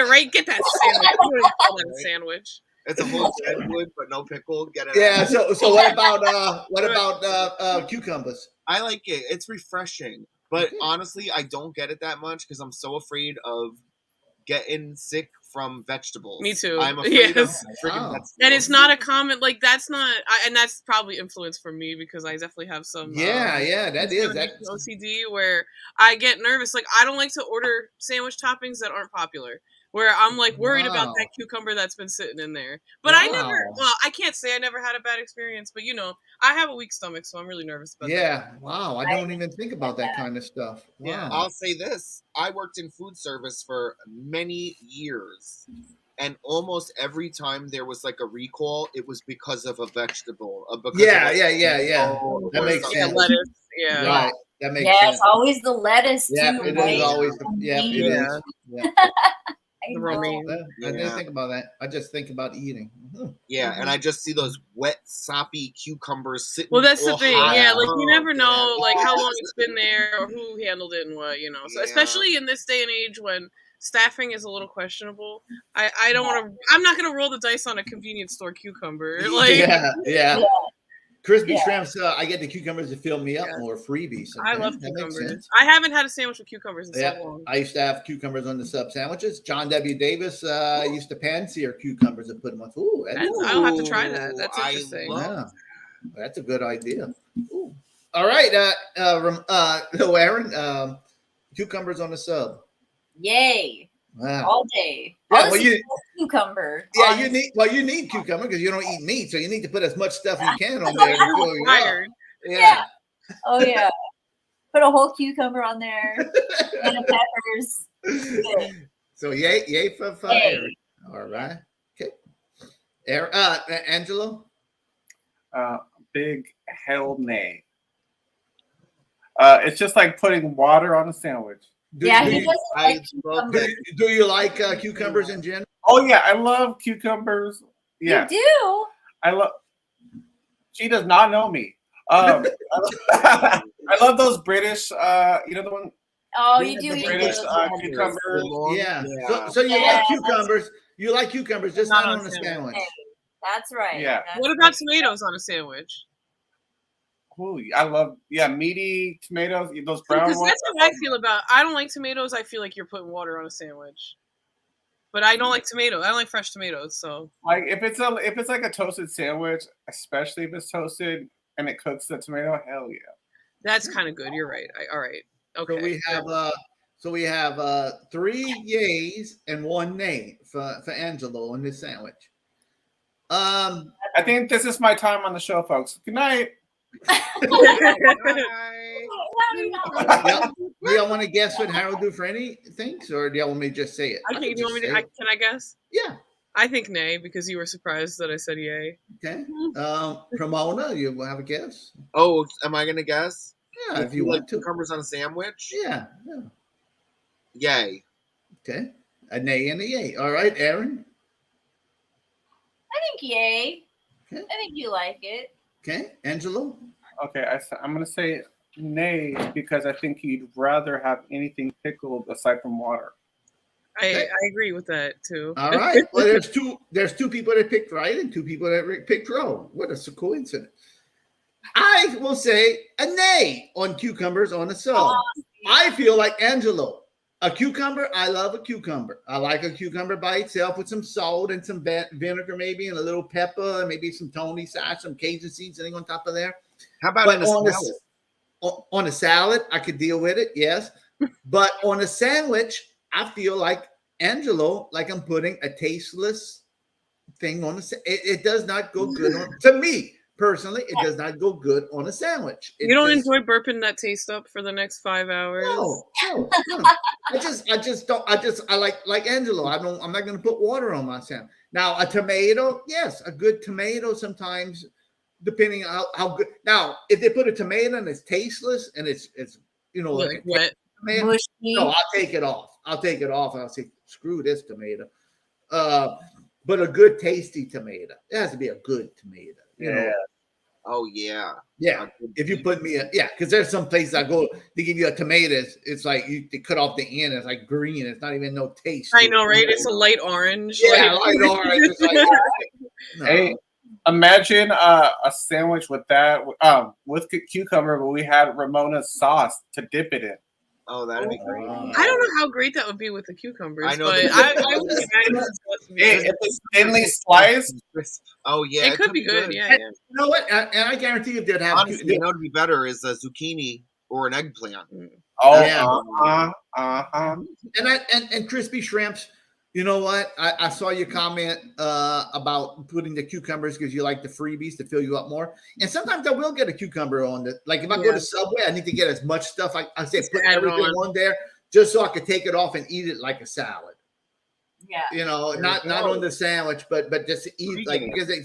Right? Get that sandwich. I wouldn't call that a sandwich. It's a whole sandwich, but no pickle. Get it? Yeah. So what about cucumbers? I like it. It's refreshing, but honestly, I don't get it that much because I'm so afraid of getting sick from vegetables. Me too. I'm afraid of freaking vegetables. And it's not a common that's not. And that's probably influenced from me because I definitely have some. That is OCD where I get nervous. I don't like to order sandwich toppings that aren't popular. Where I'm worried about that cucumber that's been sitting in there. But I can't say I never had a bad experience, but I have a weak stomach, so I'm really nervous about that. Yeah, wow. I don't even think about that kind of stuff. Wow. Yeah, I'll say this. I worked in food service for many years. And almost every time there was a recall, it was because of a vegetable. Yeah. That makes sense. Lettuce. Yeah. Right. That makes Yeah, sense. it's always the lettuce Yeah, too. it right? is always the it Yeah. is. Yeah. I The know. romaine. I didn't think about that. I just think about eating. Yeah, and I just see those wet, soppy cucumbers sitting. Well, that's the all thing. hot. Yeah, like you Oh, never get out know, of like here. how long it's been there or who handled it and what, you know. So Yeah. especially in this day and age when staffing is a little questionable, I don't want to. I'm not gonna roll the dice on a convenience store cucumber. Like, Yeah. Crispy Yeah. shrimps. I get the cucumbers to fill me up Yeah. more freebies. I okay? love That makes cucumbers. sense. I haven't had a sandwich with cucumbers in Yeah, so long. I used to have cucumbers on the sub sandwiches. John W. Davis used to pan sear cucumbers and put them on. Ooh, I'll have to try that. That's I interesting. love- that's a good idea. Ooh. All right, so Aaron, cucumbers on the sub. Yay. Wow. All day. Yeah, All well, this you- is cucumber. Yeah, honestly. you need cucumber because you don't eat meat, so you need to put as much stuff you can on there to fill you up. Fired. Yeah. Oh yeah. Put a whole cucumber on there. And the peppers. Good. So yay for Yay. Aaron. All right. Okay. Aaron, Angelo. Big hell nay. It's just like putting water on a sandwich. Yeah, he doesn't I like love cucumbers. Do you like cucumbers in general? Oh yeah, I love cucumbers. Yeah, You do? I love. She does not know me. I love those British. You know the one. Oh, you do the eat British those. cucumbers. Yeah. Yeah. So you Yeah, like cucumbers. You like cucumbers, just Not not on on a sandwich. sandwich. That's right. Yeah. That's What about tomatoes on a sandwich? Ooh, I love meaty tomatoes. Those brown Because ones. that's what I feel about. I don't like tomatoes. I feel like you're putting water on a sandwich. But I don't like tomatoes. I don't like fresh tomatoes. So Like if it's like a toasted sandwich, especially if it's toasted and it cooks the tomato, hell yeah. that's kind of good. You're right. All right. Okay. So we have 3 yays and 1 nay for Angelo on this sandwich. I think this is my time on the show, folks. Good night. Yeah. Do y'all want to guess what Harold Dufrene thinks, or do y'all want me to just say it? Okay, do you want me to? Can I guess? Yeah. I think nay because you were surprised that I said yay. Okay. Cremona, you have a guess? Oh, am I gonna guess? Yeah, if you like want to. cucumbers on a sandwich? Yeah. Yay. Okay. A nay and a yay. All right, Aaron. I think yay. Okay. I think you like it. Okay, Angelo. Okay, I'm gonna say nay because I think he'd rather have anything pickled aside from water. I agree with that too. All right. Well, there's two people that picked right and 2 people that picked wrong. What a coincidence. I will say a nay on cucumbers on the sub. I feel like Angelo. A cucumber, I love a cucumber. I like a cucumber by itself with some salt and some vinegar maybe and a little pepper and maybe some Tony sauce, some Cajun seasoning on top of there. How about But in a salad? on a salad, I could deal with it, yes. But on a sandwich, I feel like Angelo, like I'm putting a tasteless thing on it does not go good on to me personally. It does not go good on a sandwich. You don't enjoy burping that taste up for the next 5 hours. No. I like Angelo. I'm not going to put water on my sandwich. Now a tomato, yes, a good tomato sometimes, depending on how good. Now if they put a tomato and it's tasteless and it's like wet. Tomato, Mushy. no, I'll take it off. And I'll say, screw this tomato. But a good tasty tomato. It has to be a good tomato. You know? Oh yeah. Yeah. If you put me because there's some places I go, they give you a tomato. It's like they cut off the end. It's like green. It's not even no taste. I know, right? It's a light orange. Yeah, light orange. It's like, no. Hey, imagine a sandwich with that with cucumber, but we had Ramona's sauce to dip it in. Oh, that'd be great. I don't know how great that would be with the cucumbers, I know but the- I would imagine it's supposed to be good. If it's thinly sliced, Oh yeah, It could be good. Yeah, And yeah. you know what? And I guarantee if they'd have Honestly, you know, would be better is a zucchini or an eggplant. oh Yeah. uh-huh. and crispy shrimps. You know what? I saw your comment about putting the cucumbers because you like the freebies to fill you up more. And sometimes I will get a cucumber on the like if I go to Subway, I need to get as much stuff. I say put add everything on there just so I could take it off and eat it like a salad. Yeah. You know, not go. on the sandwich, but just to eat like Vegan.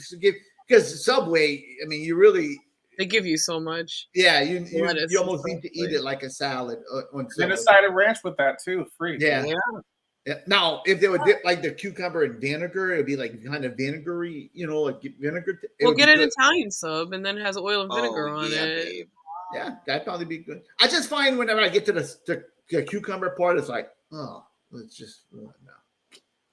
because Subway. I mean, you really They give you so much. Yeah, you Lettuce almost and need to stuff, eat it like a salad. On Get a some- side of ranch with that too, free. Yeah. Yeah. Now, if they would dip like the cucumber in vinegar, it would be like kind of vinegary, like vinegar. Well, get an Italian sub, and then it has oil and vinegar on yeah, it. babe. Yeah, that'd probably be good. I just find whenever I get to the cucumber part, it's like, oh, it's just no.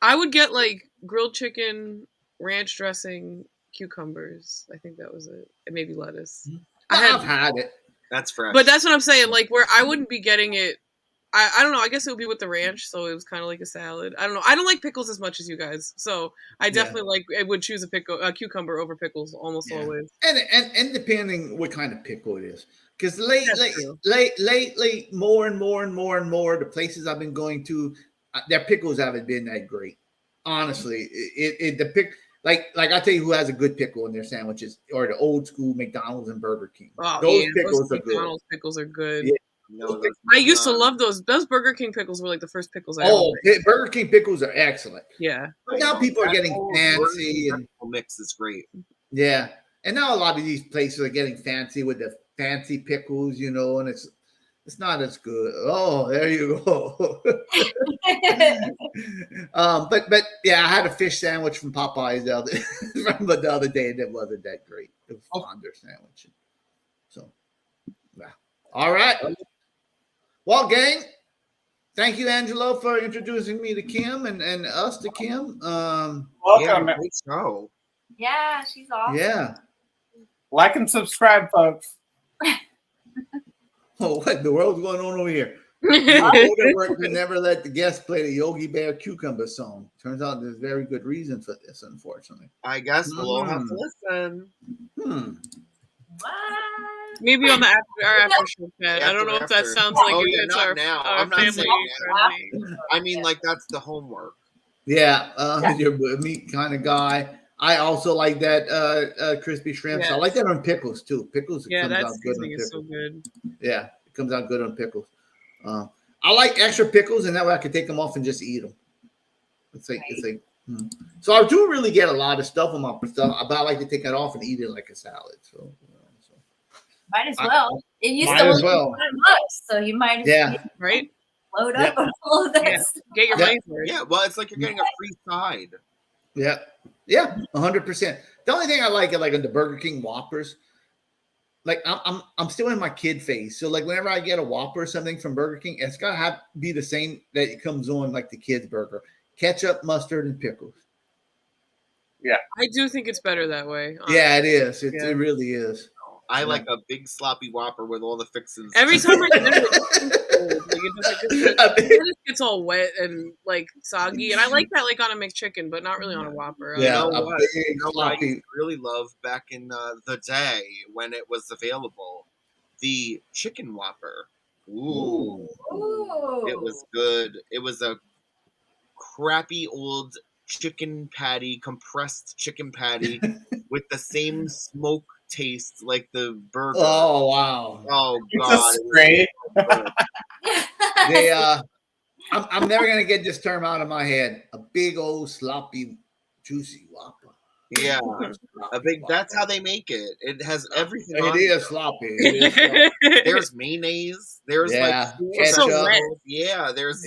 I would get like grilled chicken, ranch dressing, cucumbers. I think that was it, and maybe lettuce. I've had it. That's fresh. But that's what I'm saying. Like where I wouldn't be getting it. I don't know. I guess it would be with the ranch, so it was kind of like a salad. I don't know. I don't like pickles as much as you guys, so I definitely I would choose a cucumber over pickles almost always. And depending what kind of pickle it is, because lately, more and more, the places I've been going to, their pickles haven't been that great. Honestly, like I tell you who has a good pickle in their sandwiches, or the old school McDonald's and Burger King. Oh, those yeah, pickles those are good. McDonald's pickles are good. Yeah. No, I used to love those. Those Burger King pickles were like the first pickles I ever Burger King pickles are excellent. Yeah. But now people are getting fancy and mix is great. Yeah. And now a lot of these places are getting fancy with the fancy pickles, and it's not as good. Oh, there you go. But yeah, I had a fish sandwich from Popeyes the other day, and it wasn't that great. It was fonder sandwich. So, yeah. All right. Well, gang, thank you, Angelo, for introducing me to Kim and us to Kim. Welcome. Great show. Yeah, she's awesome. Yeah. Like and subscribe, folks. Oh, what in the world's going on over here? We never let the guests play the Yogi Bear Cucumber song. Turns out there's very good reason for this, unfortunately. I guess we'll have to listen. Maybe on the after show chat. I don't know if that sounds like it's not our, now. our I'm not family saying friendly. I mean, like that's the homework. Yeah, you're a meat kind of guy. I also like that crispy shrimp. So I like that on pickles too. Pickles, comes out good on pickles. So good. Yeah, it comes out good on pickles. I like extra pickles, and that way I can take them off and just eat them. It's like. So I do really get a lot of stuff on my stuff, but I like to take it off and eat it like a salad. So. Might as well. It used Might to as only well. be $5, so you might as well right. Load up on all of that. stuff. Get your money for it. Yeah, well, it's like you're getting a free side. Yeah, 100%. The only thing I like on the Burger King Whoppers, like I'm still in my kid phase. So like whenever I get a Whopper or something from Burger King, it's gotta be the same that it comes on like the kids' burger: ketchup, mustard, and pickles. Yeah, I do think it's better that way. Honestly. Yeah, it is. It really is. I like a big sloppy Whopper with all the fixins. Every time I get it just gets all wet and like soggy, and I like that like on a McChicken, but not really on a Whopper. Yeah, you know what I really love back in the day when it was available, the chicken Whopper. Ooh. It was good. It was a crappy old chicken patty, compressed chicken patty with the same smoke taste like the burger. Oh wow! Oh god! It's great. I'm never gonna get this term out of my head. A big old sloppy, juicy Whopper. Yeah, a big. That's how they make it. It has everything. It is sloppy. There's mayonnaise. There's like ketchup. There's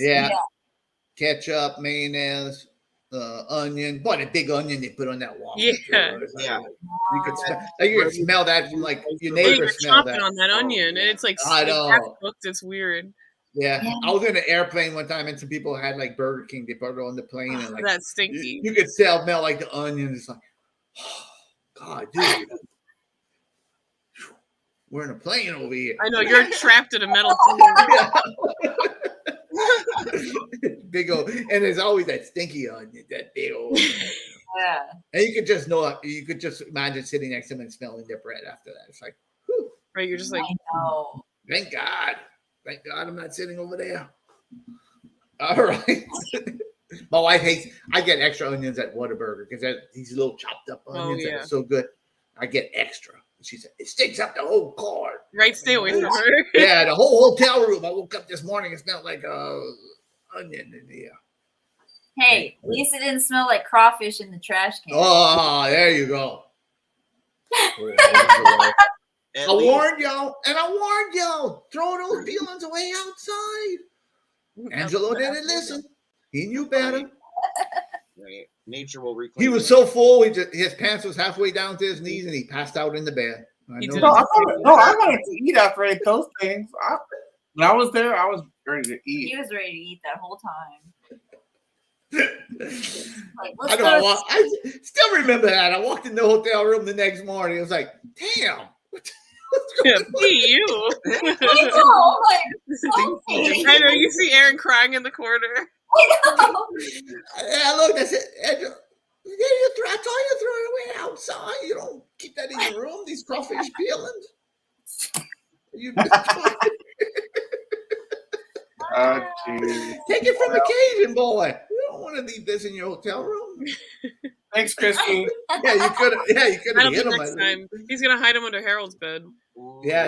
ketchup, mayonnaise. Onion, what a big onion they put on that Whopper. Yeah. You could smell that from like your neighbor smell that on that onion, and it's like I know. It's weird. Yeah, I was in an airplane one time, and some people had like Burger King. They put it on the plane, and like that's stinky. You could smell like the onion. It's like, oh, God, dude, we're in a plane over here. I know you're trapped in a metal. Big old, and there's always that stinky onion, that big old. Yeah. And you could just know, you could just imagine sitting next to them and smelling their bread after that. It's like, whew. Right, you're just like, I know. Thank God I'm not sitting over there. All right. My wife hates, I get extra onions at Whataburger because these little chopped up onions that are so good. I get extra. She said, it stinks up the whole car. Right, stay away from her. Yeah, the whole hotel room. I woke up this morning and smelled like onion in the air. Hey, at least it didn't smell like crawfish in the trash can. Oh, there you go. I warned y'all. Throw those peelings away outside. Angelo didn't listen. He knew better. Right. Nature will reclaim. He was so full, his pants was halfway down to his knees, and he passed out in the bed. I wanted to eat after I ate those things. When I was there, I was ready to eat. He was ready to eat that whole time. I still remember that. I walked in the hotel room the next morning. It was like, damn. You. I know. I know. You see Aaron crying in the corner. I know. I looked. I said, Angela, I told you to throw it away outside. You don't keep that in your room. These crawfish peelings. Take it from the Cajun boy. You don't want to leave this in your hotel room. Thanks, Christy. Yeah, you could have hit him. Next time. He's gonna hide him under Harold's bed. Yeah,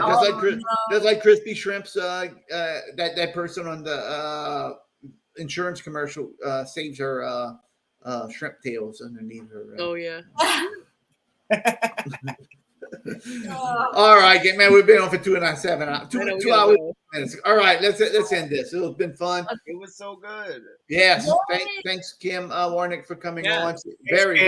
just like Crispy Shrimps. That person on the insurance commercial saves her shrimp tails underneath her. Oh yeah. All right, man. We've been on for 2 hours. Minutes. All right, let's end this. It's been fun. It was so good. Yes, thanks Kim Warnick for coming on. Very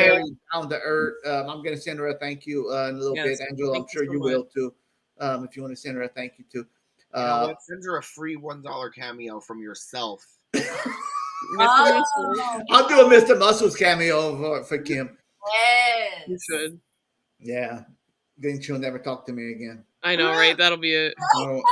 down to earth. I'm going to send her a thank you in a little bit, Angela. I'm sure you will too. If you want to send her a thank you too. Send her a free $1 cameo from yourself. I'll do a Mr. Muscles cameo for Kim. Yes. You should. Yeah. Then she'll never talk to me again. I know, right? That'll be it. Oh.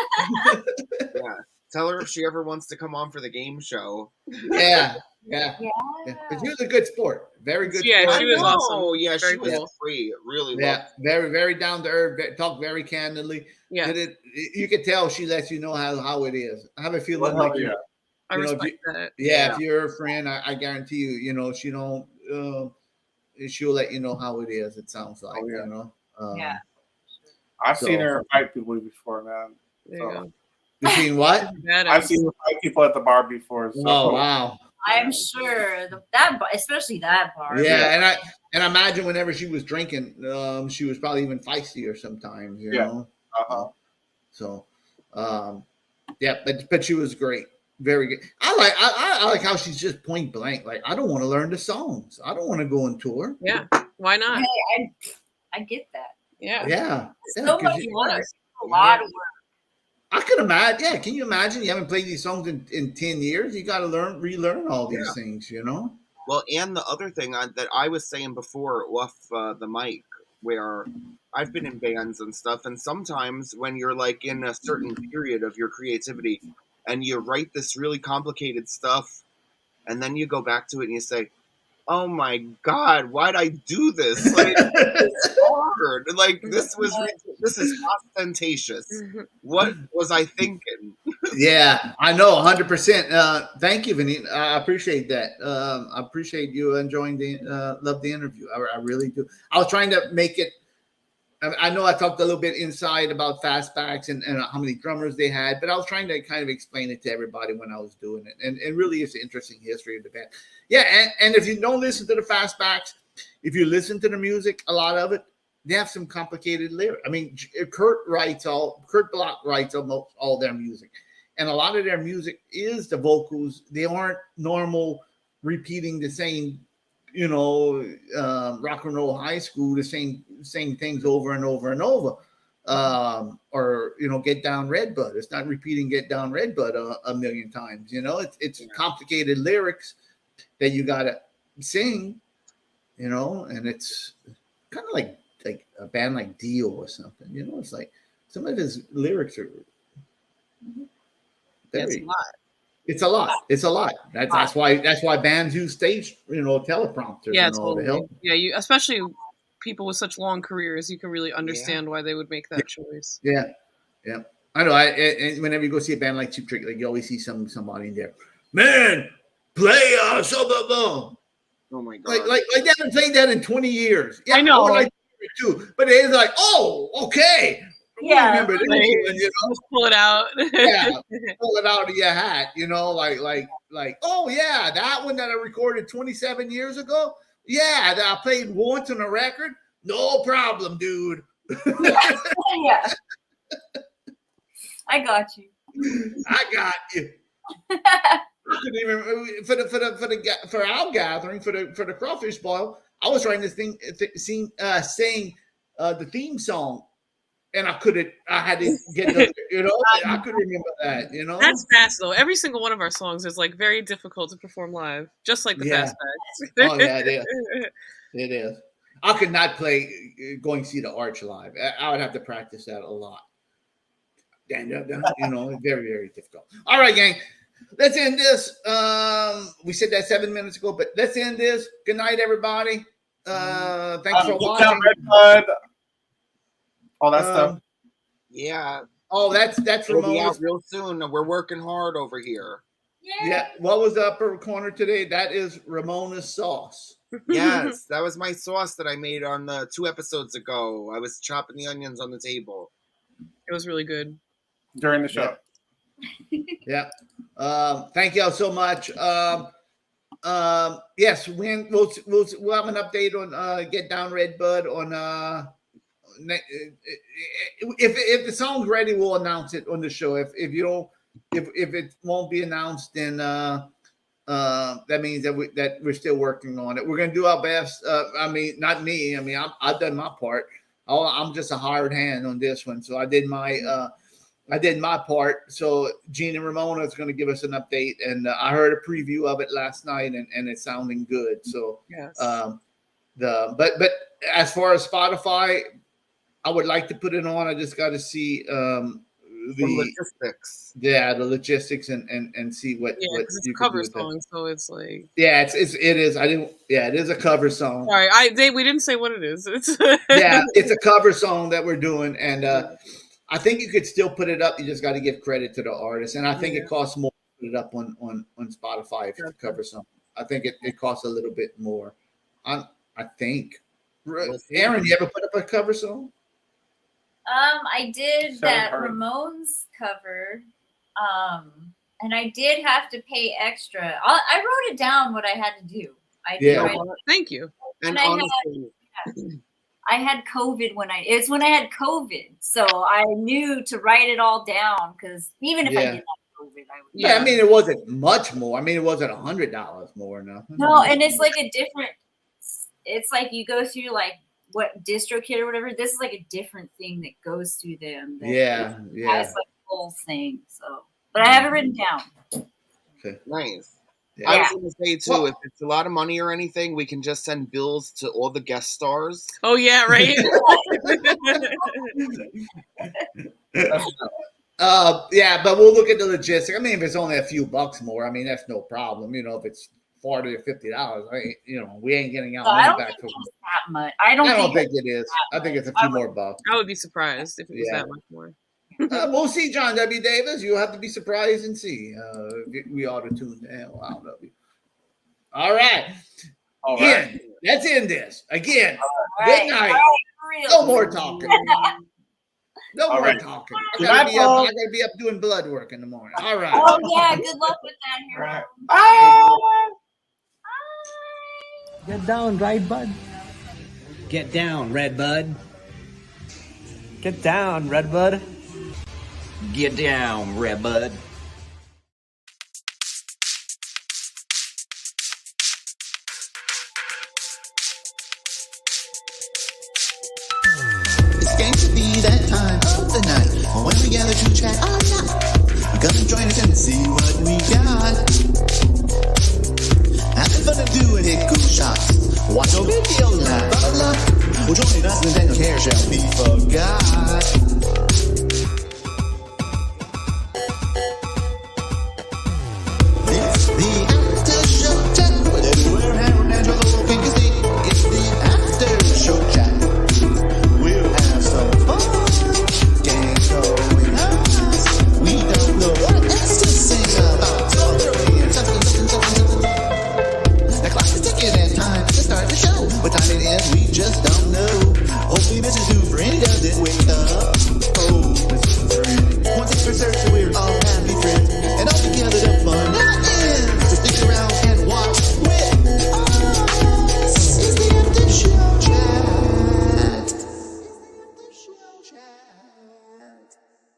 Yeah. Tell her if she ever wants to come on for the game show. Yeah. But she was a good sport. Very good. Yeah, sport. she was awesome. Oh, yeah, very she was cool. free. Really. Yeah, very, very down to earth. Talk very candidly. Yeah. You can tell she lets you know how it is. I have a feeling I respect that. Yeah, if you're a friend, I guarantee you, she don't. She'll let you know how it is. It sounds like Yeah. I've seen her fight people before, man. There you go. You've seen what? I've seen her fight people at the bar before. So. Oh wow! I'm sure that especially that bar. Yeah, and I imagine whenever she was drinking, she was probably even feistier sometimes. You know. So, but she was great. Very good. I like how she's just point blank. Like, I don't want to learn the songs. I don't want to go on tour. Yeah. Why not? Hey, I get that. Yeah. So much work. A lot of work. I could imagine. Yeah. Can you imagine? You haven't played these songs in 10 years. You got to relearn all these things, Well, and the other thing that I was saying before off the mic, where I've been in bands and stuff, and sometimes when you're like in a certain period of your creativity and you write this really complicated stuff, and then you go back to it and you say, oh my God, why'd I do this? Like, it's hard. Like, this is ostentatious. What was I thinking? Yeah, I know, 100%. Thank you, Vinny. I appreciate that. I appreciate you enjoying love the interview. I really do. I was trying to make it. I know I talked a little bit inside about Fastbacks and how many drummers they had, but I was trying to kind of explain it to everybody when I was doing it. And it really is an interesting history of the band. Yeah, and if you don't listen to the Fastbacks, if you listen to the music, a lot of it, they have some complicated lyrics. I mean, Kurt Block writes almost all their music. And a lot of their music is the vocals. They aren't normal repeating the same rock and roll high school, the same things over and over and over, or Get Down Redbud. It's not repeating Get Down Redbud a million times. It's complicated lyrics that you gotta sing, and it's kind of like a band like Dio or something. It's like some of his lyrics are very. It's a lot. That's why bands use stage, teleprompters. Yeah, and all the help. Yeah, you especially people with such long careers, you can really understand why they would make that choice. Yeah. I know. And whenever you go see a band like Cheap Trick, like you always see somebody in there. Man, play so blah, blah. Oh my God! Like they haven't played that in 20 years. Yeah, I know. I like it too, but it's like, oh, okay. Yeah, remember this, just pull it out. Pull it out of your hat, like, oh yeah, that one that I recorded 27 years ago. Yeah, that I played once on a record. No problem, dude. Yeah. I got you. I got you. I couldn't even for our gathering for the crawfish boil. I was trying to sing the theme song, and I couldn't. I had to get the, I couldn't remember that. That's fast though. Every single one of our songs is like very difficult to perform live, just like the Fastbacks. Oh yeah, it is. It is. I could not play Going to See the Arch live. I would have to practice that a lot. And, very, very difficult. All right, gang. Let's end this. We said that 7 minutes ago, but let's end this. Good night, everybody. Thanks for watching. All that stuff. Yeah. Oh, that's It'll be out Ramona's. real soon. We're working hard over here. Yeah. What was upper corner today? That is Ramona's sauce. Yes, that was my sauce that I made on the 2 episodes ago. I was chopping the onions on the table. It was really good during the show. Yeah. Thank y'all so much. Yes, we'll have an update on Get Down Redbud on if the song's ready, we'll announce it on the show. If it won't be announced, then that means that we're still working on it. We're gonna do our best. Not me. I've done my part. I'm just a hired hand on this one, so I did my part. So Gene and Ramona is going to give us an update, and I heard a preview of it last night, and it's sounding good. So yes. But as far as Spotify, I would like to put it on. I just got to see the logistics. Yeah, the logistics and see what. Yeah, because it's a cover song, so it's like. Yeah, it is. It is a cover song. Sorry, we didn't say what it is. Yeah, it's a cover song that we're doing, and I think you could still put it up. You just got to give credit to the artist, and I think it costs more to put it up on Spotify if it's a cover song. I think it costs a little bit more. I think. Aaron, you ever put up a cover song? I did that Ramones cover, and I did have to pay extra. I wrote it down what I had to do. Thank you. And I had COVID when I had COVID, so I knew to write it all down because even if I didn't have COVID, I would. Yeah, it wasn't much more. It wasn't $100 more. No, and it's like a different. It's like you go through like what DistroKid or whatever. This is like a different thing that goes through them. Yeah. It's like the whole thing. So, but I have it written down. Okay. Nice. Yeah. I was going to say too, if it's a lot of money or anything, we can just send bills to all the guest stars. Oh yeah, right. Yeah, but we'll look at the logistics. If it's only a few bucks more, that's no problem. If it's $40 or $50, we ain't getting out money back. That much. I don't think it is. I think it's a few more bucks. I would be surprised if it was that much more. We'll see, John W. Davis. You'll have to be surprised and see. We ought to tune the hell out of you. All right. Again, let's end this. Again, good night. No more talking. No more talking. I gotta be up doing blood work in the morning. All right. Oh yeah, good luck with that, hero. Bye. Get down, right, bud? Get down, red bud. Get down, red bud. Get down, red bud. It's going to be that time of the night when we gather to chat all night. Come and join us and see what we got. Having fun and doing it, cool shots. Watch your video live. Blah, blah. Well, join us and then care shall be forgot.